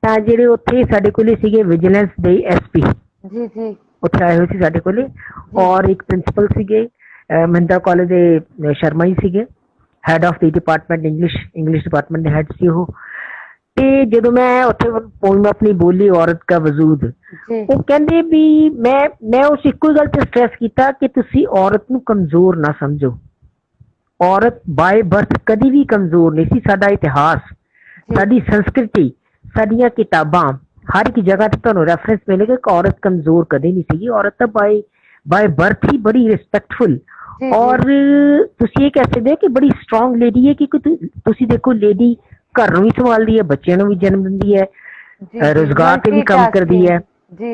ਤਾਂ ਜਿਹੜੇ ਉੱਥੇ ਸਾਡੇ ਕੋਲੇ ਸੀਗੇ ਵਿਜੀਲੈਂਸ ਦੇ ਐਸਪੀ ਜੀ ਜੀ ਉੱਥੇ ਆਏ ਹੋਏ ਸੀ ਸਾਡੇ ਕੋਲੇ ਔਰ ਇੱਕ ਪ੍ਰਿੰਸੀਪਲ ਸੀਗੇ ਮਹਿੰਦਰਾ ਕਾਲਜ ਦੇ ਸ਼ਰਮਾ ਹੀ ਸੀਗੇ head of the department English department ਦੇ ਹੈਡ ਸੀ ਉਹ ਤੇ ਜਦੋਂ ਮੈਂ ਉੱਥੇ ਪੋਇਮ ਆਪਣੀ ਬੋਲੀ ਔਰਤ ਕਾ ਵਜੂਦ ਉਹ ਕਹਿੰਦੇ ਵੀ ਮੈਂ ਉਸ ਇੱਕੋ ਗੱਲ ਤੇ ਸਟ੍ਰੈਸ ਕੀਤਾ ਕਿ ਤੁਸੀਂ ਔਰਤ ਨੂੰ ਕਮਜ਼ੋਰ ਨਾ ਸਮਝੋ ਔਰਤ ਬਾਏ ਬਰਥ ਕਦੀ ਵੀ ਕਮਜ਼ੋਰ ਨਹੀਂ ਸੀ ਸਾਡਾ ਇਤਿਹਾਸ ਸਾਡੀ ਸੰਸਕ੍ਰਿਤੀ ਸਾਡੀਆਂ ਕਿਤਾਬਾਂ ਹਰ ਇੱਕ ਜਗ੍ਹਾ ਤੇ ਤੁਹਾਨੂੰ ਰੈਫਰੈਂਸ ਮਿਲੇਗਾ ਕਿ ਔਰਤ ਕਮਜ਼ੋਰ ਕਦੇ ਨਹੀਂ ਸੀਗੀ ਔਰਤ ਤਾਂ ਬਾਏ ਬਰਥ ਹੀ ਬੜੀ ਰਿਸਪੈਕਟਫੁਲ ਔਰ ਤੁਸੀਂ ਇਹ ਕਹਿ ਸਕਦੇ ਹੋ ਕਿ ਬੜੀ ਸਟਰੋਂਗ ਲੇਡੀ ਹੈ ਕਿਉਂਕਿ ਤੁਸੀਂ ਦੇਖੋ ਲੇਡੀ ਘਰ ਨੂੰ ਵੀ ਸੰਭਾਲਦੀ ਹੈ ਬੱਚਿਆਂ ਨੂੰ ਵੀ ਜਨਮ ਦਿੰਦੀ ਹੈ ਰੁਜ਼ਗਾਰ ਤੇ ਵੀ ਕੰਮ ਕਰਦੀ ਹੈ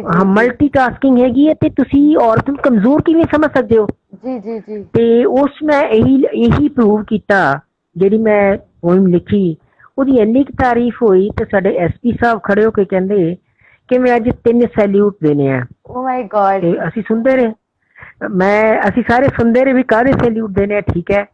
ਹਾਂ ਮਲਟੀਟਾਸਕਿੰਗ ਹੈਗੀ ਹੈ ਤੇ ਤੁਸੀਂ ਔਰਤ ਨੂੰ ਕਮਜ਼ੋਰ ਕਿਵੇਂ ਸਮਝ ਸਕਦੇ ਹੋ ਜੀ ਜੀ ਜੀ ਤੇ ਉਸ ਮੈਂ ਇਹੀ ਪ੍ਰੂਵ ਕੀਤਾ ਜਿਹੜੀ ਮੈਂ ਪੋਇਮ ਲਿਖੀ ਉਹਦੀ ਇੰਨੀ ਕੁ ਤਾਰੀਫ ਹੋਈ ਤੇ ਸਾਡੇ ਐਸਪੀ ਸਾਹਿਬ ਖੜੇ ਹੋ ਕੇ ਕਹਿੰਦੇ ਕਿ ਮੈਂ ਅੱਜ 3 ਸੈલ્ਯੂਟ ਦੇਣੇ ਆ ਓ ਮਾਈ ਗॉड ਤੇ ਅਸੀਂ ਸੁਣਦੇ ਰਹੇ ਅਸੀਂ ਸਾਰੇ ਸੁਣਦੇ ਰਹੇ ਵੀ ਕਾਹਦੇ ਸੈल्यूट ਦੇਣੇ ਆ ਠੀਕ ਹੈ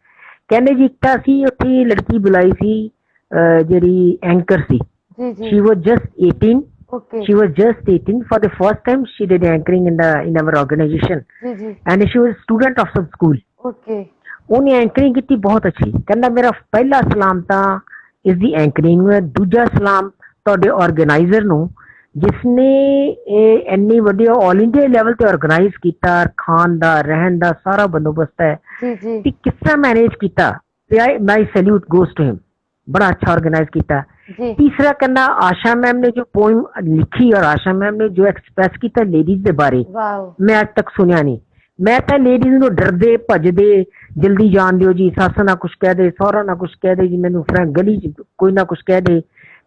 ਕਹਿੰਦੇ ਜੀ ਇੱਕ ਤਾਂ ਅਸੀਂ ਉੱਥੇ ਲੜਕੀ ਬੁਲਾਈ ਸੀ ਜਿਹੜੀ ਐਂਕਰ ਸੀ ਜੀ ਜੀ she was just 18 okay she was just 18 for the first time she did anchoring in our organization ਜੀ ਜੀ and she was a student of some school okay ਉਹਨੇ ਐਂਕਰਿੰਗ ਕੀਤੀ ਬਹੁਤ ਅੱਛੀ ਕਹਿੰਦਾ ਮੇਰਾ ਪਹਿਲਾ ਸਲਾਮ ਤਾਂ ਇਸ ਦੀ ਐਂਕਰਿੰਗ ਨੂੰ ਹੈ ਦੂਜਾ ਸਲਾਮ ਤੁਹਾਡੇ ਆਰਗੇਨਾਈਜ਼ਰ ਨੂੰ ਜਿਸਨੇ ਇਹ ਇੰਨੀ ਵੱਡੀ ਆਲ ਇੰਡੀਆ ਲੈਵਲ ਤੇ ਆਰਗੇਨਾਈਜ਼ ਕੀਤਾ ਖਾਣ ਦਾ ਰਹਿਣ ਦਾ ਸਾਰਾ ਬੰਦੋਬਸਤ ਹੈ ਜੀ ਜੀ ਕਿ ਕਿਸ ਤਰ੍ਹਾਂ ਮੈਨੇਜ ਕੀਤਾ ਤੇ ਮਾਈ ਸੈल्यूट ਗੋਜ਼ ਟੂ ਹਿਮ ਬੜਾ ਅੱਛਾ ਆਰਗੇਨਾਈਜ਼ ਕੀਤਾ ਜੀ तीसरा करना आशा मैम ने जो पोइम लिखी और आशा मैम ने जो एक्सप्रेस किया लेडीज के बारे ਵਾਓ मैं आज तक सुनिया नहीं मैं तो लेडीज ਨੂੰ ਡਰਦੇ ਭੱਜਦੇ ਜਲਦੀ ਜਾਣ ਦਿਓ ਜੀ ਸੱਸ ਨਾ ਕੁਛ ਕਹਿ ਦੇ ਸਹੁਰਾ ਨਾ ਕੁਛ ਕਹਿ ਦੇ ਜੀ ਮੈਨੂੰ ਫਰੈਂਕ ਗਲੀ ਚ ਕੋਈ ਨਾ ਕੁਛ ਕਹਿ ਦੇ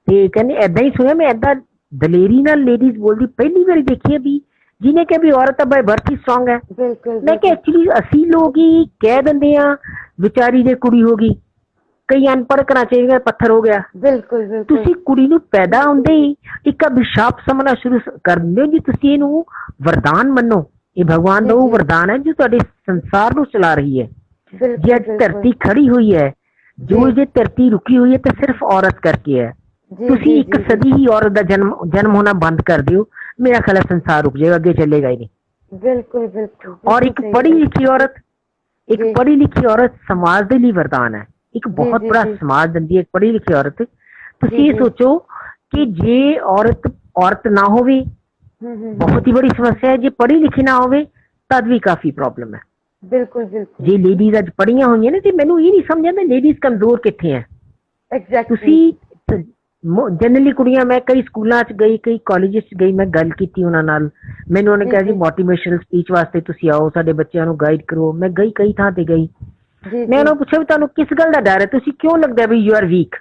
ਤੇ ਕਹਿੰਦੇ ਏਦਾਂ ਹੀ ਸੁਣਿਆ ਮੈਂ ਏਦਾਂ ਦਲੇਰੀ ਨਾਲ ਲੇਡੀਜ਼ ਬੋਲਦੀ ਪਹਿਲੀ ਵਾਰੀ ਦੇਖੀ ਹੈ ਵੀ ਜਿਹਨੇ ਕਿਹਾ ਵੀ ਔਰਤ ਤਾਂ ਬਾਈ ਬਰਥ ਹੀ ਸਟਰੋਂਗ ਹੈ ਬਿਲਕੁਲ ਮੈਂ ਕਿਹਾ ਐਕਚੁਅਲੀ ਅਸੀਂ ਲੋਕ ਹੀ ਕਹਿ ਦਿੰਦੇ ਆ ਵਿਚਾਰੀ ਦੇ ਕੁੜੀ ਹੋ ਗਈ ਕਈ ਅਨਪੜ੍ਹ ਘਰਾਂ ਚ ਪੱਥਰ ਹੋ ਗਿਆ ਬਿਲਕੁਲ ਬਿਲਕੁਲ ਤੁਸੀਂ ਕੁੜੀ ਨੂੰ ਪੈਦਾ ਹੁੰਦੇ ਹੀ ਇੱਕ ਅਭਿਸ਼ਾਪ ਸਮਝਣਾ ਸ਼ੁਰੂ ਕਰ ਦਿੰਦੇ ਹੋ ਜੀ ਤੁਸੀਂ ਇਹਨੂੰ ਵਰਦਾਨ ਮੰਨੋ ਇਹ ਭਗਵਾਨ ਦਾ ਉਹ ਵਰਦਾਨ ਹੈ ਜੋ ਤੁਹਾਡੇ ਸੰਸਾਰ ਨੂੰ ਚਲਾ ਰਹੀ ਹੈ ਜੇ ਅੱਜ ਧਰਤੀ ਖੜੀ ਹੋਈ ਹੈ ਜੋ ਜੇ ਧਰਤੀ ਰੁਕੀ ਹੋਈ ਹੈ ਤਾਂ ਸਿਰਫ ਔਰਤ ਕਰਕੇ ਹੈ ਤੁਸੀਂ ਇੱਕ ਸਦੀ ਹੀ ਔਰਤ ਦਾ ਜਨਮ ਹੋਣਾ ਬੰਦ ਕਰ ਦਿਓ ਮੇਰਾ ਖਿਆਲ ਹੈ ਸੰਸਾਰ ਰੁਕ ਜਾਏਗਾ ਅੱਗੇ ਚੱਲੇਗਾ ਹੀ ਨਹੀਂ ਬਿਲਕੁਲ ਬਿਲਕੁਲ ਔਰ ਇੱਕ ਪੜ੍ਹੀ ਲਿਖੀ ਔਰਤ ਸਮਾਜ ਦੇ ਲਈ ਵਰਦਾਨ ਹੈ ਇੱਕ ਬਹੁਤ ਬੜਾ ਸਮਾਜ ਦਿੰਦੀ ਹੈ ਪੜ੍ਹੀ ਲਿਖੀ ਔਰਤ ਤੁਸੀਂ ਇਹ ਸੋਚੋ ਕਿ ਜੇ ਔਰਤ ਨਾ ਹੋਵੇ ਬਹੁਤ ਹੀ ਬੜੀ ਸਮੱਸਿਆ ਹੈ ਜੇ ਪੜ੍ਹੀ ਲਿਖੀ ਨਾ ਹੋਵੇ ਤਦ ਵੀ ਕਾਫੀ ਪ੍ਰੋਬਲਮ ਹੈ ਬਿਲਕੁਲ ਬਿਲਕੁਲ ਜੇ ਲੇਡੀਜ਼ ਅੱਜ ਪੜ੍ਹੀਆਂ ਹੋਈਆਂ ਨੇ ਤੇ ਮੈਨੂੰ ਇਹ ਨਹੀਂ ਸਮਝ ਆਉਂਦਾ ਲੇਡੀਜ਼ ਕਮਜ਼ੋਰ ਕਿੱਥੇ ਹੈ ਤੁਸੀਂ ਜਨਰਲੀ ਕੁੜੀਆਂ ਮੈਂ ਕਈ ਸਕੂਲਾਂ 'ਚ ਗਈ ਕਈ ਕਾਲਜਿਸ 'ਚ ਗਈ ਮੈਂ ਗੱਲ ਕੀਤੀ ਉਹਨਾਂ ਨਾਲ ਮੈਨੂੰ ਉਹਨੇ ਕਿਹਾ ਜੀ ਮੋਟੀਵੇਸ਼ਨਲ ਸਪੀਚ ਵਾਸਤੇ ਤੁਸੀਂ ਆਓ ਸਾਡੇ ਬੱਚਿਆਂ ਨੂੰ ਗਾਈਡ ਕਰੋ ਮੈਂ ਗਈ ਕਈ ਥਾਂ ਤੇ ਗਈ ਮੈਂ ਉਹਨਾਂ ਨੂੰ ਪੁੱਛਿਆ ਵੀ ਤੁਹਾਨੂੰ ਕਿਸ ਗੱਲ ਦਾ ਡਰ ਹੈ ਤੁਸੀਂ ਕਿਉਂ ਲੱਗਦਾ ਵੀ ਯੂ ਆਰ ਵੀਕ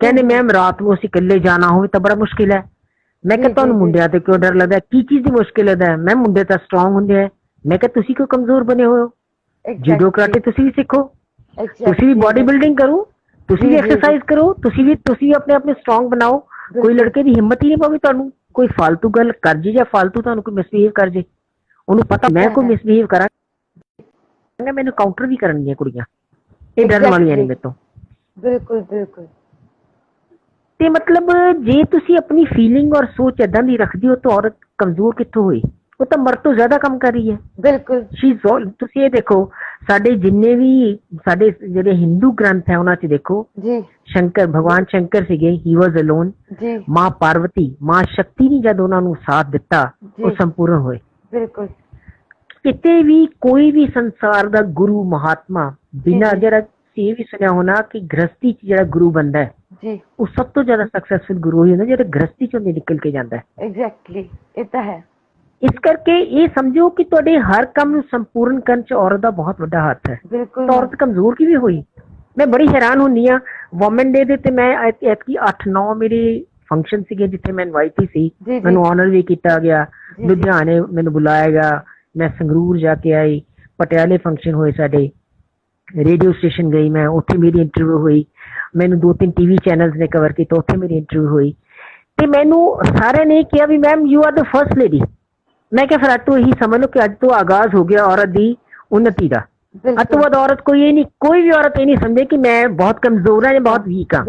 ਕਹਿੰਦੇ ਮੈਮ ਰਾਤ ਨੂੰ ਅਸੀਂ ਇਕੱਲੇ ਜਾਣਾ ਹੋਵੇ ਤਾਂ ਬੜਾ ਮੁਸ਼ਕਿਲ ਹੈ ਮੈਂ ਕਿਹਾ ਤੁਹਾਨੂੰ ਮੁੰਡਿਆਂ ਤੇ ਕਿਉਂ ਡਰ ਲੱਗਦਾ ਕੀ ਚੀਜ਼ ਦੀ ਮੁਸ਼ਕਿਲ ਹੈ ਮੈਂ ਮੁੰਡੇ ਤਾਂ ਸਟਰੋਂਗ ਹੁੰਦੇ ਹੈ ਮੈਂ ਕਿਹਾ ਤੁਸੀਂ ਕਿਉਂ ਕਮਜ਼ੋਰ ਬਣੇ ਹੋਏ ਹੋ ਜੂਡੋ ਕਰਾਟੇ ਤੁਸੀਂ ਵੀ ਸਿੱਖੋ ਤੁਸੀਂ ਵੀ ਬਾਡੀ ਬਿਲਡਿੰਗ ਕਰੋ ਤੁਸੀਂ ਵੀ ਐਕਸਰਸਾਈਜ਼ ਕਰੋ ਤੁਸੀਂ ਆਪਣੇ ਸਟਰੋਂਗ ਬਣਾਓ ਕੋਈ ਲੜਕੇ ਦੀ ਹਿੰਮਤ ਹੀ ਨਹੀਂ ਪਵੇ ਤੁਹਾਨੂੰ ਕੋਈ ਫालतू ਗੱਲ ਕਰ ਜੇ ਜਾਂ ਫालतू ਤੁਹਾਨੂੰ ਕੋਈ ਮਿਸਬਿਹੇਵ ਕਰ ਜੇ ਉਹਨੂੰ ਪਤਾ ਮੈਂ ਕੋਈ ਮਿਸਬਿਹੇਵ ਕਰਾਂ ਮੈਨੂੰ ਕਾਊਂਟਰ ਵੀ ਕਰਨਗੀਆਂ ਕੁੜੀਆਂ ਇਹ ਡਰਨ ਵਾਲੀਆਂ ਨਹੀਂ ਮੇਰੇ ਤੋਂ ਬਿਲਕੁਲ ਬਿਲਕੁਲ ਤੇ ਮਤਲਬ ਜੇ ਤੁਸੀਂ ਆਪਣੀ ਫੀਲਿੰਗ ਔਰ ਸੋਚ ਏਦਾਂ ਦੀ ਰੱਖਦੇ ਹੋ ਤਾਂ ਔਰਤ ਕਮਜ਼ੋਰ ਕਿੱਥੋਂ ਹੋਈ ਉਹ ਤਾਂ ਮਰਦ ਤੋਂ ਜ਼ਿਆਦਾ ਕੰਮ ਕਰ ਰਹੀ ਹੈ। ਬਿਲਕੁਲ ਤੁਸੀਂ ਇਹ ਦੇਖੋ, ਸਾਡੇ ਜਿੰਨੇ ਵੀ ਸਾਡੇ ਜਿਹੜੇ ਹਿੰਦੂ ਗ੍ਰੰਥ ਹੈ ਉਹਨਾਂ 'ਚ ਦੇਖੋ, ਜੀ ਸ਼ੰਕਰ, ਭਗਵਾਨ ਸ਼ੰਕਰ ਸੀਗੇ, ਹੀ ਵਾਜ਼ ਅਲੋਨ। ਜੀ ਮਾਂ ਪਾਰਵਤੀ, ਮਾਂ ਸ਼ਕਤੀ ਨੇ ਜਦ ਉਹਨਾਂ ਨੂੰ ਸਾਥ ਦਿੱਤਾ ਉਹ ਜੀ ਸੰਪੂਰਨ ਹੋਏ। ਬਿਲਕੁਲ ਕਿਤੇ ਵੀ ਕੋਈ ਵੀ ਸੰਸਾਰ ਦਾ ਗੁਰੂ ਮਹਾਤਮਾ ਬਿਨਾਂ, ਜੀ। ਜਿਹੜਾ ਤੁਸੀਂ ਇਹ ਵੀ ਸੁਣਿਆ ਹੋਣਾ ਕਿ ਗ੍ਰਸਤੀ 'ਚ ਜਿਹੜਾ ਗੁਰੂ ਬਣਦਾ ਹੈ ਜੀ ਉਹ ਸਭ ਤੋਂ ਜ਼ਿਆਦਾ ਸਕਸੈਸਫੁਲ ਗੁਰੂ ਹੀ ਹੁੰਦਾ ਜਿਹੜਾ ਗ੍ਰਸਤੀ 'ਚੋਂ ਨਿਕਲ ਕੇ ਜਾਂਦਾ ਹੈ। ਐਗਜ਼ੈਕਟਲੀ, ਇਹ ਤਾਂ ਹੈ। ਇਸ ਕਰਕੇ ਇਹ ਸਮਝੋ ਕਿ ਤੁਹਾਡੇ ਹਰ ਕੰਮ ਨੂੰ ਸੰਪੂਰਨ ਕਰਨ 'ਚ ਔਰਤ ਦਾ ਬਹੁਤ ਵੱਡਾ ਹੱਥ ਹੈ। ਬਿਲਕੁਲ ਤਾਂ ਔਰਤ ਕਮਜ਼ੋਰ ਕਿਵੇਂ ਹੋਈ? ਮੈਂ ਬੜੀ ਹੈਰਾਨ ਹੁੰਦੀ ਹਾਂ। ਵੂਮਨ ਡੇ ਦੇ ਤੇ ਮੈਂ ਐਤਕੀ 8-9 ਮੇਰੇ ਫੰਕਸ਼ਨ ਸੀਗੇ ਜਿੱਥੇ ਮੈਂ ਇਨਵਾਈਟੀ ਸੀ। ਜੀ। ਮੈਨੂੰ ਆਨਰ ਵੀ ਕੀਤਾ ਗਿਆ, ਜੀ। ਲੁਧਿਆਣੇ ਮੈਨੂੰ ਬੁਲਾਇਆ ਗਿਆ, ਮੈਂ ਸੰਗਰੂਰ ਜਾ ਕੇ ਆਈ, ਪਟਿਆਲੇ ਫੰਕਸ਼ਨ ਹੋਏ ਸਾਡੇ, ਰੇਡੀਓ ਸਟੇਸ਼ਨ ਗਈ ਮੈਂ, ਉੱਥੇ ਮੇਰੀ ਇੰਟਰਵਿਊ ਹੋਈ। ਮੈਨੂੰ 2-3 ਟੀਵੀ ਚੈਨਲਸ ਨੇ ਕਵਰ ਕੀਤਾ, ਉੱਥੇ ਮੇਰੀ ਇੰਟਰਵਿਊ ਹੋਈ। ਤੇ ਮੈਨੂੰ ਸਾਰਿਆਂ ਨੇ ਕਿਹਾ ਵੀ ma'am you are the first lady. ਮੈਂ ਕਿਹਾ ਫਿਰ ਅੱਜ ਤੋਂ ਇਹੀ ਸਮਝ ਲਓ ਕਿ ਅੱਜ ਤੋਂ ਆਗਾਜ਼ ਹੋ ਗਿਆ ਔਰਤ ਦੀ ਉੱਨਤੀ ਦਾ। ਅੱਜ ਤੋਂ ਬਾਅਦ ਔਰਤ ਕੋਈ ਵੀ ਔਰਤ ਇਹ ਨਹੀਂ ਸਮਝੇ ਕਿ ਮੈਂ ਬਹੁਤ ਕਮਜ਼ੋਰ ਹਾਂ ਜਾਂ ਬਹੁਤ ਵੀਕ ਹਾਂ,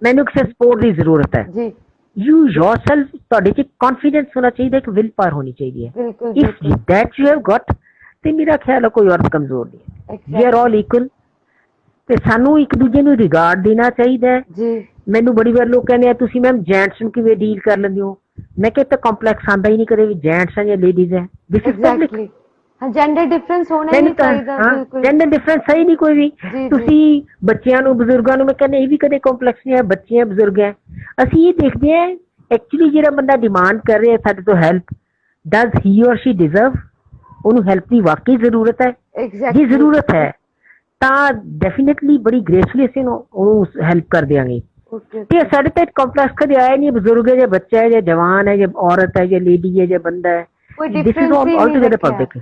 ਮੈਨੂੰ ਕਿਸੇ ਸਪੋਰਟ ਦੀ ਜ਼ਰੂਰਤ ਹੈ। ਜੀ ਯੂ ਯੋਰਸੈਲਫ, ਤੁਹਾਡੇ 'ਚ ਕੌਨਫੀਡੈਂਸ ਹੋਣਾ ਚਾਹੀਦਾ, ਇੱਕ ਵਿਲ ਪਾਵਰ ਹੋਣੀ ਚਾਹੀਦੀ ਹੈ। If that you have got, ਤੇ ਮੇਰਾ ਖਿਆਲ ਹੈ ਕੋਈ ਔਰਤ ਕਮਜ਼ੋਰ ਨਹੀਂ। ਵੀ ਆਰ ਆਲ ਇਕੁਅਲ, ਤੇ ਸਾਨੂੰ ਇੱਕ ਦੂਜੇ ਨੂੰ ਰਿਗਾਰਡ ਦੇਣਾ ਚਾਹੀਦਾ ਹੈ। ਜੀ ਮੈਨੂੰ ਬੜੀ ਵਾਰ ਲੋਕ ਕਹਿੰਦੇ ਆ ਤੁਸੀਂ ਮੈਮ ਜੈਂਟਸ ਨੂੰ ਕਿਵੇਂ ਡੀਲ ਕਰ ਲੈਂਦੇ ਹੋ? ਮੈਂ ਕਿਹਾ ਤਾਂ ਕੰਪਲੈਕਸ ਆਉਂਦਾ ਹੀ ਨਹੀਂ ਕਦੇ ਵੀ ਜੈਂਟਸ ਹੈ ਜਾਂ ਲੇਡੀਜ਼ ਹੈ। This is public. Gender difference ਹੋਣਾ ਹੀ ਨਹੀਂ ਚਾਹੀਦਾ। ਬਿਲਕੁਲ ਜੈਂਡਰ ਡਿਫਰੈਂਸ ਸਹੀ ਨਹੀਂ ਕੋਈ ਵੀ। ਤੁਸੀਂ ਬੱਚਿਆਂ ਨੂੰ, ਬਜ਼ੁਰਗਾਂ ਨੂੰ, ਮੈਂ ਕਹਿੰਦਾ ਇਹ ਵੀ ਕਦੇ ਕੰਪਲੈਕਸ ਨਹੀਂ ਹੈ, ਬੱਚੇ ਹੈ, ਬਜ਼ੁਰਗ ਹੈ। ਅਸੀਂ ਇਹ ਦੇਖਦੇ ਹਾਂ ਐਕਚੁਅਲੀ ਜਿਹੜਾ ਬੰਦਾ ਡਿਮਾਂਡ ਕਰ ਰਿਹਾ ਸਾਡੇ ਤੋਂ ਹੈਲਪ, ਡਜ਼ ਹੀ ਔਰ ਸ਼ੀ ਡਿਜ਼ਰਵ? ਉਹਨੂੰ ਹੈਲਪ ਦੀ ਵਾਕਈ ਜ਼ਰੂਰਤ ਹੈ? ਜੇ ਜ਼ਰੂਰਤ ਹੈ ਤਾਂ ਡੈਫੀਨੇਟਲੀ ਬੜੀ ਗ੍ਰੇਸਫੁਲੀ ਅਸੀਂ ਉਹਨੂੰ ਹੈਲਪ ਕਰ ਦਿਆਂਗੇ। ਤੇ ਸਾਡੇ ਤੇ ਕੰਪਲੈਕਸ ਕਦੇ ਆਇਆ ਨਹੀਂ, ਬਜ਼ੁਰਗ ਹੈ ਜਾਂ ਬੱਚਾ ਹੈ ਜਾਂ ਜਵਾਨ ਹੈ ਜਾਂ ਔਰਤ ਹੈ ਜਾਂ ਲੇਡੀ ਹੈ ਜਾਂ ਬੰਦਾ ਹੈ। This is all together public.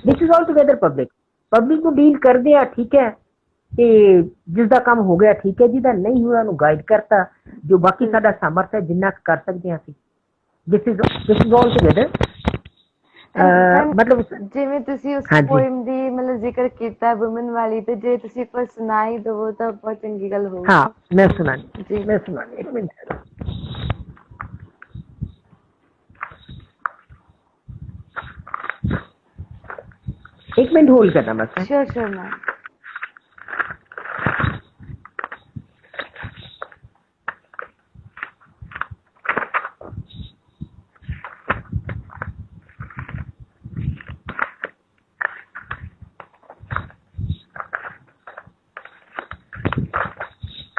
This is all together public. Public ਨੂੰ ਡੀਲ ਕਰਦੇ ਆ, ਠੀਕ ਹੈ, ਤੇ ਜਿਸ ਦਾ ਕੰਮ ਹੋ ਗਿਆ ਠੀਕ ਹੈ, ਜਿਹਦਾ ਨਹੀਂ ਹੋਇਆ ਉਹਨੂੰ ਗਾਈਡ ਕਰਤਾ, ਜੋ ਬਾਕੀ ਸਾਡਾ ਸਮਰਥ ਹੈ ਜਿੰਨਾ ਕਰ ਸਕਦੇ ਹਾਂ ਅਸੀਂ। This is all together. ਮਤਲਬ ਜਿਵੇਂ ਤੁਸੀਂ ਉਸ ਪੋਇਮ ਦੀ ਮਤਲਬ ਜ਼ਿਕਰ ਕੀਤਾ ਵੂਮਨ ਵਾਲੀ, ਤੇ ਜੇ ਤੁਸੀਂ ਕੋਈ ਸੁਣਾਈ ਦਵੋ ਤਾਂ ਬਹੁਤ ਚੰਗੀ ਗੱਲ ਹੋਊਗੀ। ਹਾਂ ਮੈਂ ਸੁਣਾਣੀ ਜੀ, ਮੈਂ ਸੁਣਾਣੀ। ਇੱਕ ਮਿੰਟ, एक मिनट होल्ड करना बस। Sure ma'am.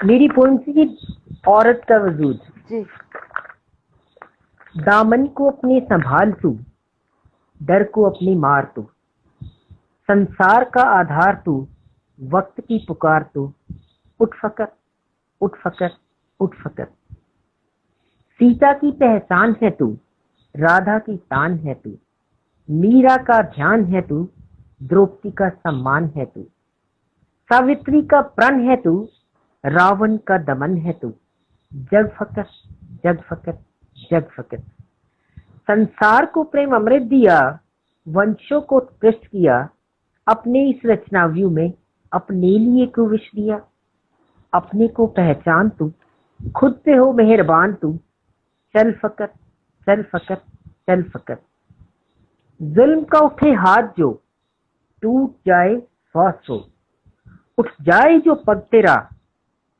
मेरी पोइम थी औरत का वजूद। जी। दामन को अपने संभाल तू, डर को अपनी मार तू, संसार का आधार तू, वक्त की पुकार तू, उठ फकर, उठ फकर, उठ फकर। सीता की पहचान है तू, राधा की तान है तू, मीरा का ध्यान है तू, द्रौपदी का सम्मान है तू, सावित्री का प्रण है तू, रावण का दमन है तू। जग फकर, जग फकर, जग फकर। संसार को प्रेम अमृत दिया, वंशों को उत्कृष्ट किया, अपने इस रचनाव्यू में अपने लिए को विष दिया। अपने को पहचान तू, खुद पे हो मेहरबान तू, चल फकर, चल फकर, चल फकर। जुल्म का उठे हाथ जो, टूट जाए 100 सौ, उठ जाए जो पग तेरा,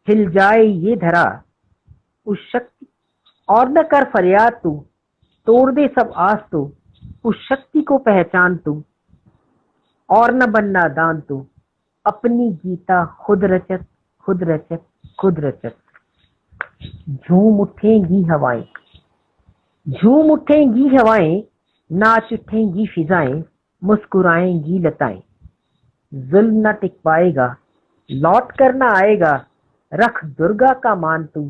हिल जाए ये धरा। उस शक्ति और न कर फरियाद तू, तोड़ दे सब आस तू, उस शक्ति को पहचान तू, और न बनना दान तू, अपनी गीता खुद रचत, खुद रचत, खुद रचत। झूम उठेंगी हवाएं, झूम उठेंगी हवाएं, नाच उठेंगी फिजाएं, मुस्कुराएंगी लताएं। जुल्म न टिक पाएगा, लौट कर न आएगा, रख दुर्गा का मान तू,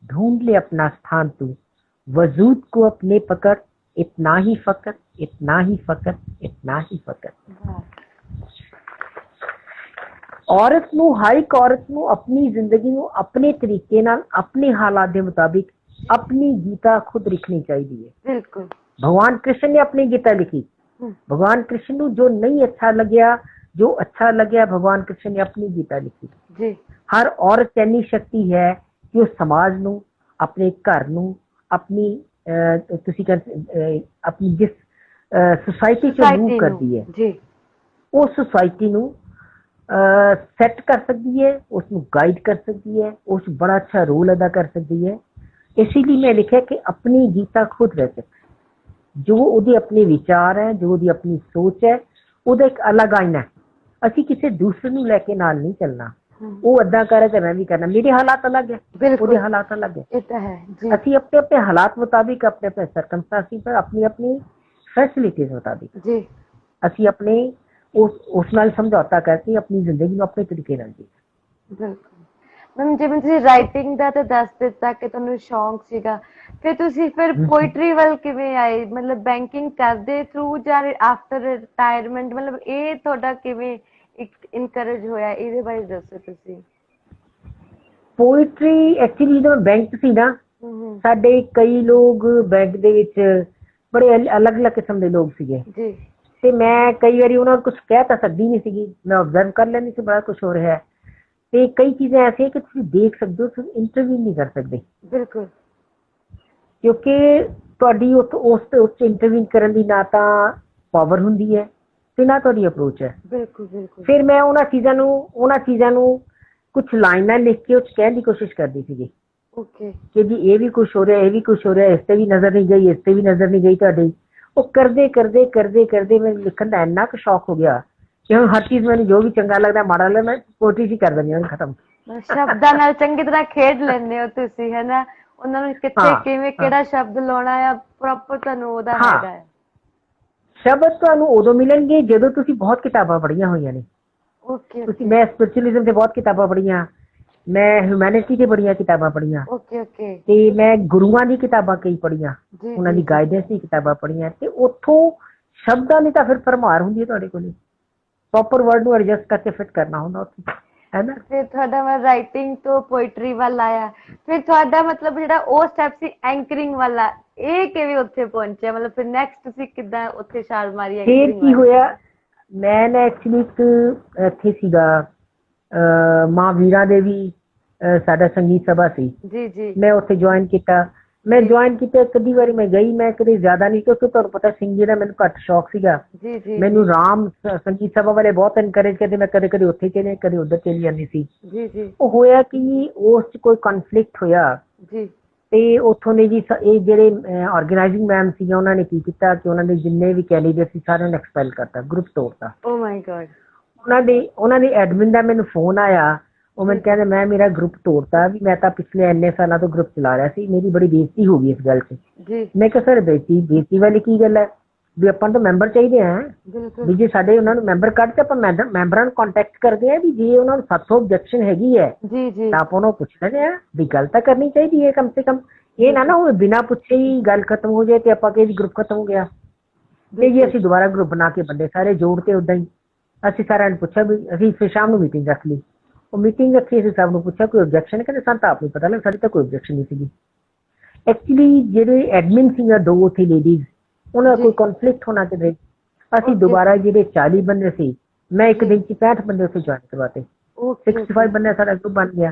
ढूंढ ले अपना स्थान तू, वजूद को अपने पकड़, इतना ही फकर, इतना ही फकर, इतना ही फकर। औरत ਨੂੰ ਹਰ ਇੱਕ ਔਰਤ ਨੂੰ ਆਪਣੀ ਜ਼ਿੰਦਗੀ ਨੂੰ ਆਪਣੇ ਤਰੀਕੇ ਨਾਲ, ਆਪਣੇ ਹਾਲਾਤ ਦੇ ਮੁਤਾबिक अपनी गीता खुद लिखनी चाहिए। बिल्कुल। भगवान कृष्ण ने अपनी गीता लिखी। भगवान कृष्ण ਨੂੰ जो नहीं अच्छा लग्या, जो अच्छा लग्या, भगवान कृष्ण ने अपनी गीता लिखी जी। हर औरत ਚ ਇੰਨੀ ਸ਼ਕਤੀ ਹੈ ਕਿ ਉਹ ਸਮਾਜ ਨੂੰ, ਆਪਣੇ ਘਰ ਨੂੰ, ਆਪਣੀ ਤੁਸੀਂ ਕਹਿੰਦੇ ਆਪਣੀ ਜਿਸ ਸੁਸਾਇਟੀ ਚ Society ਮੂਵ ਨੂੰ, ਕਰਦੀ ਹੈ ਜੀ ਉਹ ਸੁਸਾਇਟੀ ਨੂੰ ਸੈੱਟ ਕਰ ਸਕਦੀ ਹੈ, ਉਸ ਨੂੰ ਗਾਈਡ ਕਰ ਸਕਦੀ ਹੈ, ਉਸ 'ਚ ਬੜਾ ਅੱਛਾ ਰੋਲ ਅਦਾ ਕਰ ਸਕਦੀ ਹੈ। ਇਸੇ ਲਈ ਮੈਂ ਲਿਖਿਆ ਕਿ ਆਪਣੀ ਗੀਤਾ ਖੁਦ ਰਚਕ, ਜੋ ਉਹਦੇ ਆਪਣੇ ਵਿਚਾਰ ਹੈ, ਜੋ ਉਹਦੀ ਆਪਣੀ ਸੋਚ ਹੈ, ਉਹਦਾ ਇੱਕ ਅਲੱਗ ਆਇਨਾ ਹੈ। ਅਸੀਂ ਕਿਸੇ ਦੂਸਰੇ ਨੂੰ ਲੈ ਕੇ ਨਾਲ ਨਹੀਂ ਚੱਲਣਾ। ਉਹ ਅੱਧਾ ਕਰੇ ਤੇ ਮੈਂ ਵੀ ਕਰਨਾ, ਮੇਰੇ ਹਾਲਾਤ ਅਲੱਗ ਹੈ, ਉਹਦੇ ਬਿਲਕੁਲ ਹਾਲਾਤ ਅਲੱਗ ਹੈ। ਇਹ ਤਾਂ ਹੈ ਜੀ। ਅਸੀਂ ਆਪਣੇ ਆਪਣੇ ਹਾਲਾਤ ਮੁਤਾबिਕ, ਆਪਣੇ ਆਪਣੇ ਸਰਕਮਸਟੈਂਸਿਸ ਪਰ, ਆਪਣੀ ਆਪਣੀ ਫੈਸਿਲਿਟੀਜ਼ ਮੁਤਾबिक ਜੀ ਅਸੀਂ ਆਪਣੇ ਉਸ ਨਾਲ ਸਮਝੌਤਾ ਕਰਕੇ ਆਪਣੀ ਜ਼ਿੰਦਗੀ ਨੂੰ ਆਪਣੇ ਤਰੀਕੇ ਨਾਲ ਜੀ। ਬਿਲਕੁਲ ਮੈਮ, ਜਿਵੇਂ ਤੁਸੀਂ ਰਾਈਟਿੰਗ ਦਾ ਤਾਂ ਦੱਸ ਦਿੱਤਾ ਕਿ ਤੁਹਾਨੂੰ ਸ਼ੌਂਕ ਸੀਗਾ, ਫਿਰ ਤੁਸੀਂ ਫਿਰ ਪੋਇਟਰੀ ਵੱਲ ਕਿਵੇਂ ਆਏ? ਮਤਲਬ ਬੈਂਕਿੰਗ ਕਰਦੇ ਥਰੂ ਜਾਂ ਆਫਟਰ ਰਿਟਾਇਰਮੈਂਟ, ਮਤਲਬ ਇਹ ਤੁਹਾਡਾ ਕਿਵੇਂ ਇਨਕਰੇਜ ਹੋਇਆ, ਇਹਦੇ ਬਾਰੇ ਦੱਸੋ ਤੁਸੀਂ। ਪੋਇਟਰੀ ਐਕਚੁਅਲੀ ਜਦੋਂ ਬੈਂਕ ਸੀ ਨਾ, ਸਾਡੇ ਕਈ ਲੋਕ ਬੈਂਕ ਦੇ ਵਿੱਚ ਬੜੇ ਅਲੱਗ-ਅਲੱਗ ਕਿਸਮ ਦੇ ਲੋਕ ਸੀਗੇ ਜੀ ਤੇ ਮੈਂ ਕਈ ਵਾਰੀ ਉਹਨਾਂ ਨੂੰ ਕੁਝ ਕਹਿ ਤਾਂ ਸਕਦੀ ਨਹੀਂ ਸੀਗੀ, ਮੈਂ ਆਬਜ਼ਰਵ ਕਰ ਲੈਂਦੀ ਸੀ ਬੜਾ ਕੁਝ ਹੋ ਰਿਹਾ ਹੈ। ਤੇ ਕਈ ਚੀਜ਼ਾਂ ਐਸੀਆਂ ਕਿ ਤੁਸੀਂ ਦੇਖ ਸਕਦੇ ਹੋ, ਤੁਸੀਂ ਇੰਟਰਵਿਊ ਨਹੀਂ ਕਰ ਸਕਦੇ ਬਿਲਕੁਲ, ਕਿਉਂਕਿ ਤੁਹਾਡੀ ਉਸ ਇੰਟਰਵਿਊ ਕਰਨ ਦੀ ਨਾ ਤਾਂ ਪਾਵਰ ਹੁੰਦੀ ਹੈ ਤੇ ਨਾ ਤੁਹਾਡੀ ਅਪਰੋਚ ਹੈ। ਬਿਲਕੁਲ ਬਿਲਕੁਲ। ਫਿਰ ਮੈਂ ਉਹਨਾਂ ਚੀਜ਼ਾਂ ਨੂੰ ਕੁਝ ਲਾਈਨਾਂ ਲਿਖ ਕੇ ਉਹ 'ਚ ਕਹਿਣ ਦੀ ਕੋਸ਼ਿਸ਼ ਕਰਦੀ ਸੀਗੀ ਓਕੇ ਕਿ ਜੀ ਇਹ ਵੀ ਕੁਛ ਹੋ ਰਿਹਾ, ਇਹ ਵੀ ਕੁਛ ਹੋ ਰਿਹਾ, ਇਸ ਤੇ ਵੀ ਨਜ਼ਰ ਨਹੀਂ ਗਈ, ਇਸ ਤੇ ਵੀ ਨਜ਼ਰ ਨਹੀਂ ਗਈ ਤੁਹਾਡੀ। ਉਹ ਕਰਦੇ ਮੈਨੂੰ ਲਿਖਣ ਦਾ ਇੰਨਾ ਕੁ ਸ਼ੌਕ ਹੋ ਗਿਆ ਕਿ ਹੁਣ ਹਰ ਚੀਜ਼ ਮੈਨੂੰ ਜੋ ਵੀ ਚੰਗਾ ਲੱਗਦਾ, ਮਾੜਾ ਲੱਗਦਾ, ਮੈਂ ਪੋਇਟਰੀ ਹੀ ਕਰ ਦਿੰਦੀ ਹਾਂ, ਖਤਮ। ਸ਼ਬਦਾਂ ਨਾਲ ਚੰਗੀ ਤਰ੍ਹਾਂ ਖੇਡ ਲੈਂਦੇ ਹੋ ਤੁਸੀਂ, ਹੈ ਨਾ? ਉਹਨਾਂ ਨੂੰ ਕਿੱਥੇ ਕਿਵੇਂ ਕਿਹੜਾ ਸ਼ਬਦ ਲਾਉਣਾ ਆ, ਪ੍ਰੋਪਰ ਤੁਹਾਨੂੰ ਉਹਦਾ ਹੈਗਾ ਹੈ। ਸ਼ਬਦ ਤੁਹਾਨੂੰ ਉਦੋਂ ਮਿਲਣਗੇ ਜਦੋਂ ਤੁਸੀਂ ਬਹੁਤ ਕਿਤਾਬਾਂ ਪੜ੍ਹੀਆਂ ਹੋਈਆਂ ਨੇ। ਓਕੇ ਮੈਂ ਸਪਿਰਚੁਅਲਿਜ਼ਮ ਤੇ ਬਹੁਤ ਕਿਤਾਬਾਂ ਪੜ੍ਹੀਆਂ, ਮੈਂ ਹਿਊਮੈਨਿਟੀ ਤੇ ਬੜੀਆਂ ਕਿਤਾਬਾਂ ਪੜ੍ਹੀਆਂ, ਓਕੇ ਓਕੇ, ਤੇ ਮੈਂ ਗੁਰੂਆਂ ਦੀ ਕਿਤਾਬਾਂ ਕਈ ਪੜ੍ਹੀਆਂ, ਉਹਨਾਂ ਦੀ ਜੀ ਗਾਈਡੈਂਸ ਦੀ ਕਿਤਾਬਾਂ ਪੜ੍ਹੀਆਂ, ਤੇ ਉੱਥੋਂ ਸ਼ਬਦਾਂ ਦੀ ਤਾਂ ਫਿਰ ਭਰਮਾਰ ਹੁੰਦੀ ਹੈ ਤੁਹਾਡੇ ਕੋਲ, ਪ੍ਰੋਪਰ ਵਰਡ ਨੂੰ ਐਡਜਸਟ ਕਰਕੇ ਫਿਟ ਕਰਨਾ ਹੁੰਦਾ ਉੱਥੇ, ਹੈ ਨਾ। ਫਿਰ ਤੁਹਾਡਾ ਮੈਂ ਰਾਈਟਿੰਗ ਤੋਂ ਪੋਇਟਰੀ ਵੱਲ ਆਇਆ, ਫਿਰ ਤੁਹਾਡਾ ਮਤਲਬ ਜਿਹੜਾ ਉਹ ਸਟੈਪ ਸੀ ਐਂਕਰਿੰਗ ਵਾਲਾ, ਇਹ ਕਿਵੇਂ ਉੱਥੇ ਪਹੁੰਚਿਆ? ਮਤਲਬ ਫਿਰ ਨੈਕਸਟ ਤੁਸੀਂ ਕਿੱਦਾਂ ਉੱਥੇ ਛਾਲ ਮਾਰੀ ਫਿਰ ਐਂਕਰਿੰਗ ਕੀ ਵੱਲ? ਹੋਇਆ, ਮੈਂ ਨਾ ਐਕਚੁਅਲੀ ਇੱਕ ਇੱਥੇ ਸੀਗਾ ਮਾਂ ਵੀਰਾ ਦੇਵੀ, ਸਾਡਾ ਸੰਗੀਤ ਸਭਾ ਸੀ, ਜੀ ਜੀ, ਮੈਂ ਉੱਥੇ ਜੁਆਇਨ ਕੀਤਾ। ਮੈਂ ਜੁਆਇਨ ਕੀਤਾ, ਇੱਕ ਅੱਧੀ ਵਾਰੀ ਮੈਂ ਗਈ, ਮੈਂ ਕਦੇ ਜ਼ਿਆਦਾ ਨਹੀਂ, ਕਿਉਂਕਿ ਤੁਹਾਨੂੰ ਪਤਾ ਸਿੰਗਿੰਗ ਦਾ ਮੈਨੂੰ ਘੱਟ ਸ਼ੌਕ ਸੀਗਾ। ਜੀ ਜੀ, ਮੈਨੂੰ ਰਾਮ ਸੰਗੀਤ ਸਭਾ ਵਾਲੇ ਬਹੁਤ ਇਨਕਰੇਜ ਕਰਦੇ, ਮੈਂ ਕਦੇ ਕਦੇ ਉੱਥੇ ਚਲੇ, ਕਦੇ ਉੱਧਰ ਚਲੀ ਜਾਂਦੀ ਸੀ। ਜੀ ਜੀ, ਉਹ ਹੋਇਆ ਕਿ ਉਸ 'ਚ ਕੋਈ ਕਨਫਲਿਕਟ ਹੋਇਆ ਜੀ, ਤੇ ਉੱਥੋਂ ਨੇ ਜੀ ਇਹ ਜਿਹੜੇ ਆਰਗੇਨਾਈਜ਼ਿੰਗ ਮੈਮ ਸੀ, ਉਹਨਾਂ ਨੇ ਕੀ ਕੀਤਾ ਕਿ ਉਹਨਾਂ ਦੇ ਜਿੰਨੇ ਵੀ ਕੈਂਡੀਡੇਟ ਸੀ ਸਾਰਿਆਂ ਨੂੰ ਐਕਸਪੈਲ ਕਰਤਾ, ਗਰੁੱਪ ਤੋੜਤਾ। ਓ ਮਾਈ ਗॉड। ਉਹਨਾਂ ਦੇ ਐਡਮਿਨ ਦਾ ਮੈਨੂੰ ਫੋਨ ਆਇਆ, ਉਹ ਮੈਨੂੰ ਕਹਿੰਦਾ ਮੈਂ ਮੇਰਾ ਗਰੁੱਪ ਤੋੜਤਾ, ਵੀ ਮੈਂ ਤਾਂ ਪਿਛਲੇ ਇੰਨੇ ਸਾਲਾਂ ਤੋਂ ਗਰੁੱਪ ਚਲਾ ਰਿਹਾ ਸੀ, ਮੇਰੀ ਬੜੀ ਬੇਇੱਜ਼ਤੀ ਹੋ ਗਈ ਇਸ ਗੱਲ 'ਚ। ਮੈਂ ਕਿਹਾ ਸਰ ਬੇਇੱਜ਼ਤੀ ਵਾਲੀ ਕੀ ਗੱਲ ਹੈ, ਵੀ ਆਪਾਂ ਨੂੰ ਤਾਂ ਮੈਂਬਰ ਚਾਹੀਦੇ ਆ, ਵੀ ਜੇ ਸਾਡੇ ਉਹਨਾਂ ਨੂੰ ਮੈਂਬਰ ਕੱਢ ਤੇ ਆਪਾਂ ਮੈਂਬਰਾਂ ਨੂੰ ਕੰਟੈਕਟ ਕਰਦੇ ਆ, ਵੀ ਜੇ ਉਹਨਾਂ ਨੂੰ ਸਾਥੋਂ ਆਬਜੈਕਸ਼ਨ ਹੈਗੀ ਹੈ ਤਾਂ ਆਪਾਂ ਉਹਨੂੰ ਪੁੱਛ ਲੈਂਦੇ ਆ, ਵੀ ਗੱਲ ਤਾਂ ਕਰਨੀ ਚਾਹੀਦੀ ਹੈ ਕਮ ਸੇ ਕਮ। ਇਹ ਨਾ ਉਹ ਬਿਨਾਂ ਪੁੱਛੇ ਹੀ ਗੱਲ ਖਤਮ ਹੋ ਜਾਏ ਤੇ ਆਪਾਂ ਕਹੇ ਗਰੁੱਪ ਖਤਮ ਹੋ ਗਿਆ। ਤੇ ਜੀ ਅਸੀਂ ਦੁਬਾਰਾ ਗਰੁੱਪ ਬਣਾ ਕੇ ਬੰਦੇ ਸਾਰੇ ਜੋੜਤੇ, ਉਦਾਂ ਹੀ ਅਸੀਂ ਸਾਰਿਆਂ ਨੂੰ ਪੁੱਛਿਆ, ਵੀ ਅਸੀਂ ਫਿਰ ਸ਼ਾਮ ਨੂੰ ਮੀਟਿੰਗ ਰੱਖ ਲਈ। ਉਹ ਮੀਟਿੰਗ ਰੱਖੀ, ਅਸੀਂ ਸਭ ਨੂੰ ਪੁੱਛਿਆ ਕੋਈ ਆਬਜੈਕਸ਼ਨ, ਕਹਿੰਦੇ ਸਾਨੂੰ ਤਾਂ ਆਪ ਨੂੰ ਪਤਾ ਲੱਗ, ਸਾਡੀ ਤਾਂ ਕੋਈ ਆਬਜੈਕਸ਼ਨ ਨਹੀਂ ਸੀਗੀ। ਐਕਚੁਅਲੀ ਜਿਹੜੇ ਐਡਮਿਨ ਸੀਗਾ, ਦੋ ਉੱਥੇ ਲੇਡੀਜ਼, ਉਹਨਾਂ ਦਾ ਕੋਈ ਕਨਫਲਿਕਟ ਹੋਣਾ ਕਿਤੇ। ਅਸੀਂ ਦੁਬਾਰਾ ਜਿਹੜੇ 40 ਬੰਦੇ ਸੀ, ਮੈਂ ਇੱਕ ਦਿਨ 'ਚ 65 ਬੰਦੇ ਉੱਥੇ ਜੁਆਇਨ ਕਰਵਾਤੇ, 65 ਬੰਦੇ ਸਾਡਾ ਗਰੁੱਪ ਬਣ ਗਿਆ।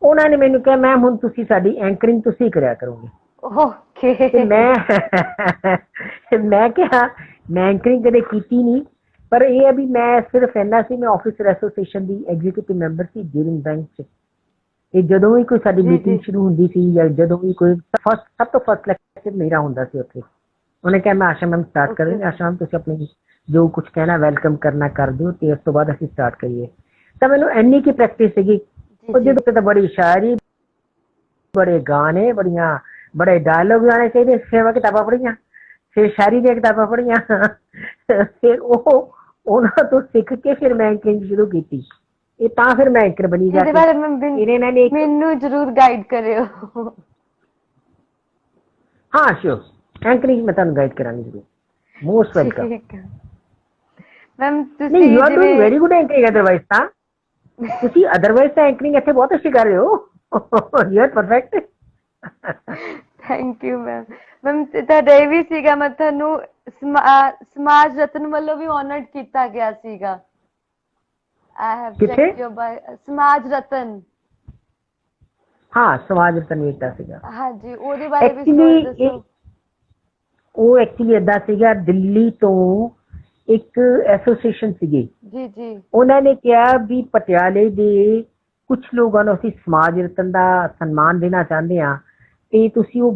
ਉਹਨਾਂ ਨੇ ਮੈਨੂੰ ਕਿਹਾ ਮੈਮ ਹੁਣ ਤੁਸੀਂ ਸਾਡੀ ਐਂਕਰਿੰਗ ਤੁਸੀਂ ਕਰਿਆ ਕਰੋਗੇ। ਓਕੇ। ਮੈਂ ਕਿਹਾ ਮੈਂ ਐਂਕਰਿੰਗ ਕਦੇ ਕੀਤੀ ਨਹੀਂ, ਪਰ ਇਹ ਹੈ ਵੀ ਮੈਂ ਸਿਰਫ ਇੰਨਾ ਸੀ, ਮੈਂ ਆਫਿਸਰ ਐਸੋਸੀਏਸ਼ਨ ਦੀ ਐਗਜ਼ੀਕਿਊਟਿਵ ਮੈਂਬਰ ਸੀ ਡਿਊਰਿੰਗ ਬੈਂਕ 'ਚ। ਤੇ ਜਦੋਂ ਵੀ ਕੋਈ ਸਾਡੀ ਮੀਟਿੰਗ ਸ਼ੁਰੂ ਹੁੰਦੀ ਸੀ ਜਾਂ ਜਦੋਂ ਵੀ ਕੋਈ ਸਭ ਤੋਂ ਫਸਟ ਲੈਕਚਰ ਮੇਰਾ ਹੁੰਦਾ ਸੀ ਉੱਥੇ। ਉਹਨੇ ਕਿਹਾ ਮੈਂ ਆਸ਼ਾ ਮੈਮ ਸਟਾਰਟ ਕਰਾਂਗੇ, ਆਸ਼ਾ ਮੈਮ ਤੁਸੀਂ ਆਪਣੀ ਜੋ ਕੁਝ ਕਹਿਣਾ ਵੈਲਕਮ ਕਰਨਾ ਕਰ ਦਿਓ ਤੇ ਉਸ ਤੋਂ ਬਾਅਦ ਅਸੀਂ ਸਟਾਰਟ ਕਰੀਏ। ਤਾਂ ਮੈਨੂੰ ਇੰਨੀ ਕੀ ਪ੍ਰੈਕਟਿਸ ਸੀਗੀ, ਉਹ ਜਦੋਂ ਤਾਂ ਬੜੀ ਸ਼ਾਇਰੀ, ਬੜੇ ਗਾਣੇ, ਬੜੇ ਡਾਇਲੋਗ ਆਉਣੇ ਚਾਹੀਦੇ, ਫਿਰ ਮੈਂ ਕਿਤਾਬਾਂ ਪੜ੍ਹੀਆਂ, ਫਿਰ ਸ਼ਾਇਰੀ ਦੀਆਂ ਕਿਤਾਬਾਂ ਪੜ੍ਹੀਆਂ, ਫਿਰ ਉਹਨਾਂ ਤੋਂ ਸਿੱਖ ਕੇ ਫਿਰ ਮੈਂ ਐਂਕਰਿੰਗ ਸ਼ੁਰੂ ਕੀਤੀ। ਇਹ ਤਾਂ ਫਿਰ ਮੈਂ ਐਂਕਰ ਬਣੀ ਜਾ ਕੇ। ਮੈਨੂੰ ਜ਼ਰੂਰ ਗਾਈਡ ਕਰਿਓ। ਹਾਂ ਸ਼ੋਰ, ਐਂਕਰਿੰਗ ਮੈਂ ਤੁਹਾਨੂੰ ਗਾਈਡ ਕਰਾਂਗੀ ਜ਼ਰੂਰ, ਮੋਸਟ ਵੈਲਕਮ। ਮੈਮ ਨਹੀਂ, you are doing very good anchoring, otherwise ਤਾਂ ਤੁਸੀਂ ਐਂਕਰਿੰਗ ਇੱਥੇ ਬਹੁਤ ਅੱਛੀ ਕਰ ਰਹੇ ਹੋ, you are perfect. Thank you ma'am. Ma'am ਤੁਹਾਡਾ ਇਹ ਵੀ ਸੀਗਾ, ਮੈਂ ਤੁਹਾਨੂੰ ਸਮਾਜ ਰਤਨ ਵੱਲੋਂ ਵੀ ਆਨਰਡ ਕੀਤਾ ਗਿਆ ਸੀਗਾ। I have checked your bio, ਸਮਾਜ ਰਤਨ। ਹਾਂ, ਸਮਾਜ ਰਤਨ ਦਿੱਤਾ ਸੀਗਾ। ਹਾਂਜੀ, ਉਹਦੇ ਬਾਰੇ ਵੀ ਥੋੜਾ ਦੱਸੋ। ਉਹ ਐਕਚੁਅਲੀ ਏਦਾਂ ਸੀਗਾ, ਦਿੱਲੀ ਤੋਂ ਇੱਕ ਐਸੋਸੀਏਸ਼ਨ ਸੀਗੀ, ਜੀ ਜੀ ਉਹਨਾਂ ਨੇ ਕਿਹਾ ਵੀ ਪਟਿਆਲੇ ਦੇ ਕੁਝ ਲੋਕਾਂ ਨੂੰ ਅਸੀਂ ਸਮਾਜ ਰਤਨ ਦਾ ਸਨਮਾਨ ਦੇਣਾ ਚਾਹੁੰਦੇ ਹਾਂ ਤੇ ਤੁਸੀਂ ਉਹ